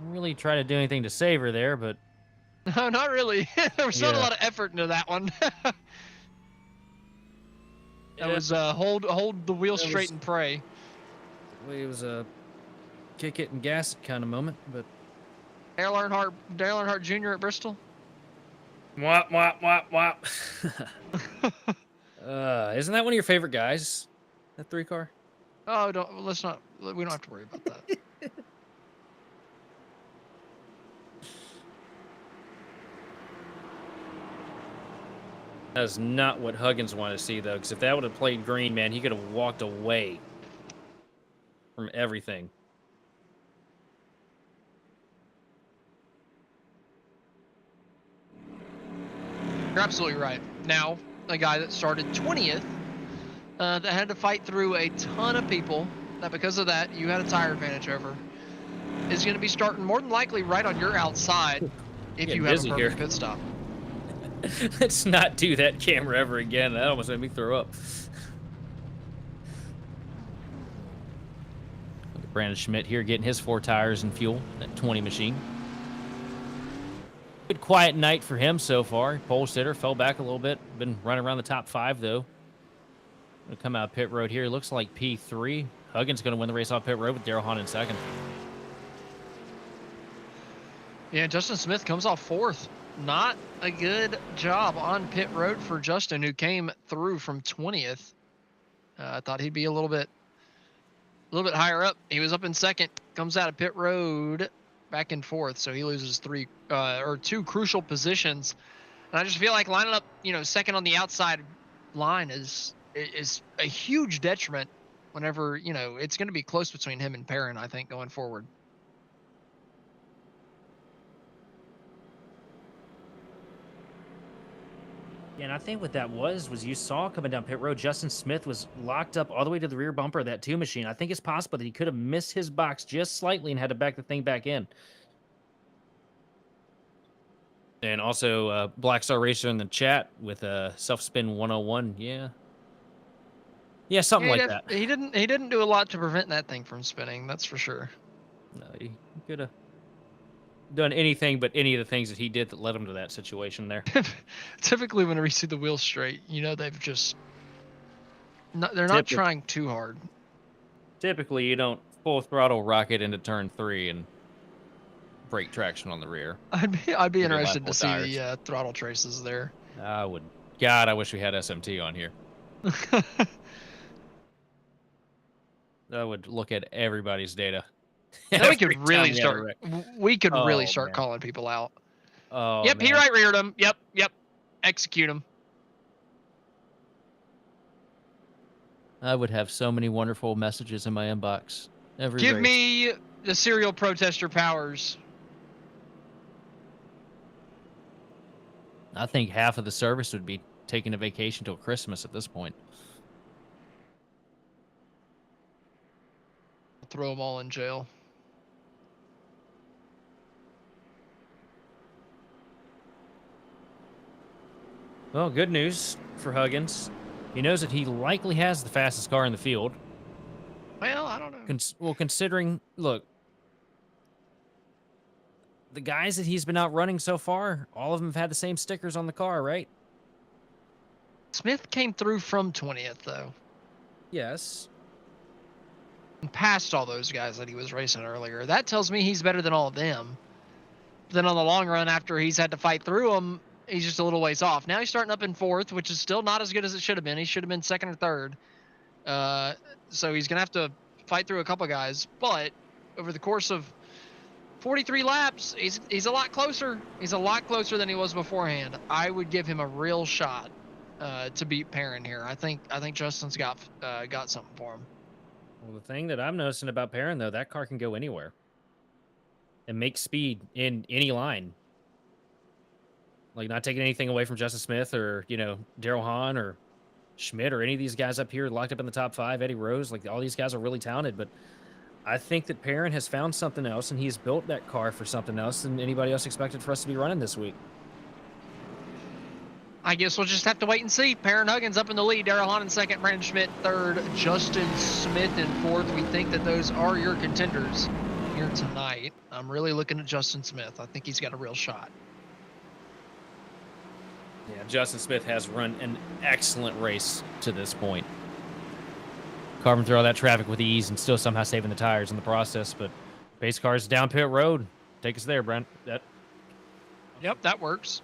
really try to do anything to save her there, but No, not really. There was not a lot of effort into that one. That was hold the wheel straight and pray. It was a kick it and gas it kind of moment, but Dale Earnhardt Jr. at Bristol. Wop wop wop wop. Isn't that one of your favorite guys? That 3 car? Oh, we don't have to worry about that. That is not what Huggins wanted to see, though, because if that would have played green, man, he could have walked away from everything. You're absolutely right. Now, a guy that started 20th, that had to fight through a ton of people, that because of that, you had a tire advantage over, is going to be starting more than likely right on your outside if Getting you have a busy perfect here. pit stop. Let's not do that camera ever again. That almost made me throw up. Look at Brandon Schmidt here getting his 4 tires and fuel, that 20 machine. Good quiet night for him so far. Pole sitter, fell back a little bit. Been running around the top 5, though. Gonna come out pit road here. Looks like P3. Huggins going to win the race off pit road with Daryl Hahn in second. Yeah, Justin Smith comes off 4th. Not a good job on pit road for Justin, who came through from 20th. I thought he'd be a little bit higher up. He was up in 2nd. Comes out of pit road back in 4th, so he loses 2 crucial positions. And I just feel like lining up, 2nd on the outside line is a huge detriment whenever, it's going to be close between him and Perrin, I think, going forward. And I think what that was you saw coming down pit road, Justin Smith was locked up all the way to the rear bumper of that 2 machine. I think it's possible that he could have missed his box just slightly and had to back the thing back in. And also, Black Star Racer in the chat with Self Spin 101. Yeah, something like that. He didn't do a lot to prevent that thing from spinning, that's for sure. No, he could have done anything but any of the things that he did that led him to that situation there. Typically, whenever you see the wheels straight, they've just they're not trying too hard. Typically, you don't full throttle rocket into turn 3 and brake traction on the rear. I'd be interested to see the throttle traces there. I would. God, I wish we had SMT on here. I would look at everybody's data. We could really start calling people out. Oh, yep, man. he right reared him. Yep. Execute him. I would have so many wonderful messages in my inbox. Give me the serial protester powers. I think half of the service would be taking a vacation till Christmas at this point. Throw them all in jail. Well, good news for Huggins. He knows that he likely has the fastest car in the field. Well, I don't know. Considering, look, the guys that he's been outrunning so far, all of them have had the same stickers on the car, right? Smith came through from 20th, though. Yes. And passed all those guys that he was racing earlier. That tells me he's better than all of them. Then on the long run, after he's had to fight through them, he's just a little ways off. Now he's starting up in 4th, which is still not as good as it should have been. He should have been 2nd or 3rd. So he's going to have to fight through a couple guys. But over the course of 43 laps, he's a lot closer. He's a lot closer than he was beforehand. I would give him a real shot to beat Perrin here. I think Justin's got something for him. Well, the thing that I'm noticing about Perrin, though, that car can go anywhere and make speed in any line. Like, not taking anything away from Justin Smith or, Daryl Hahn or Schmidt or any of these guys up here locked up in the top 5, Eddie Rose. Like, all these guys are really talented, but I think that Perrin has found something else, and he's built that car for something else than anybody else expected for us to be running this week. I guess we'll just have to wait and see. Perrin Huggins up in the lead. Daryl Hahn in 2nd. Brandon Schmidt 3rd. Justin Smith in 4th. We think that those are your contenders here tonight. I'm really looking at Justin Smith. I think he's got a real shot. Yeah, Justin Smith has run an excellent race to this point. Carving through all that traffic with ease and still somehow saving the tires in the process. But pace cars down pit road. Take us there, Brent. Yep, that works.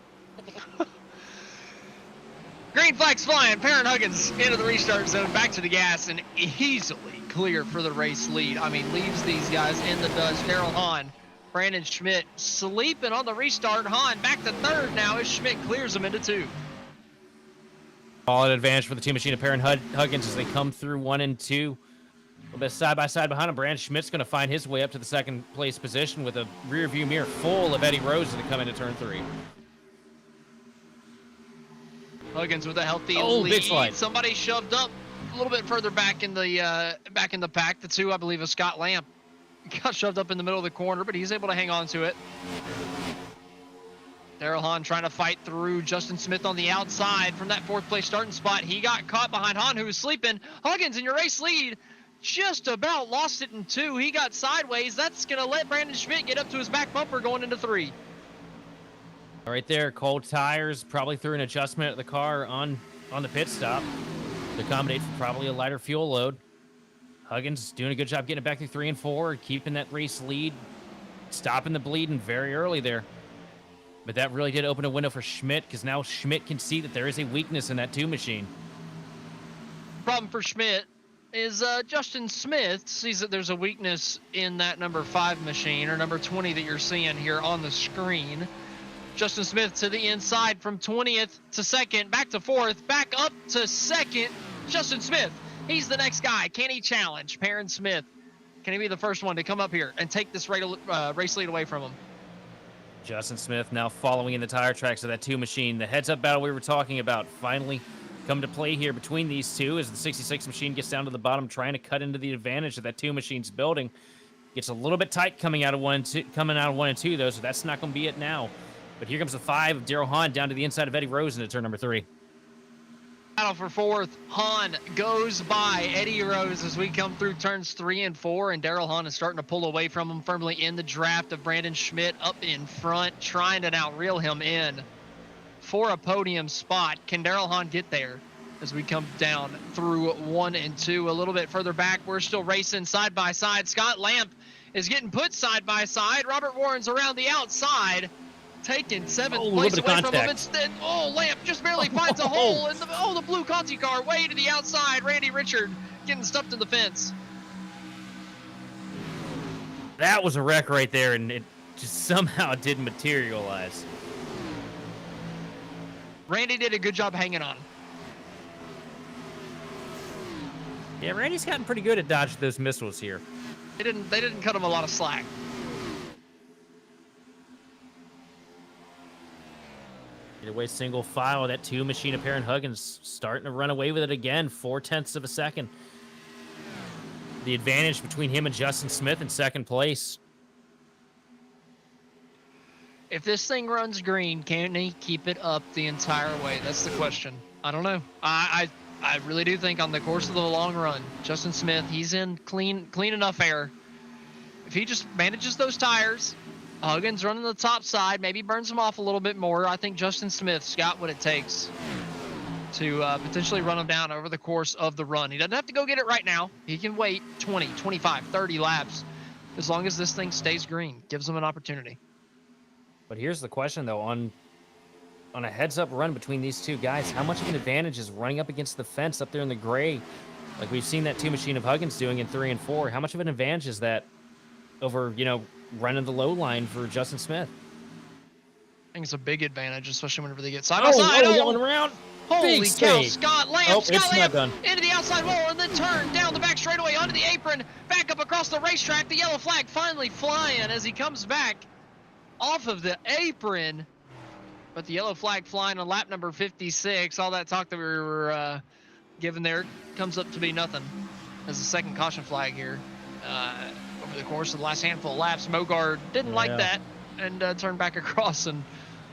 Green flags flying. Perrin Huggins into the restart zone, back to the gas, and easily clear for the race lead. I mean, leaves these guys in the dust. Daryl Hahn, Brandon Schmidt sleeping on the restart. Hahn back to 3rd now as Schmidt clears him into 2. Solid advantage for the two machine of Perrin Huggins as they come through 1 and 2. A little bit side by side behind him. Brandon Schmidt's going to find his way up to the second place position with a rear view mirror full of Eddie Rose to come into turn 3. Huggins with a healthy big lead. slide. Somebody shoved up a little bit further back in the pack. The two, I believe, is Scott Lamp. Got shoved up in the middle of the corner, but he's able to hang on to it. Daryl Hahn trying to fight through Justin Smith on the outside from that 4th place starting spot. He got caught behind Hahn, who was sleeping. Huggins in your race lead. Just about lost it in 2. He got sideways. That's going to let Brandon Schmidt get up to his back bumper going into 3. Right there, cold tires, probably threw an adjustment at the car on the pit stop to accommodate for probably a lighter fuel load. Huggins doing a good job getting it back through 3 and 4, keeping that race lead, stopping the bleeding very early there. But that really did open a window for Schmidt, because now Schmidt can see that there is a weakness in that 2 machine. Problem for Schmidt is Justin Smith sees that there's a weakness in that number 5 machine, or number 20 that you're seeing here on the screen. Justin Smith to the inside from 20th to 2nd, back to 4th, back up to 2nd. Justin Smith, he's the next guy. Can he challenge Perrin Smith? Can he be the first one to come up here and take this race lead away from him? Justin Smith now following in the tire tracks of that 2 machine. The heads-up battle we were talking about finally come to play here between these two as the 66 machine gets down to the bottom, trying to cut into the advantage that that 2 machine's building. Gets a little bit tight coming out of 1 and 2, though, so that's not going to be it now. But here comes the 5 of Daryl Hahn down to the inside of Eddie Rose into turn number 3. Battle for 4th. Hahn goes by Eddie Rose as we come through turns 3 and 4, and Daryl Hahn is starting to pull away from him, firmly in the draft of Brandon Schmidt up in front, trying to now reel him in for a podium spot. Can Daryl Hahn get there as we come down through 1 and 2? A little bit further back, we're still racing side by side. Scott Lamp is getting put side by side. Robert Warren's around the outside, taking 7th place away from him instead. Lamp just barely finds a hole in the blue Conti car way to the outside. Randy Richard getting stuffed in the fence. That was a wreck right there, and it just somehow didn't materialize. Randy did a good job hanging on. Yeah, Randy's gotten pretty good at dodging those missiles here. They didn't cut him a lot of slack. Either way, single file. That 2 machine of Perrin Huggins starting to run away with it again. 0.4 of a second. The advantage between him and Justin Smith in 2nd place. If this thing runs green, can he keep it up the entire way? That's the question. I don't know. I really do think on the course of the long run, Justin Smith, he's in clean enough air. If he just manages those tires, Huggins running the top side, maybe burns him off a little bit more. I think Justin Smith's got what it takes to potentially run him down over the course of the run. He doesn't have to go get it right now. He can wait 20, 25, 30 laps as long as this thing stays green. Gives him an opportunity. But here's the question, though. On a heads-up run between these 2 guys, how much of an advantage is running up against the fence up there in the gray, like we've seen that 2 machine of Huggins doing in 3 and 4? How much of an advantage is that over, running the low line for Justin Smith? I think it's a big advantage, especially whenever they get side by side. Going around. Holy Big cow, save. Scott Lamp, Oh, Scott it's Lamp not done. into the outside wall and then turn down the back straightaway onto the apron, back up across the racetrack. The yellow flag finally flying as he comes back off of the apron. But the yellow flag flying on lap number 56. All that talk that we were given there comes up to be nothing as the 2nd caution flag here. Over the course of the last handful of laps, Mogard didn't like that and turned back across and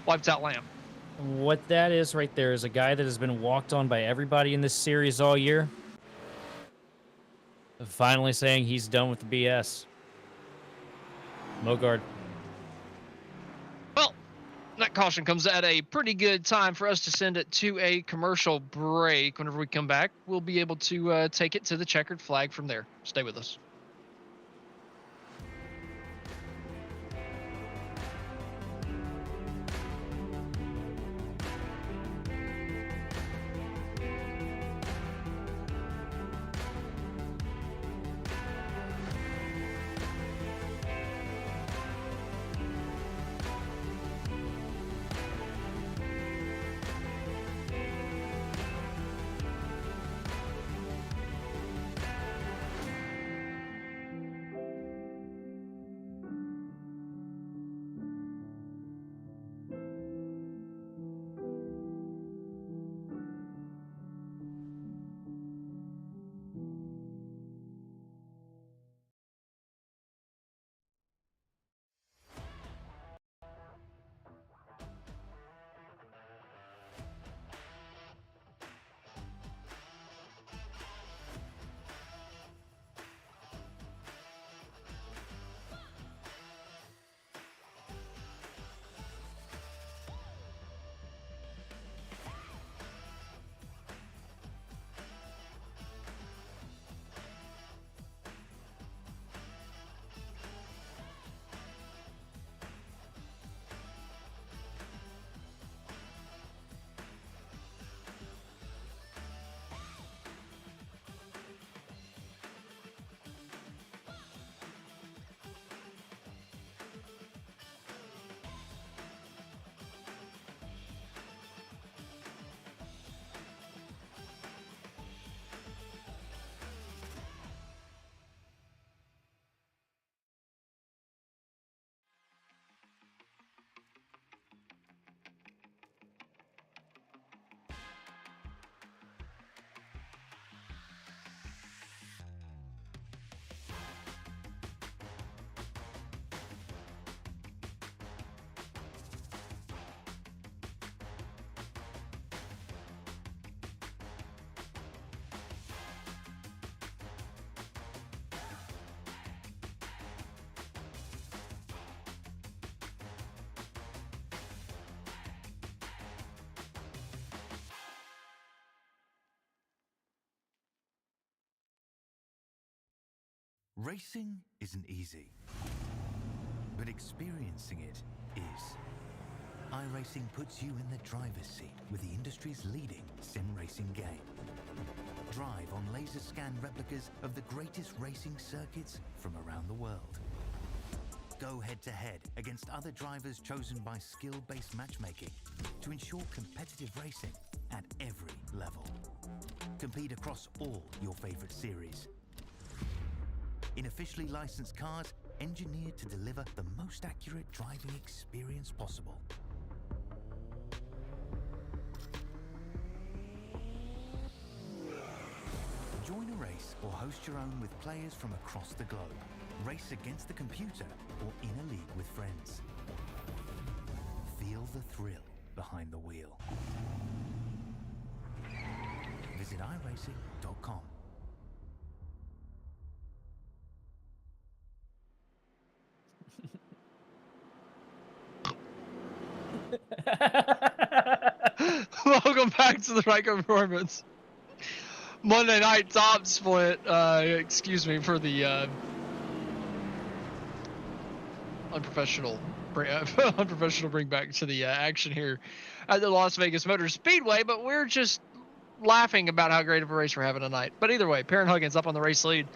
wiped out Lamp. What that is right there is a guy that has been walked on by everybody in this series all year. Finally saying he's done with the BS. Mogard. Well, that caution comes at a pretty good time for us to send it to a commercial break. Whenever we come back, we'll be able to take it to the checkered flag from there. Stay with us. Racing isn't easy, but experiencing it is. iRacing puts you in the driver's seat with the industry's leading sim racing game. Drive on laser scan replicas of the greatest racing circuits from around the world. Go head-to-head against other drivers chosen by skill-based matchmaking to ensure competitive racing at every level. Compete across all your favorite series. In officially licensed cars, engineered to deliver the most accurate driving experience possible. Join a race or host your own with players from across the globe. Race against the computer or in a league with friends. Feel the thrill behind the wheel. Visit iRacing.com. Welcome back to the Ryco Performance Monday night top split. Excuse me for the unprofessional bring back to the action here at the Las Vegas Motor Speedway, but we're just laughing about how great of a race we're having tonight. But either way, Perrin Huggins up on the race lead.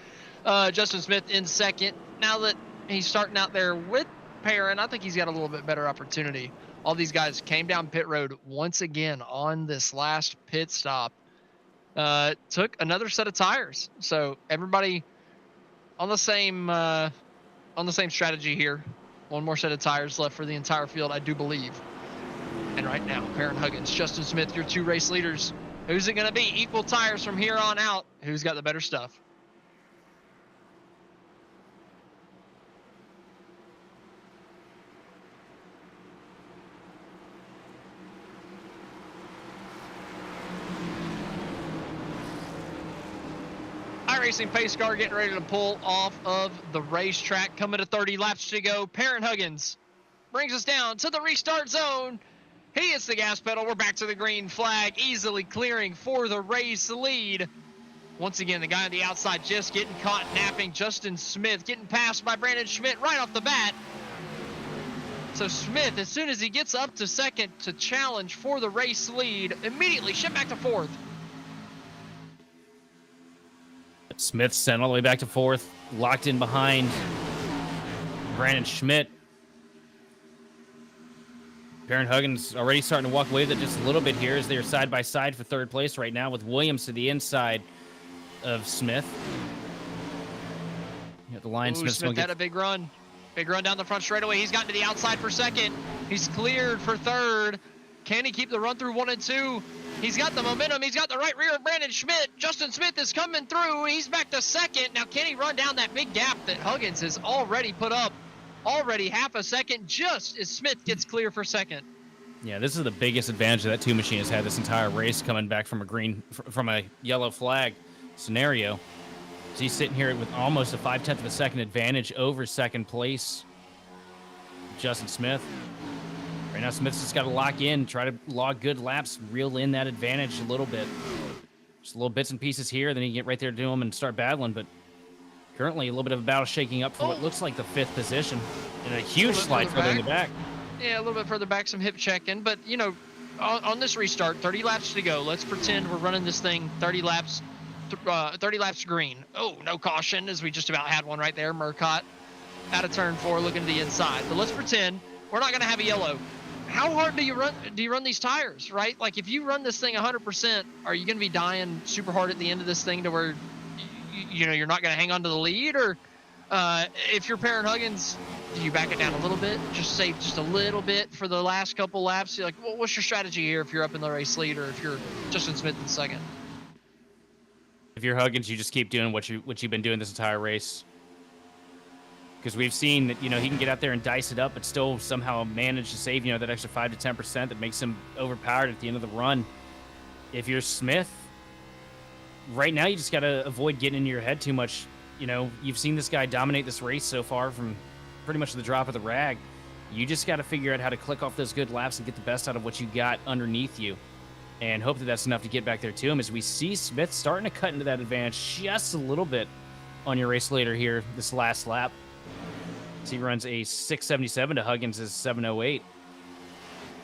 Justin Smith in second. Now that he's starting out there with Perrin, I think he's got a little bit better opportunity. All these guys came down pit road once again on this last pit stop. Took another set of tires, so everybody on the same strategy here. One more set of tires left for the entire field, I do believe. And right now, Perrin Huggins, Justin Smith, your two race leaders. Who's it going to be? Equal tires from here on out. Who's got the better stuff? iRacing pace car getting ready to pull off of the racetrack. Coming to 30 laps to go. Perrin Huggins brings us down to the restart zone. He hits the gas pedal. We're back to the green flag, easily clearing for the race lead. Once again, the guy on the outside just getting caught napping. Justin Smith getting passed by Brandon Schmidt right off the bat. So Smith, as soon as he gets up to second to challenge for the race lead, immediately shift back to fourth. Smith sent all the way back to fourth, locked in behind Brandon Schmidt. Perrin Huggins already starting to walk away with it just a little bit here as they're side by side for third place right now with Williams to the inside of Smith. You got the line. Smith had a big run. Big run down the front straightaway. He's gotten to the outside for second. He's cleared for third. Can he keep the run through 1 and 2? He's got the momentum. He's got the right rear of Brandon Schmidt. Justin Smith is coming through. He's back to second. Now, can he run down that big gap that Huggins has already put up? Already half a second just as Smith gets clear for second. Yeah, this is the biggest advantage that Two Machine has had this entire race, coming back from a yellow flag scenario. So he's sitting here with almost a 0.5 of a second advantage over second place Justin Smith. Right now, Smith's just got to lock in, try to log good laps, reel in that advantage a little bit. Just little bits and pieces here, then he can get right there to him and start battling. But currently, a little bit of a battle shaking up for what looks like the 5th position. And a huge slide further in the back. Yeah, a little bit further back, some hip checking. But, you know, on this restart, 30 laps to go. Let's pretend we're running this thing 30 laps green. Oh, no caution, as we just about had one right there. Murcott out of turn 4, looking to the inside. But let's pretend we're not going to have a yellow. How hard do you run these tires, right? Like, if you run this thing 100%, are you going to be dying super hard at the end of this thing to where, you know, you're not going to hang on to the lead? Or if you're Perrin Huggins, do you back it down a little bit, just save just a little bit for the last couple laps? You're like, well, what's your strategy here if you're up in the race lead, or if you're Justin Smith in second? If you're Huggins, you just keep doing what you've been doing this entire race. Because we've seen that, you know, he can get out there and dice it up, but still somehow manage to save, you know, that extra 5 to 10% that makes him overpowered at the end of the run. If you're Smith, right now you just got to avoid getting into your head too much. You know, you've seen this guy dominate this race so far from pretty much the drop of the rag. You just got to figure out how to click off those good laps and get the best out of what you got underneath you. And hope that that's enough to get back there to him, as we see Smith starting to cut into that advantage just a little bit on your race later here this last lap. So he runs a 677 to Huggins' 708.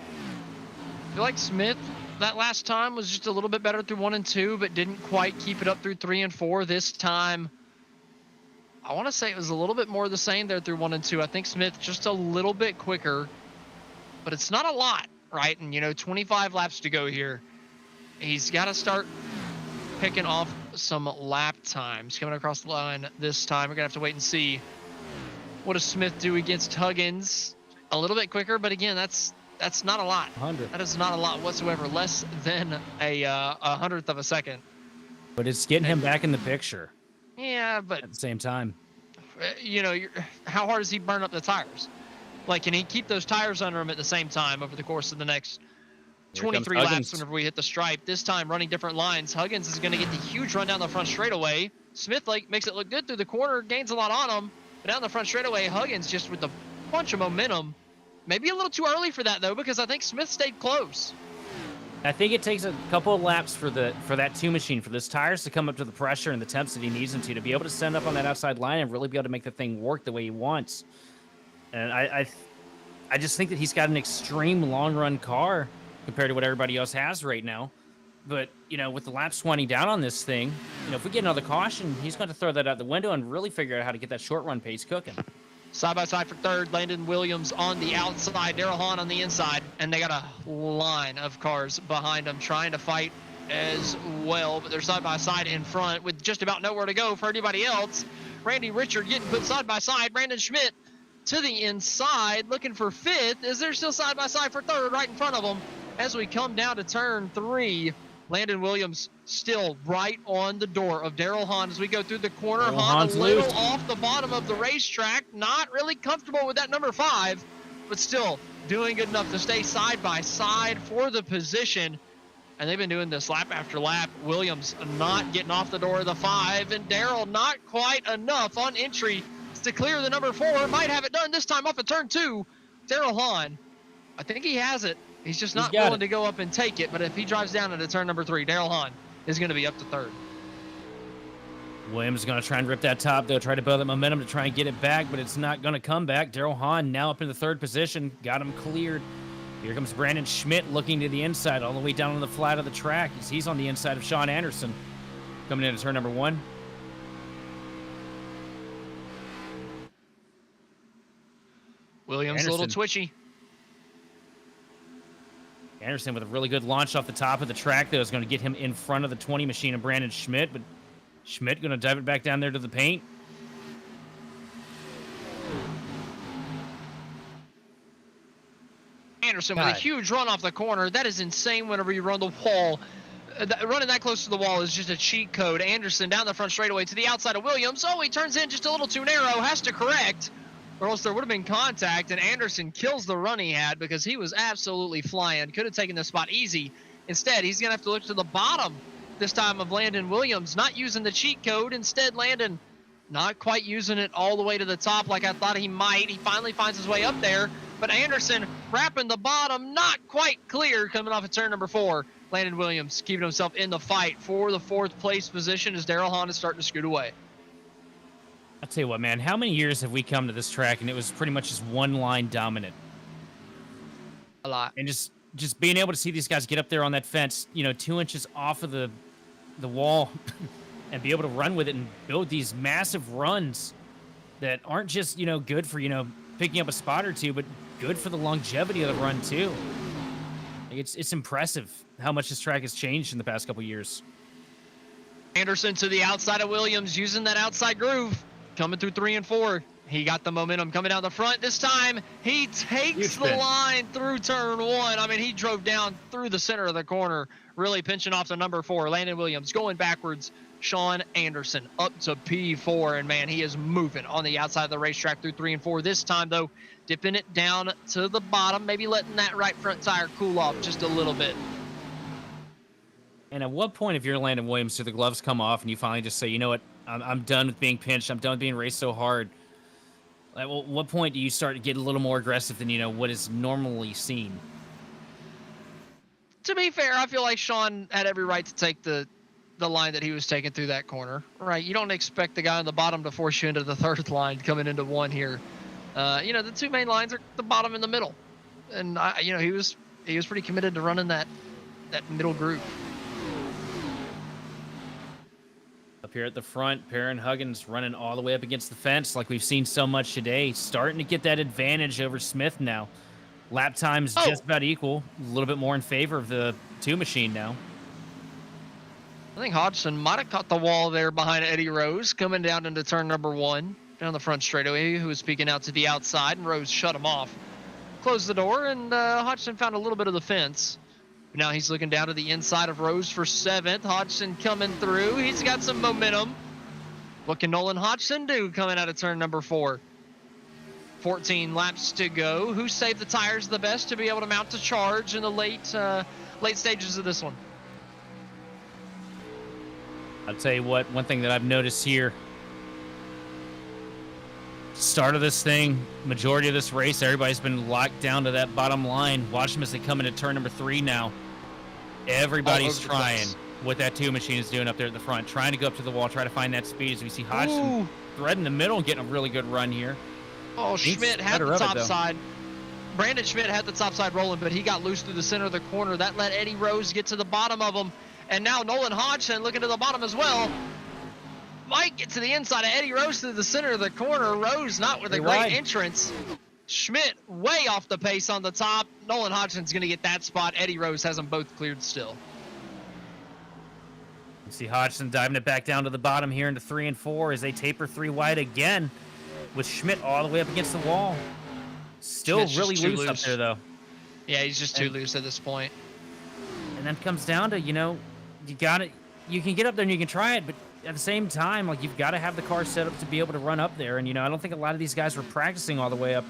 I feel like Smith that last time was just a little bit better through 1 and 2, but didn't quite keep it up through 3 and 4. This time, I want to say it was a little bit more the same there through 1 and 2. I think Smith just a little bit quicker, but it's not a lot, right? And, 25 laps to go here. He's got to start picking off some lap times. Coming across the line this time, we're going to have to wait and see. What does Smith do against Huggins? A little bit quicker, but again, that's not a lot. 100. That is not a lot whatsoever. Less than a 100th of a second. But it's getting him back in the picture. Yeah, but at the same time, how hard does he burn up the tires? Like, can he keep those tires under him at the same time over the course of the next 23 laps whenever we hit the stripe? This time running different lines. Huggins is going to get the huge run down the front straightaway. Smith makes it look good through the corner, gains a lot on him. But down the front straightaway, Huggins just with a bunch of momentum. Maybe a little too early for that, though, because I think Smith stayed close. I think it takes a couple of laps for that 2 machine, for those tires to come up to the pressure and the temps that he needs them to be able to send up on that outside line and really be able to make the thing work the way he wants. And I just think that he's got an extreme long-run car compared to what everybody else has right now. But, with the laps winding down on this thing, if we get another caution, he's going to throw that out the window and really figure out how to get that short-run pace cooking. Side by side for third, Landon Williams on the outside, Daryl Hahn on the inside, and they got a line of cars behind them trying to fight as well, but they're side by side in front with just about nowhere to go for anybody else. Randy Richard getting put side by side, Brandon Schmidt to the inside looking for fifth. Is there still side by side for third right in front of them as we come down to turn 3? Landon Williams still right on the door of Daryl Hahn as we go through the corner. Hahn a little off the bottom of the racetrack. Not really comfortable with that number 5, but still doing good enough to stay side by side for the position. And they've been doing this lap after lap. Williams not getting off the door of the 5, and Daryl not quite enough on entry to clear the number 4. Might have it done this time off of turn 2. Daryl Hahn, I think he has it. He's just not willing to go up and take it. But if he drives down into turn number 3, Daryl Hahn is going to be up to third. Williams is going to try and rip that top, though, try to build that momentum to try and get it back, but it's not going to come back. Daryl Hahn now up in the 3rd position, got him cleared. Here comes Brandon Schmidt looking to the inside, all the way down on the flat of the track. He's on the inside of Sean Anderson, coming into turn number 1. Williams a little twitchy. Anderson with a really good launch off the top of the track, though, is going to get him in front of the 20 machine of Brandon Schmidt, but Schmidt going to dive it back down there to the paint. Anderson with a huge run off the corner. That is insane whenever you run the wall. Running that close to the wall is just a cheat code. Anderson down the front straightaway to the outside of Williams. Oh, he turns in just a little too narrow. Has to correct, or else there would have been contact, and Anderson kills the run he had because he was absolutely flying. Could have taken the spot easy. Instead, he's going to have to look to the bottom this time of Landon Williams, not using the cheat code. Instead, Landon not quite using it all the way to the top like I thought he might. He finally finds his way up there, but Anderson wrapping the bottom, not quite clear coming off of turn number 4. Landon Williams keeping himself in the fight for the 4th place position as Daryl Hahn is starting to scoot away. I'll tell you what, man, how many years have we come to this track and it was pretty much just one line dominant? A lot. And just being able to see these guys get up there on that fence, 2 inches off of the wall and be able to run with it and build these massive runs that aren't just, good for, picking up a spot or two, but good for the longevity of the run too. It's impressive how much this track has changed in the past couple years. Anderson to the outside of Williams, using that outside groove. Coming through 3 and 4. He got the momentum coming down the front. This time, he takes the line through turn 1. I mean, he drove down through the center of the corner, really pinching off the number 4. Landon Williams going backwards. Sean Anderson up to P4. And, man, he is moving on the outside of the racetrack through 3 and 4. This time, though, dipping it down to the bottom, maybe letting that right front tire cool off just a little bit. And at what point, if you're Landon Williams, do the gloves come off and you finally just say, you know what, I'm done with being pinched. I'm done with being raced so hard. At what point do you start to get a little more aggressive than, what is normally seen? To be fair, I feel like Sean had every right to take the the line that he was taking through that corner. Right, you don't expect the guy on the bottom to force you into the third line coming into one here. The two main lines are the bottom and the middle, and he was pretty committed to running that middle group. Up here at the front, Perrin Huggins running all the way up against the fence like we've seen so much today. Starting to get that advantage over Smith now. Lap time's just about equal. A little bit more in favor of the two machine now. I think Hodgson might have caught the wall there behind Eddie Rose coming down into turn number 1 down the front straightaway, who was peeking out to the outside, and Rose shut him off. Closed the door, and Hodgson found a little bit of the fence. Now he's looking down to the inside of Rose for 7th. Hodgson coming through. He's got some momentum. What can Nolan Hodgson do coming out of turn number 4? 14 laps to go. Who saved the tires the best to be able to mount a charge in the late stages of this one? I'll tell you what, one thing that I've noticed here, start of this thing, majority of this race, everybody's been locked down to that bottom line. Watch them as they come into turn number 3 now. Everybody's trying what that two machine is doing up there at the front, trying to go up to the wall, try to find that speed. As we see Hodgson threading the middle and getting a really good run here. Oh, Schmidt had the top side. Brandon Schmidt had the top side rolling, but he got loose through the center of the corner. That let Eddie Rose get to the bottom of him. And now Nolan Hodgson looking to the bottom as well. Might get to the inside of Eddie Rose through the center of the corner. Rose not with a great entrance. Schmidt way off the pace on the top. Nolan Hodgson's going to get that spot. Eddie Rose has them both cleared still. You see Hodgson diving it back down to the bottom here into 3 and 4 as they taper 3 wide again, with Schmidt all the way up against the wall. Still Schmidt's really just too loose up there, though. Yeah, he's just too loose at this point. And then it comes down to, you can get up there and you can try it, but at the same time, like, you've got to have the car set up to be able to run up there. And, I don't think a lot of these guys were practicing all the way up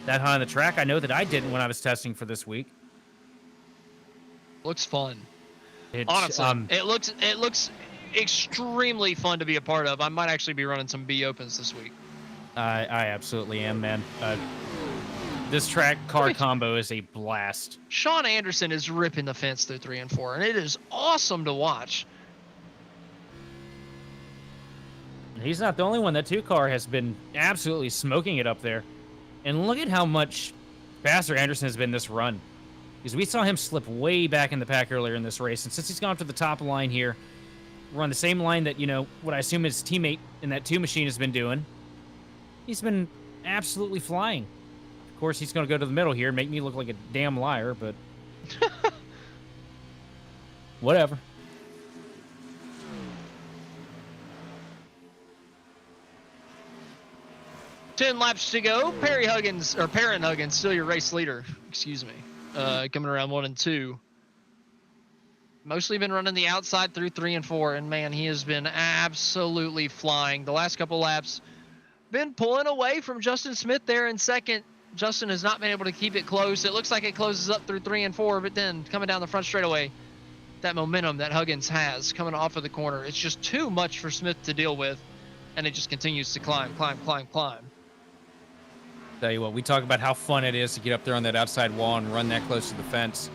that high on the track. I know that I didn't when I was testing for this week. Looks fun. Honestly, it looks extremely fun to be a part of. I might actually be running some B Opens this week. I absolutely am, man. This track car combo is a blast. Sean Anderson is ripping the fence through 3 and 4, and it is awesome to watch. He's not the only one. That 2 car has been absolutely smoking it up there. And look at how much faster Anderson has been this run. Because we saw him slip way back in the pack earlier in this race. And since he's gone to the top line here, we're on the same line that, what I assume his teammate in that 2 machine has been doing. He's been absolutely flying. Of course, he's going to go to the middle here and make me look like a damn liar, but whatever. Ten laps to go. Perrin Huggins, still your race leader. Excuse me. Coming around 1 and 2. Mostly been running the outside through 3 and 4, and man, he has been absolutely flying. The last couple laps, been pulling away from Justin Smith there in second. Justin has not been able to keep it close. It looks like it closes up through 3 and 4, but then coming down the front straightaway, that momentum that Huggins has coming off of the corner, it's just too much for Smith to deal with, and it just continues to climb. Tell you what, we talk about how fun it is to get up there on that outside wall and run that close to the fence.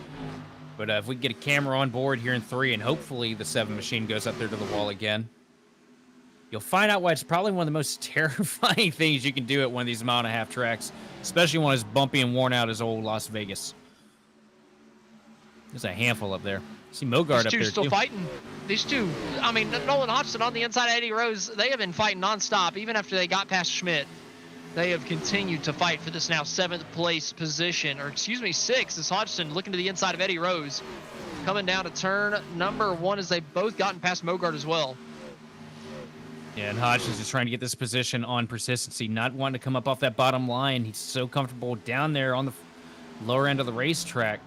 But if we can get a camera on board here in 3, and hopefully the 7 machine goes up there to the wall again, you'll find out why it's probably one of the most terrifying things you can do at one of these mile-and-a-half tracks, especially one as bumpy and worn out as old Las Vegas. There's a handful up there. See Mogard up there, still too. Fighting. These two, Nolan Hodgson on the inside of Eddie Rose, they have been fighting nonstop, even after they got past Schmidt. They have continued to fight for this now 7th place position, or excuse me, 6th, as Hodgson looking to the inside of Eddie Rose. Coming down to turn number 1 as they've both gotten past Mogard as well. Yeah, and Hodgson's just trying to get this position on persistency, not wanting to come up off that bottom line. He's so comfortable down there on the lower end of the racetrack.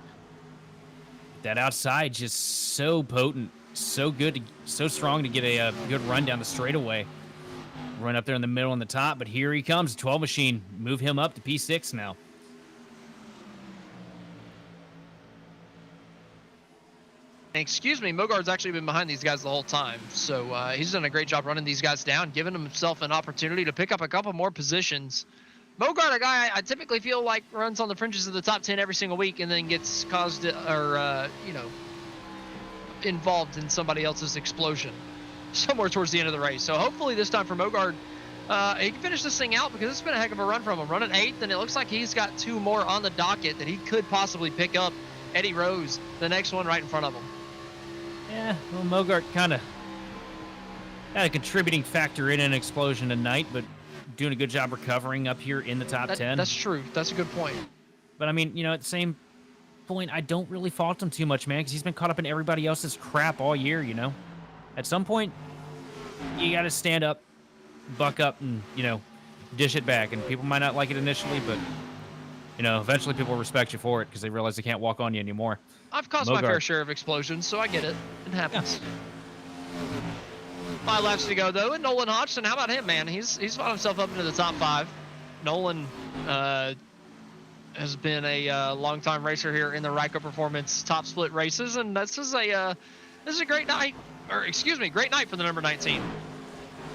That outside just so potent, so good, so strong to get a good run down the straightaway. Run up there in the middle and the top, but here he comes. 12 machine, move him up to P6 now. Excuse me, Mogard's actually been behind these guys the whole time, so he's done a great job running these guys down, giving himself an opportunity to pick up a couple more positions. Mogard, a guy I typically feel like runs on the fringes of the top 10 every single week and then gets caused, involved in somebody else's explosion somewhere towards the end of the race. So hopefully this time for Mogard, he can finish this thing out, because it's been a heck of a run from him. Running 8th, and it looks like he's got 2 more on the docket that he could possibly pick up. Eddie Rose, the next one right in front of him. Yeah, well, Mogart kind of had a contributing factor in an explosion tonight, but doing a good job recovering up here in the top 10. That's true. That's a good point. But I mean, at the same point, I don't really fault him too much, man, because he's been caught up in everybody else's crap all year, At some point, you got to stand up, buck up, and, dish it back. And people might not like it initially, but, eventually people respect you for it because they realize they can't walk on you anymore. I've caused my fair share of explosions, so I get it. It happens. Yeah. 5 laps to go, though, and Nolan Hodgson, how about him, man? He's fought himself up into the top 5. Nolan has been a long-time racer here in the Ryco Performance top split races, and this is a great night, great night for the number 19.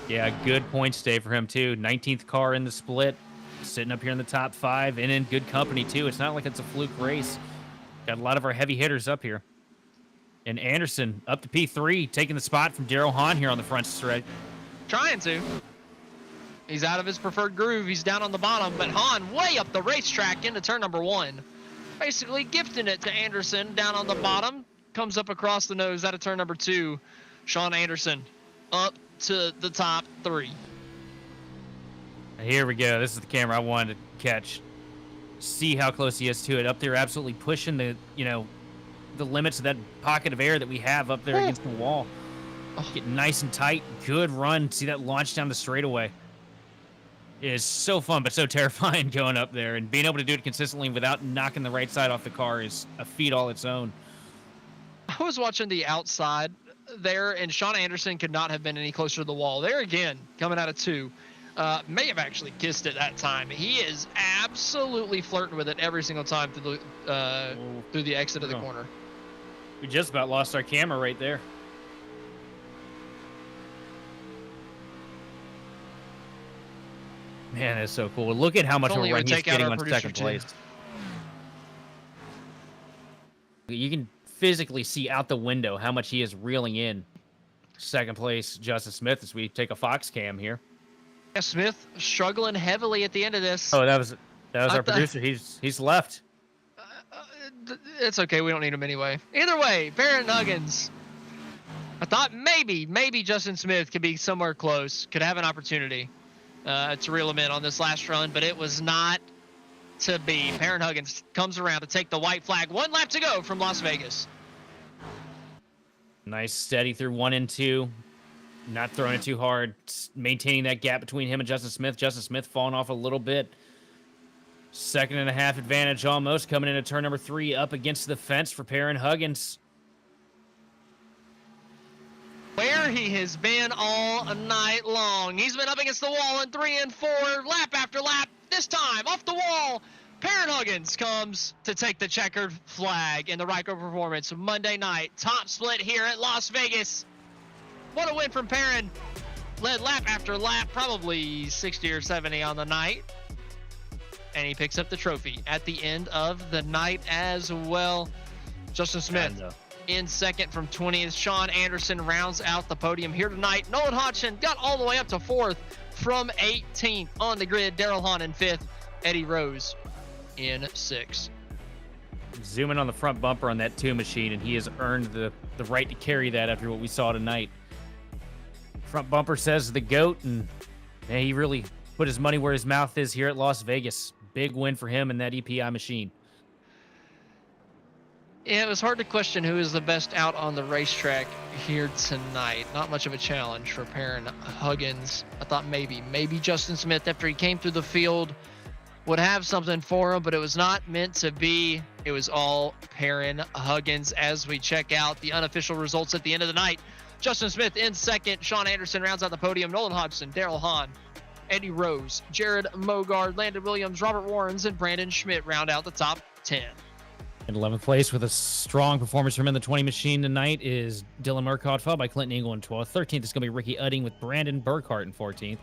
Yeah, good points day for him, too. 19th car in the split, sitting up here in the top 5, and in good company, too. It's not like it's a fluke race. Got a lot of our heavy hitters up here. And Anderson up to P3, taking the spot from Daryl Hahn here on the front stretch. Trying to. He's out of his preferred groove. He's down on the bottom, but Hahn way up the racetrack into turn number 1. Basically gifting it to Anderson down on the bottom. Comes up across the nose out of turn number 2. Sean Anderson up to the top 3. Here we go. This is the camera I wanted to catch. See how close he is to it. Up there, absolutely pushing the, the limits of that pocket of air that we have up there against the wall. Getting nice and tight. Good run. See that launch down the straightaway. It is so fun, but so terrifying going up there. And being able to do it consistently without knocking the right side off the car is a feat all its own. I was watching the outside there, and Sean Anderson could not have been any closer to the wall. There again, coming out of 2. May have actually kissed it that time. He is absolutely flirting with it every single time through the exit of the corner. We just about lost our camera right there. Man, that's so cool. Look at how much of a run he's getting on second place. You can physically see out the window how much he is reeling in. Second place, Justin Smith, as we take a Fox cam here. Yeah, Smith struggling heavily at the end of this. Oh, that was our producer. He's left. It's okay. We don't need him anyway. Either way, Perrin Huggins. I thought maybe Justin Smith could be somewhere close, could have an opportunity to reel him in on this last run, but it was not to be. Perrin Huggins comes around to take the white flag. 1 lap to go from Las Vegas. Nice steady through 1 and 2. Not throwing it too hard, maintaining that gap between him and Justin Smith. Justin Smith falling off a little bit. 2.5 advantage almost, coming into turn number 3, up against the fence for Perrin Huggins. Where he has been all night long. He's been up against the wall in 3 and 4, lap after lap. This time, off the wall, Perrin Huggins comes to take the checkered flag in the Ryco Performance Monday night. Top split here at Las Vegas. What a win from Perrin. Led lap after lap, probably 60 or 70 on the night. And he picks up the trophy at the end of the night as well. Justin Smith in second from 20th. Sean Anderson rounds out the podium here tonight. Nolan Hodgson got all the way up to 4th from 18th on the grid. Daryl Hahn in 5th. Eddie Rose in 6th. Zoom in on the front bumper on that 2 machine, and he has earned the right to carry that after what we saw tonight. Front bumper says the GOAT, and man, he really put his money where his mouth is here at Las Vegas. Big win for him and that EPI machine. Yeah, it was hard to question who is the best out on the racetrack here tonight. Not much of a challenge for Perrin Huggins. I thought maybe Justin Smith, after he came through the field, would have something for him, but it was not meant to be. It was all Perrin Huggins as we check out the unofficial results at the end of the night. Justin Smith in second. Sean Anderson rounds out the podium. Nolan Hodgson, Daryl Hahn, Eddie Rose, Jared Mogard, Landon Williams, Robert Warrens, and Brandon Schmidt round out the top 10. In 11th place with a strong performance from in the 20 machine tonight is Dylan Murcott, followed by Clinton Engel in 12th. 13th is going to be Ricky Udding with Brandon Burkhart in 14th.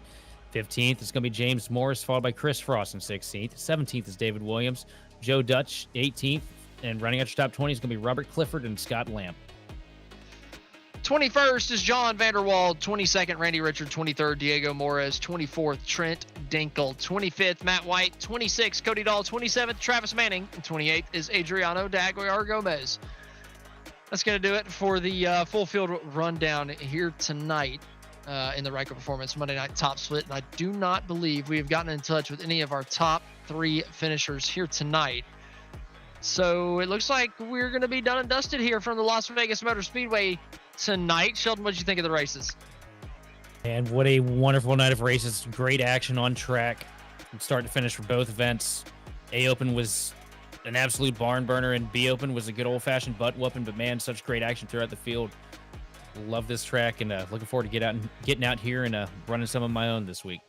15th is going to be James Morris, followed by Chris Frost in 16th. 17th is David Williams, Joe Dutch 18th, and running out your top 20 is going to be Robert Clifford and Scott Lamp. 21st is John Vanderwald. 22nd, Randy Richard. 23rd, Diego Morez. 24th, Trent Dinkel. 25th, Matt White. 26th, Cody Dahl. 27th, Travis Manning. And 28th is Adriano Daguiar Gomez. That's going to do it for the full field rundown here tonight in the Ryco Performance Monday Night Top Split. And I do not believe we have gotten in touch with any of our top 3 finishers here tonight. So it looks like we're going to be done and dusted here from the Las Vegas Motor Speedway tonight. Sheldon, what did you think of the races? And what a wonderful night of races. Great action on track from start to finish for both events. A Open was an absolute barn burner, and B Open was a good old-fashioned butt whooping, but man, such great action throughout the field. Love this track, and looking forward to getting out here and running some of my own this week.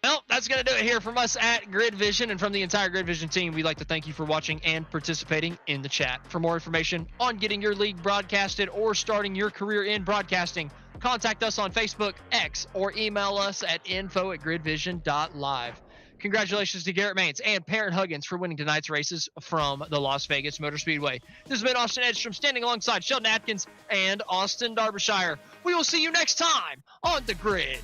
Well, that's going to do it here from us at GridVision, and from the entire GridVision team, we'd like to thank you for watching and participating in the chat. For more information on getting your league broadcasted or starting your career in broadcasting, contact us on Facebook, X, or email us at info@gridvision.live. Congratulations to Garrett Maines and Parent Huggins for winning tonight's races from the Las Vegas Motor Speedway. This has been Austin Edstrom standing alongside Sheldon Atkins and Austin Derbyshire. We will see you next time on the Grid.